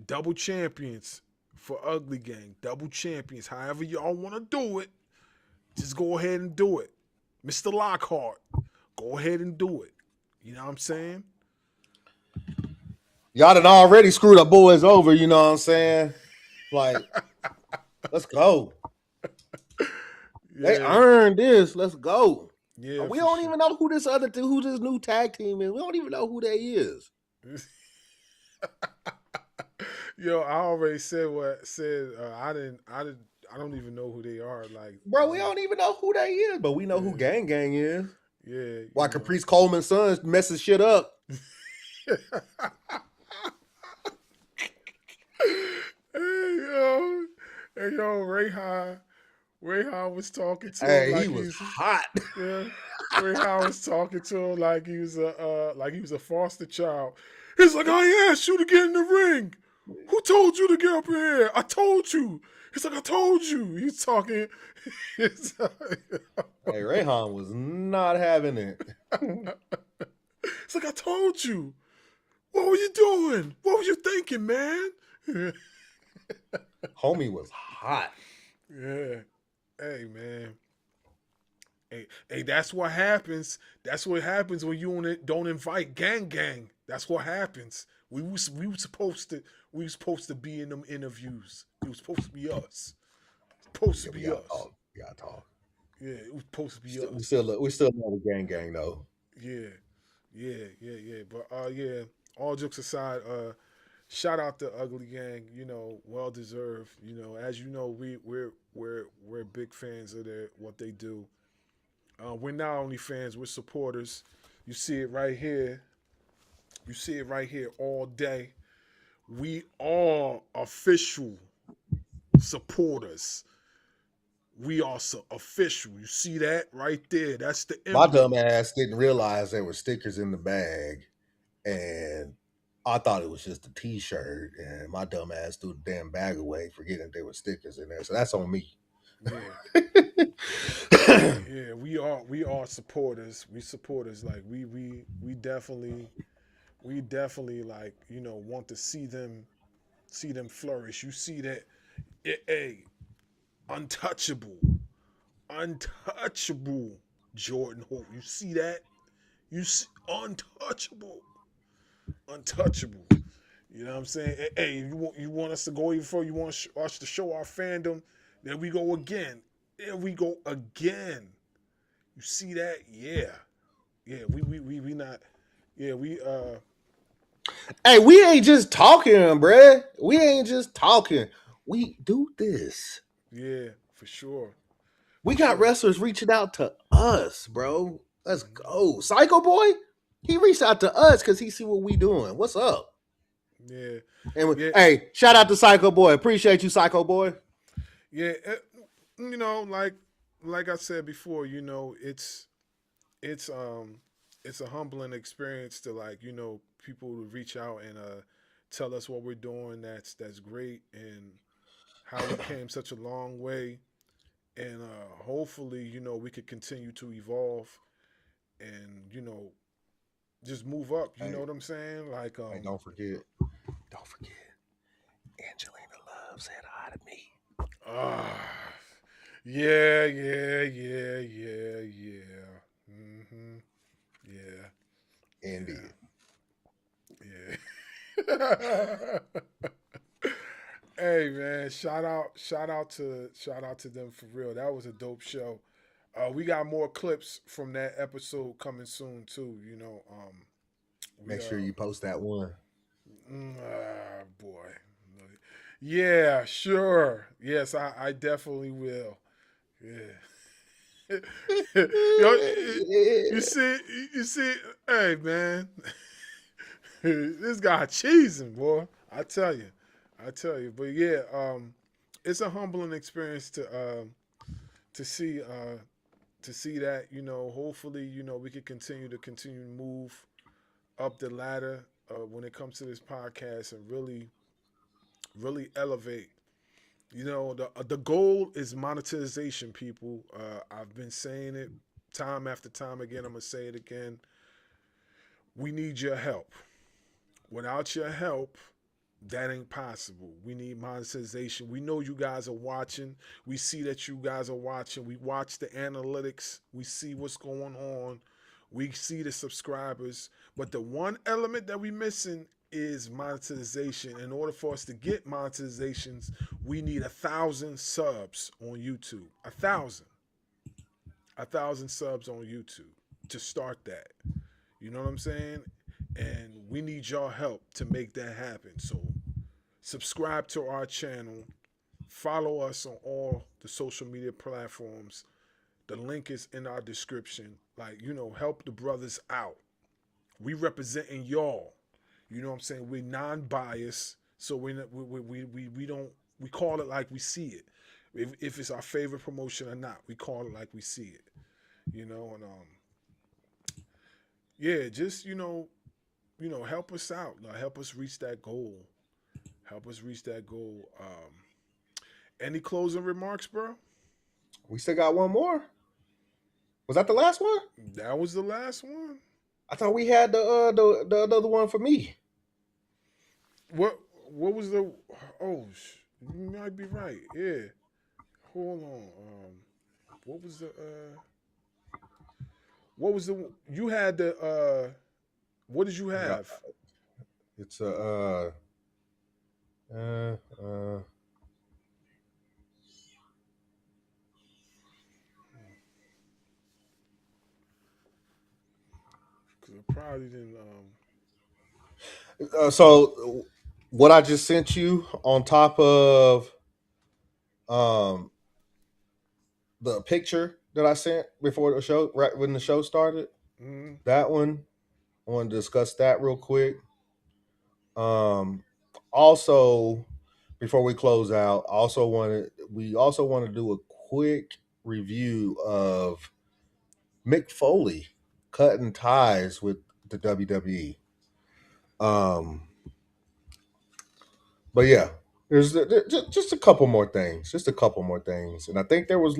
Speaker 1: Double champions for Ugly Gang. Double champions. However y'all want to do it, just go ahead and do it. Mr. Lockhart, go ahead and do it. You know what I'm saying?
Speaker 5: Y'all done already screwed up boys over, you know what I'm saying? Like, let's go. They
Speaker 1: Yeah,
Speaker 5: earned this. Let's go.
Speaker 1: yeah,
Speaker 5: We
Speaker 1: for
Speaker 5: don't
Speaker 1: sure.
Speaker 5: even know who who this new tag team is. We don't even know who they is.
Speaker 1: Yo, I already said what said. I don't even know who they are. Like,
Speaker 5: Bro, we don't even know who they is, but we know who
Speaker 1: yeah,
Speaker 5: Gang Gang is.
Speaker 1: yeah,
Speaker 5: Why
Speaker 1: you know.
Speaker 5: Caprice Coleman's son messes shit up.
Speaker 1: Hey yo, Rayhan was talking to him
Speaker 5: Hey, he
Speaker 1: like
Speaker 5: was
Speaker 1: he's
Speaker 5: hot.
Speaker 1: yeah. Rayhan was talking to him like he was a foster child. He's like, I asked you to get in the ring. Who told you to get up in here? I told you. He's like, I told you. He's talking. It's
Speaker 5: Hey, Rayhan was not having it.
Speaker 1: like, I told you. What were you doing? What were you thinking, man?
Speaker 5: Homie was hot.
Speaker 1: Yeah. Hey, man. Hey, that's what happens. That's what happens when you don't invite Gang Gang. That's what happens. We were supposed to be in them interviews. It was supposed to be us. Supposed
Speaker 5: Yeah,
Speaker 1: to
Speaker 5: we
Speaker 1: be
Speaker 5: gotta
Speaker 1: us.
Speaker 5: talk. We gotta talk.
Speaker 1: Yeah, it was supposed to be
Speaker 5: We
Speaker 1: us.
Speaker 5: still love the Gang though.
Speaker 1: Yeah, yeah. But yeah. All jokes aside, shout out to Ugly Gang. You know, well deserved. You know, as you know, we're big fans of what they do. We're not only fans, we're supporters. You see it right here. You see it right here all day. We are official supporters. We are official. You see that right there? That's the
Speaker 5: My dumb
Speaker 1: emblem.
Speaker 5: ass didn't realize there were stickers in the bag, and I thought it was just a T-shirt. And my dumb ass threw the damn bag away, forgetting there were stickers in there. So that's on me.
Speaker 1: Yeah, yeah. We are supporters. We supporters. Like we definitely like want to see them flourish. You see that? Hey, untouchable. Untouchable Jordan Hope. You see that? You see, untouchable. Untouchable. You know what I'm saying? Hey, you want us to go even further? You want us to show our fandom? There we go again. There we go again. You see that? Yeah. Yeah, we not yeah,
Speaker 5: Hey, we ain't just talking, bruh. We ain't just talking. We do this.
Speaker 1: yeah, for sure.
Speaker 5: We
Speaker 1: For
Speaker 5: got
Speaker 1: sure.
Speaker 5: wrestlers reaching out to us, bro. Let's go. Psycho Boy, he reached out to us because he see what we doing. What's up?
Speaker 1: Yeah.
Speaker 5: And
Speaker 1: Yeah.
Speaker 5: hey, shout out to Psycho Boy. Appreciate you, Psycho Boy.
Speaker 1: Yeah. Like I said before, it's a humbling experience to people to reach out and tell us what we're doing. That's great, and how we came such a long way, and hopefully we could continue to evolve and just move up. You
Speaker 5: Hey,
Speaker 1: know what I'm saying? Like
Speaker 5: hey, don't forget, Angelina Love said hi to me.
Speaker 1: ah, yeah. Mm-hmm. Yeah,
Speaker 5: Indeed.
Speaker 1: yeah. Hey man, shout out to them for real. That was a dope show. We got more clips from that episode coming soon too. We
Speaker 5: Make sure you post that one.
Speaker 1: boy, yeah, sure, yes, I definitely will. Yeah, yo, you see, hey man, this guy cheesing, boy. I tell you. But yeah, it's a humbling experience to see that. Hopefully, we can continue to move up the ladder when it comes to this podcast and really elevate. The goal is monetization, people. I've been saying it time after time again. I'm gonna say it again. We need your help. Without your help, that ain't possible. We need monetization. We know you guys are watching. We see that you guys are watching. We watch the analytics. We see what's going on. We see the subscribers. But the one element that we missing is monetization. In order for us to get monetizations, we need 1,000 subs on YouTube. 1,000 subs on YouTube to start that. You know what I'm saying? And we need y'all help to make that happen. So subscribe to our channel. Follow us on all the social media platforms. The link is in our description. Like, help the brothers out. We representing y'all. You know what I'm saying? We're non-biased, so we don't we call it like we see it. If it's our favorite promotion or not, we call it like we see it. And yeah, just help us out. Like, help us reach that goal. Help us reach that goal. Any closing remarks, bro?
Speaker 5: We still got one more. Was that the last one?
Speaker 1: That was the last one.
Speaker 5: I thought we had the other one for me.
Speaker 1: What was the? Oh, you might be right. Yeah. Hold on. What was the? What was the? You had the. What did you have?
Speaker 5: It's a. Because
Speaker 1: I probably didn't.
Speaker 5: So what I just sent you on top of the picture that I sent before the show, right when the show started, that one, I want to discuss that real quick. Also, before we close out, we also want to do a quick review of Mick Foley cutting ties with the WWE. But yeah, there's just a couple more things, and I think there was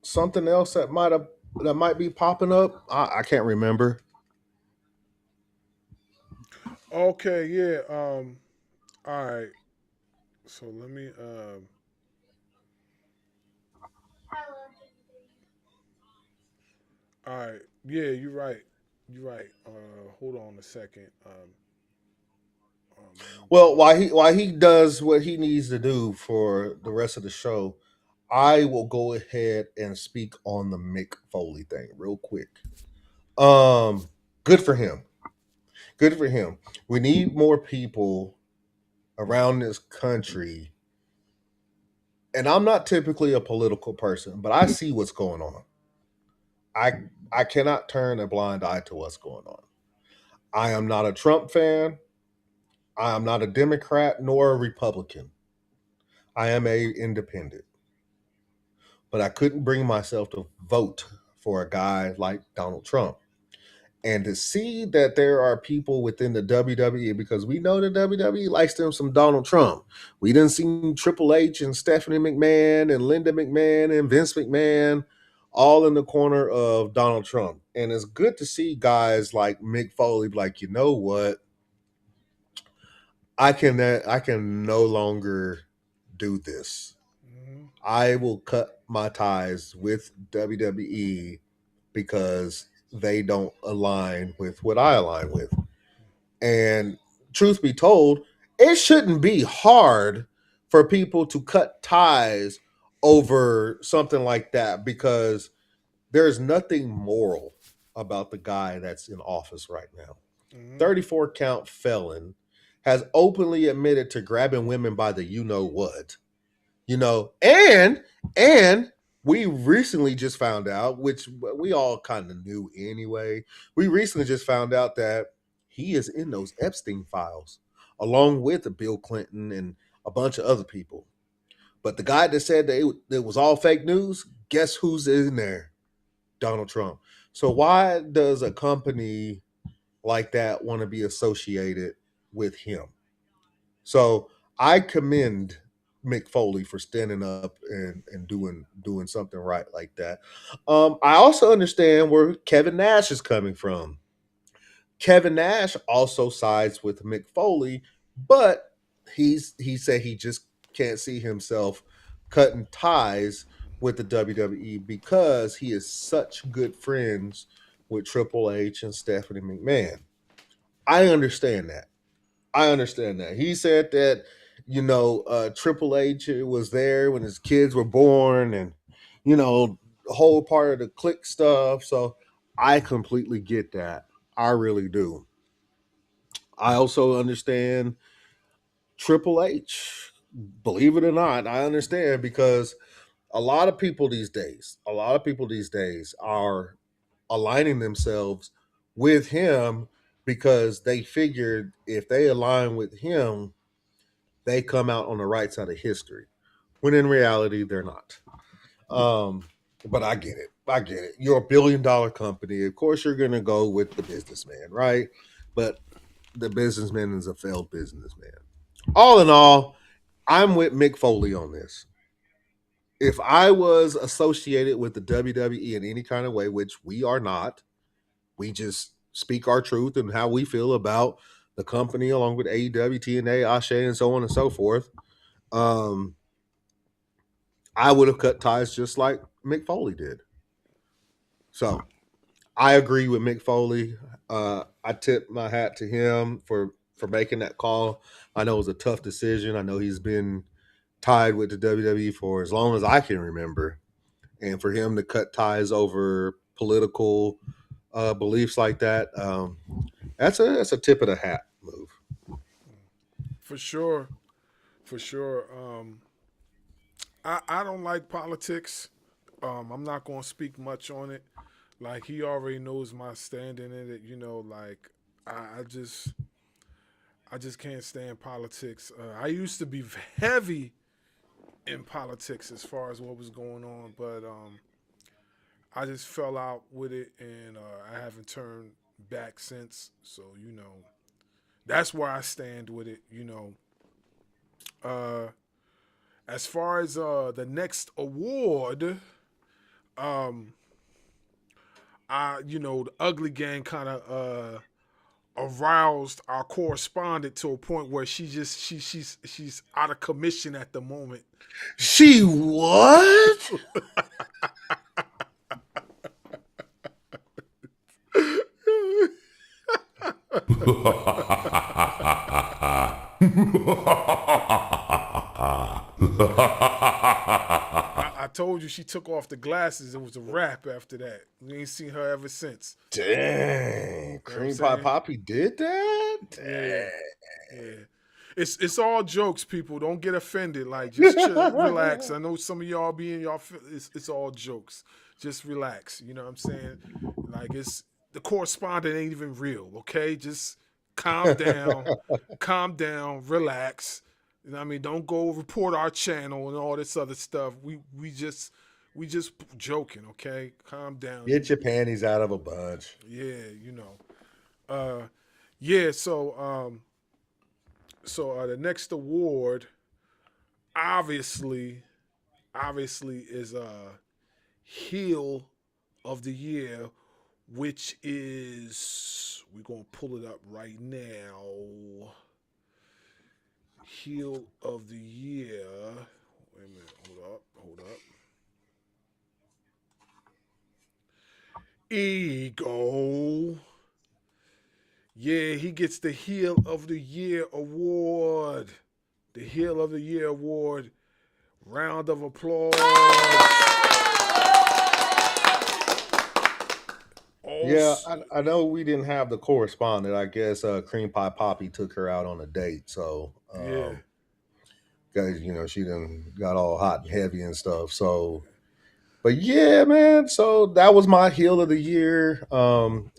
Speaker 5: something else that might be popping up. I can't remember.
Speaker 1: Okay. Yeah. All right. So let me. All right. Yeah, you're right. You're right. Hold on a second.
Speaker 5: Well, while he does what he needs to do for the rest of the show, I will go ahead and speak on the Mick Foley thing real quick. Good for him. Good for him. We need more people around this country. And I'm not typically a political person, but I see what's going on. I cannot turn a blind eye to what's going on. I am not a Trump fan. I am not a Democrat nor a Republican. I am a independent. But I couldn't bring myself to vote for a guy like Donald Trump. And to see that there are people within the WWE, because we know the WWE likes them some Donald Trump. We done seen Triple H and Stephanie McMahon and Linda McMahon and Vince McMahon all in the corner of Donald Trump. And it's good to see guys like Mick Foley be like, you know what? I can no longer do this. I will cut my ties with WWE because they don't align with what I align with. And truth be told, it shouldn't be hard for people to cut ties over something like that because there's nothing moral about the guy that's in office right now. 34 count felon has openly admitted to grabbing women by the you know what. And we recently just found out, which we all kind of knew anyway. We recently just found out that he is in those Epstein files, along with Bill Clinton and a bunch of other people. But the guy that said that it was all fake news, guess who's in there? Donald Trump. So why does a company like that want to be associated with him? So I commend Mick Foley for standing up and doing something right like that. I also understand where Kevin Nash is coming from. Kevin Nash also sides with Mick Foley, but he said he just can't see himself cutting ties with the WWE because he is such good friends with Triple H and Stephanie McMahon. I understand that. He said that, Triple H was there when his kids were born and, the whole part of the click stuff. So I completely get that. I really do. I also understand Triple H. Believe it or not, I understand because a lot of people these days are aligning themselves with him because they figured if they align with him, they come out on the right side of history. When in reality, they're not. But I get it. You're a $1 billion company. Of course, you're going to go with the businessman, right? But the businessman is a failed businessman. All in all, I'm with Mick Foley on this. If I was associated with the WWE in any kind of way, which we are not, we just speak our truth and how we feel about the company, along with AEW, TNA, Ashe, and so on and so forth. I would have cut ties just like Mick Foley did. So I agree with Mick Foley. I tip my hat to him for making that call. I know it was a tough decision. I know he's been tied with the WWE for as long as I can remember. And for him to cut ties over political beliefs like that, that's a tip of the hat move.
Speaker 1: For sure. I don't like politics. I'm not going to speak much on it. Like, he already knows my standing in it. Like, I just can't stand politics. I used to be heavy in politics as far as what was going on, but I just fell out with it, and I haven't turned back since. So that's where I stand with it. As far as the next award, the Ugly Gang kind of aroused our correspondent to a point where she's out of commission at the moment.
Speaker 5: She what?
Speaker 1: I told you she took off the glasses. It was a wrap after that. We ain't seen her ever since.
Speaker 5: Dang, Cream Pie Poppy did that? Dang.
Speaker 1: Yeah. It's all jokes, people. Don't get offended. Like, just chill, relax. I know some of y'all it's all jokes. Just relax. You know what I'm saying? Like, the correspondent ain't even real, okay? Just calm down, relax. You know what I mean? Don't go report our channel and all this other stuff. We just joking, okay? Calm down.
Speaker 5: Get your panties out of a bunch.
Speaker 1: Yeah, So the next award, obviously, is Heel of the Year, which is, we're gonna pull it up right now. Heel of the Year. Wait a minute. Hold up. Ego. Yeah, he gets the Heel of the Year award. The Heel of the Year award. Round of applause.
Speaker 5: Yeah, I know we didn't have the correspondent. I guess Cream Pie Poppy took her out on a date. So, guys, she done got all hot and heavy and stuff. So, but yeah, man. So that was my Heel of the Year.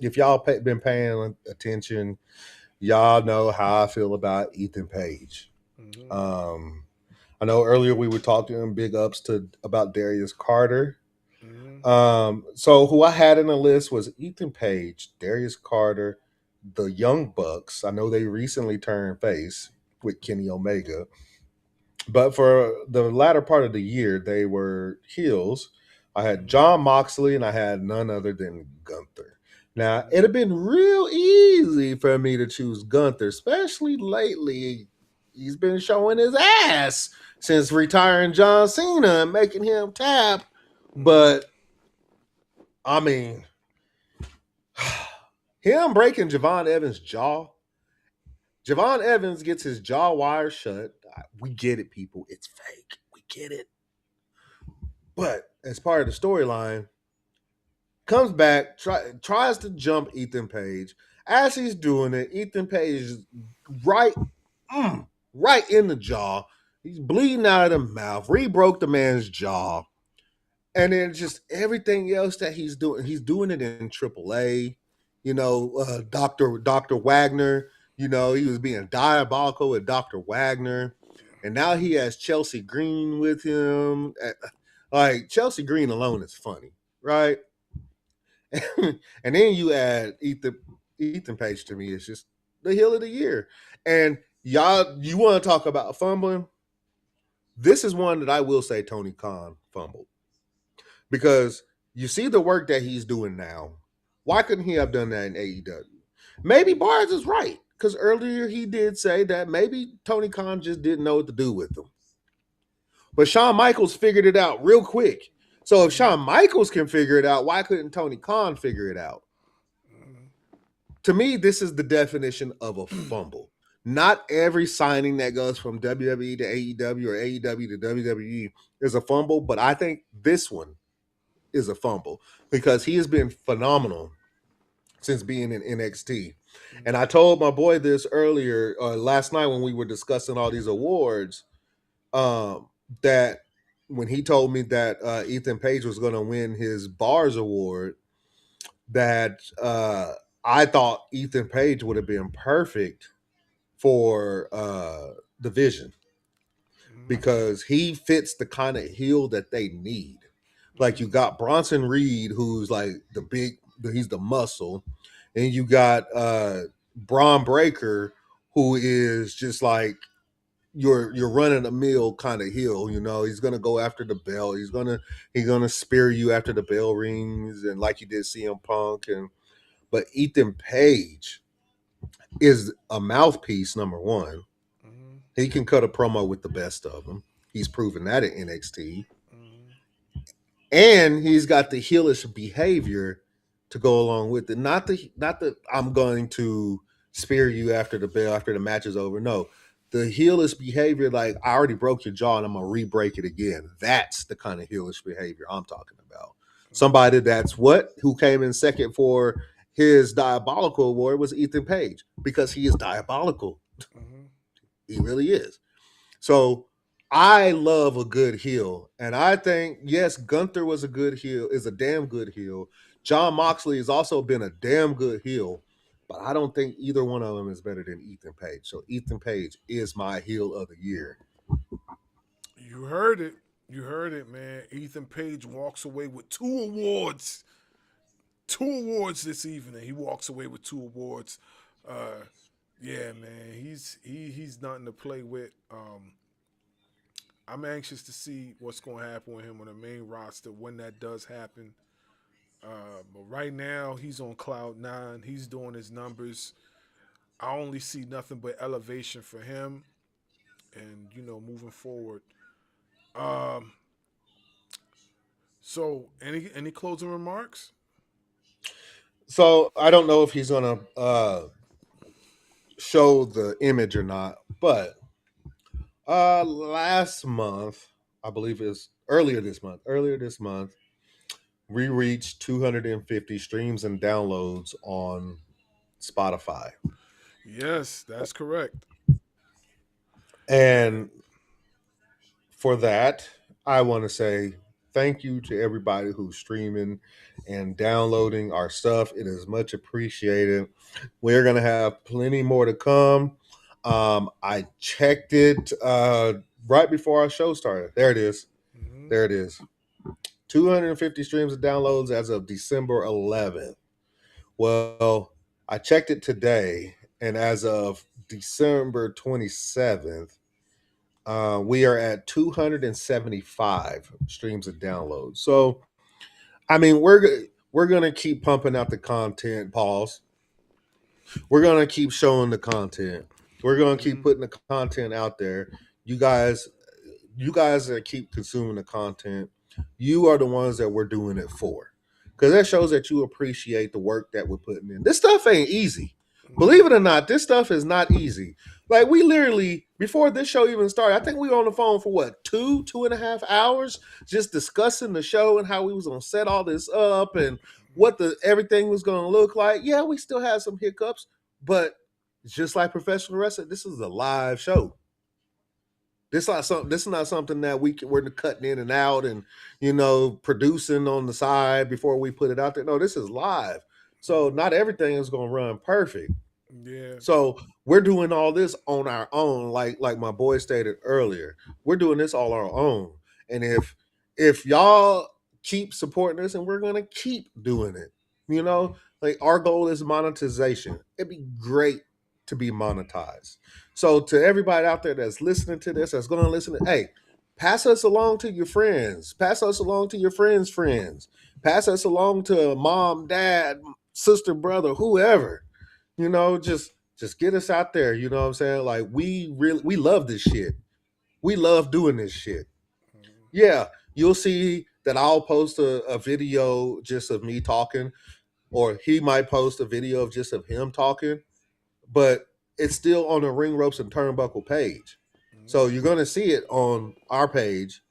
Speaker 5: If y'all been paying attention, y'all know how I feel about Ethan Page. Mm-hmm. I know earlier we were talking big ups about Darius Carter. So who I had in the list was Ethan Page, Darius Carter, the Young Bucks. I know they recently turned face with Kenny Omega, but for the latter part of the year, they were heels. I had John Moxley and I had none other than Gunther. Now, it'd have been real easy for me to choose Gunther, especially lately. He's been showing his ass since retiring John Cena and making him tap. But I mean, Him breaking Javon Evans' jaw. Javon Evans gets his jaw wire shut. We get it, people. It's fake. We get it. But as part of the storyline, comes back, tries to jump Ethan Page. As he's doing it, Ethan Page is right, right in the jaw. He's bleeding out of the mouth. Broke the man's jaw. And then just everything else that he's doing it in AAA. Dr. Wagner, he was being diabolical with Dr. Wagner. And now he has Chelsea Green with him. Like, Chelsea Green alone is funny, right? And then you add Ethan Page. To me, it's just the heel of the year. And y'all, you want to talk about fumbling? This is one that I will say Tony Khan fumbled. Because you see the work that he's doing now. Why couldn't he have done that in AEW? Maybe Barnes is right. Because earlier he did say that maybe Tony Khan just didn't know what to do with them. But Shawn Michaels figured it out real quick. So if Shawn Michaels can figure it out, why couldn't Tony Khan figure it out? To me, this is the definition of a fumble. Not every signing that goes from WWE to AEW or AEW to WWE is a fumble, but I think this one is a fumble because he has been phenomenal since being in NXT. And I told my boy this earlier, last night when we were discussing all these awards, that when he told me that Ethan Page was going to win his Bars Award, that I thought Ethan Page would have been perfect for the Vision because he fits the kind of heel that they need. Like, you got Bronson Reed, who's like he's the muscle, and you got Braun Breaker, who is just like your running a mill kind of heel. He's gonna go after the bell. He's gonna spear you after the bell rings, and like you did CM Punk. But Ethan Page is a mouthpiece. Number one, he can cut a promo with the best of them. He's proven that at NXT. And he's got the heelish behavior to go along with it. Not the I'm going to spear you after the bell after the match is over. No, the heelish behavior, like, I already broke your jaw and I'm gonna re-break it again. That's the kind of heelish behavior I'm talking about. Somebody who came in second for his Diabolical Award was Ethan Page because he is diabolical. He really is. So I love a good heel. And I think, yes, Gunther was a good heel, is a damn good heel. John Moxley has also been a damn good heel. But I don't think either one of them is better than Ethan Page. So Ethan Page is my heel of the year.
Speaker 1: You heard it. You heard it, man. Ethan Page walks away with 2 awards. 2 awards this evening. He walks away with 2 awards. Yeah, man. He's nothing to play with. I'm anxious to see what's going to happen with him on the main roster when that does happen. But right now, he's on cloud 9. He's doing his numbers. I only see nothing but elevation for him and, moving forward. So, any closing remarks?
Speaker 5: So I don't know if he's going to show the image or not, but last month, I believe it's earlier this month, we reached 250 streams and downloads on Spotify.
Speaker 1: Yes, that's correct.
Speaker 5: And for that, I want to say thank you to everybody who's streaming and downloading our stuff. It is much appreciated. We're going to have plenty more to come. I checked it right before our show started. There it is. There it is. 250 streams and downloads as of December 11th. Well, I checked it today, and as of December 27th, we are at 275 streams and downloads. So, I mean, we're gonna keep pumping out the content. Pause. We're gonna keep showing the content. We're gonna keep putting the content out there. You guys that keep consuming the content, you are the ones that we're doing it for. because that shows that you appreciate the work that we're putting in. This stuff ain't easy. Believe it or not, this stuff is not easy. Like, we literally, before this show even started, I think we were on the phone for what, 2.5 hours, just discussing the show and how we was gonna set all this up and what everything was gonna look like. Yeah, we still had some hiccups, but just like professional wrestling, this is a live show. This is not something that we're cutting in and out and producing on the side before we put it out there. No, this is live. So not everything is gonna run perfect.
Speaker 1: Yeah.
Speaker 5: So we're doing all this on our own, like my boy stated earlier. We're doing this all our own. And if y'all keep supporting us, and we're gonna keep doing it, like our goal is monetization. It'd be great to be monetized. So to everybody out there that's listening to this, that's gonna listen to, hey, pass us along to your friends, pass us along to your friends' friends, pass us along to mom, dad, sister, brother, whoever. Just get us out there. You know what I'm saying? Like, we love this shit. We love doing this shit. Yeah, you'll see that I'll post a video just of me talking, or he might post a video of just of him talking, but it's still on the Ring Ropes and Turnbuckle page. So you're gonna see it on our page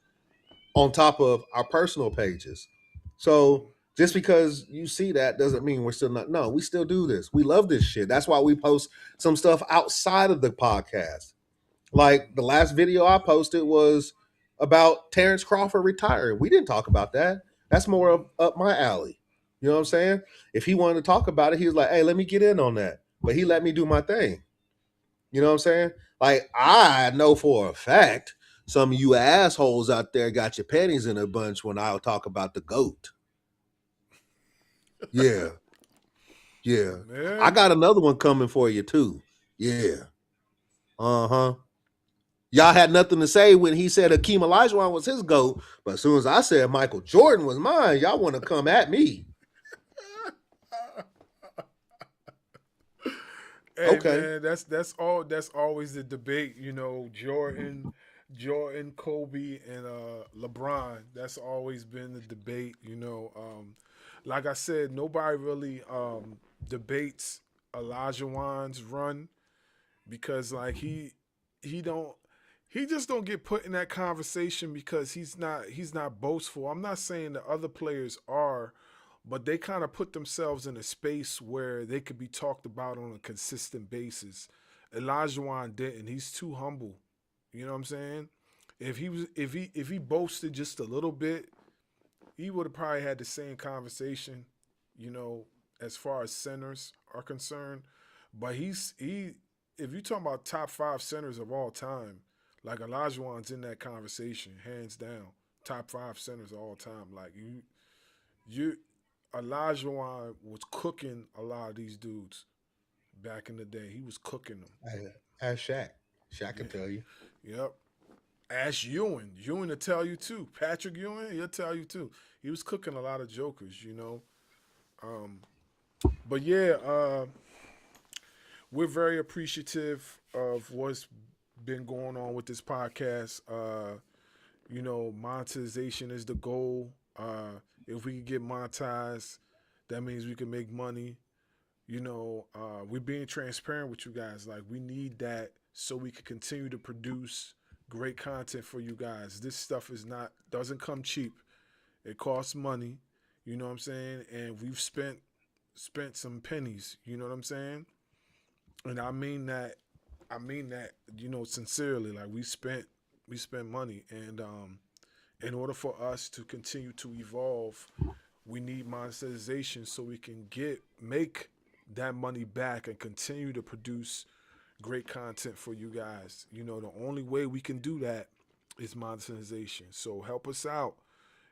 Speaker 5: on top of our personal pages. So just because you see that doesn't mean we're still not. No, we still do this. We love this shit. That's why we post some stuff outside of the podcast. Like the last video I posted was about Terrence Crawford retiring. We didn't talk about that. That's more up my alley. You know what I'm saying? If he wanted to talk about it, he was like, hey, let me get in on that. But he let me do my thing. You know what I'm saying? Like, I know for a fact some of you assholes out there got your panties in a bunch when I'll talk about the GOAT. Yeah. Yeah.
Speaker 1: Man.
Speaker 5: I got another one coming for you too. Yeah. Uh-huh. Y'all had nothing to say when he said Hakeem Olajuwon was his GOAT, but as soon as I said Michael Jordan was mine, y'all want to come at me.
Speaker 1: Hey,
Speaker 5: Okay.
Speaker 1: man, that's always the debate, Jordan, Kobe, and LeBron. That's always been the debate, Like I said, nobody really debates Olajuwon's run because like he just don't get put in that conversation because he's not boastful. I'm not saying the other players are, but they kind of put themselves in a space where they could be talked about on a consistent basis. Olajuwon didn't. He's too humble. You know what I'm saying? If he boasted just a little bit, he would have probably had the same conversation, as far as centers are concerned. But if you talking about top 5 centers of all time, like Olajuwon's in that conversation, hands down. Top 5 centers of all time. Like you Olajuwon was cooking a lot of these dudes back in the day. He was cooking them.
Speaker 5: Ask Shaq. Shaq can tell you.
Speaker 1: Yep. Ask Ewing. Ewing will tell you too. Patrick Ewing, he'll tell you too. He was cooking a lot of jokers, But yeah, we're very appreciative of what's been going on with this podcast. Monetization is the goal. If we can get monetized, that means we can make money. We're being transparent with you guys. Like, we need that so we can continue to produce great content for you guys. This stuff doesn't come cheap. It costs money. You know what I'm saying? And we've spent some pennies. You know what I'm saying? And I mean that, sincerely. Like, we spent money, and in order for us to continue to evolve, we need monetization so we can make that money back and continue to produce great content for you guys. The only way we can do that is monetization. So help us out.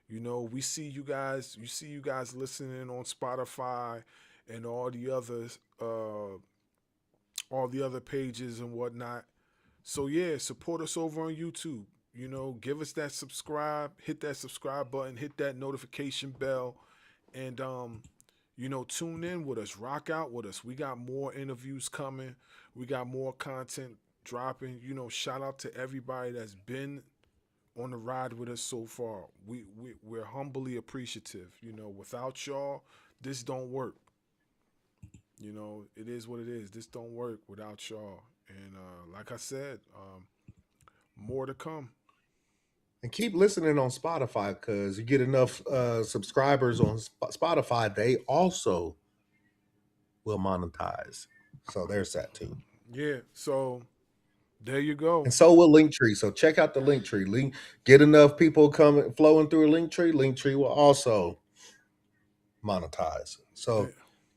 Speaker 1: We see you guys. You see you guys listening on Spotify and all the other pages and whatnot. So yeah, support us over on YouTube. Give us that subscribe, hit that subscribe button, hit that notification bell, and tune in with us, rock out with us. We got more interviews coming. We got more content dropping. Shout out to everybody that's been on the ride with us so far. We're humbly appreciative. You know, without y'all, this don't work. You know, it is what it is. This don't work without y'all. And like I said, more to come.
Speaker 5: And keep listening on Spotify because you get enough subscribers on Spotify. They also will monetize. So there's that too.
Speaker 1: Yeah. So there you go.
Speaker 5: And so will Linktree. So check out the Linktree. Get enough people coming flowing through a Linktree. Linktree will also monetize. So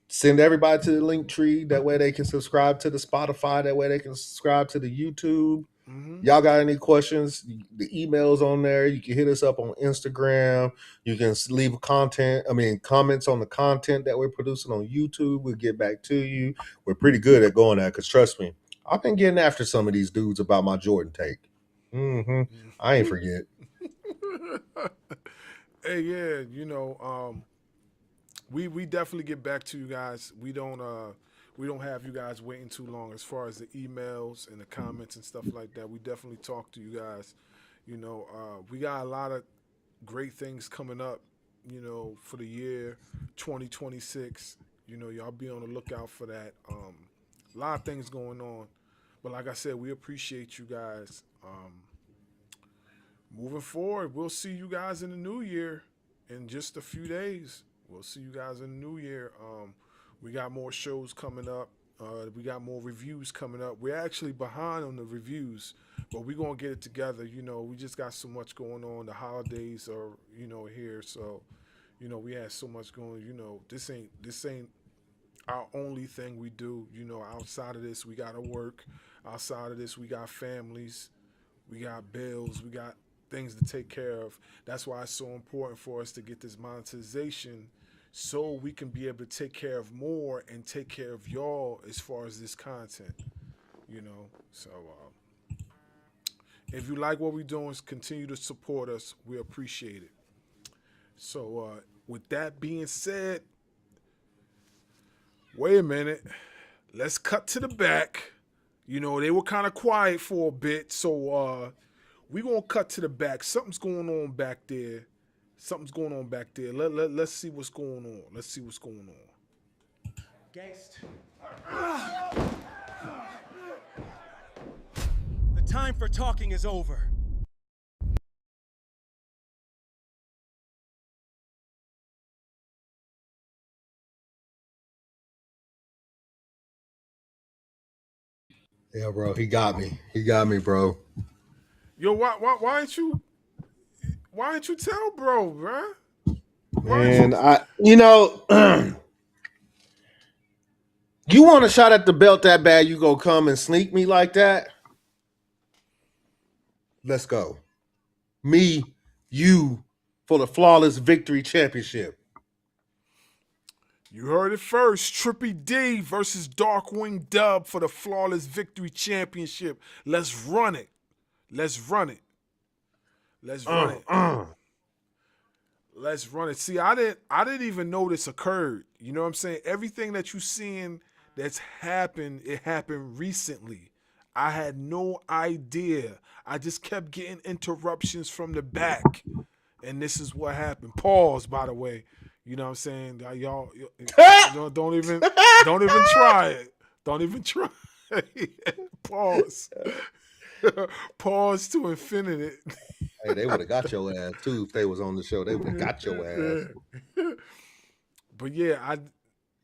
Speaker 5: send everybody to the Linktree. That way they can subscribe to the Spotify. That way they can subscribe to the YouTube.
Speaker 1: Mm-hmm.
Speaker 5: Y'all got any questions? The email's on there. You can hit us up on Instagram. You can leave comments on the content that we're producing on YouTube. We'll get back to you. We're pretty good at going that because trust me, I've been getting after some of these dudes about my Jordan take. I ain't forget.
Speaker 1: Hey, yeah, you know, we definitely get back to you guys. We don't have you guys waiting too long as far as the emails and the comments and stuff like that. We definitely talk to you guys. You know, we got a lot of great things coming up, you know, for the year 2026. You know, y'all be on the lookout for that. A lot of things going on. But like I said, we appreciate you guys. Moving forward, we'll see you guys in the new year in just a few days. We'll see you guys in the new year. We got more shows coming up. We got more reviews coming up. We're actually behind on the reviews, but we're going to get it together. You know, we just got so much going on. The holidays are, you know, here. So, you know, we had so much going. You know, this ain't our only thing we do. You know, outside of this, we got to work. Outside of this, we got families. We got bills. We got things to take care of. That's why it's so important for us to get this monetization so we can be able to take care of more and take care of y'all as far as this content, you know. So if you like what we're doing, continue to support us. We appreciate it. So with that being said, wait a minute. Let's cut to the back. You know, they were kind of quiet for a bit, so we're going to cut to the back. Something's going on back there. Let's see what's going on.
Speaker 9: Gangsta. The time for talking is over.
Speaker 5: Yeah, bro. He got me, bro.
Speaker 1: Yo, why ain't you tell bro, bruh?
Speaker 5: Man, you want a shot at the belt that bad, you go come and sneak me like that? Let's go. Me, you, for the Flawless Victory Championship.
Speaker 1: You heard it first. Trippy D versus Darkwing Dub for the Flawless Victory Championship. Let's run it. Let's run it. See, I didn't even know this occurred. You know what I'm saying? Everything that you seeing that's happened, it happened recently. I had no idea. I just kept getting interruptions from the back. And this is what happened. Pause, by the way. You know what I'm saying? Y'all don't even try it. Don't even try. Pause. Pause to infinity.
Speaker 5: Hey, they would have got your ass too if they was on the show. They would have got your ass.
Speaker 1: But yeah,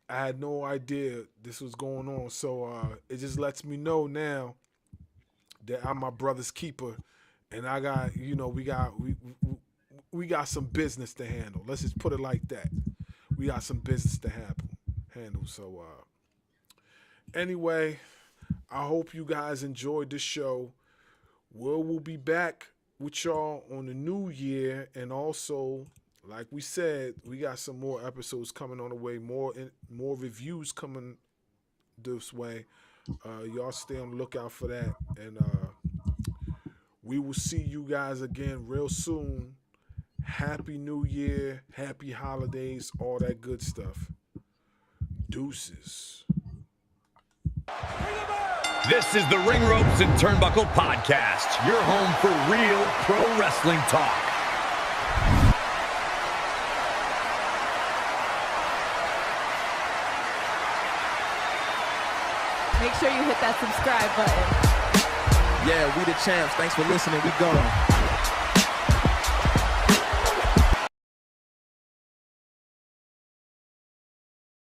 Speaker 1: I had no idea this was going on. So it just lets me know now that I'm my brother's keeper, and I got, you know, we got some business to handle. Let's just put it like that. We got some business to handle. So anyway, I hope you guys enjoyed this show. We'll be back with y'all on the new year, and also, like we said, we got some more episodes coming on the way, more reviews coming this way. Y'all stay on the lookout for that, and we will see you guys again real soon. Happy New Year, happy holidays, all that good stuff. Deuces.
Speaker 9: Bring him out!
Speaker 3: This is the Ring Ropes and Turnbuckle Podcast, your home for real pro wrestling talk.
Speaker 2: Make sure you hit that subscribe button.
Speaker 10: Yeah, we the champs. Thanks for listening. We gone.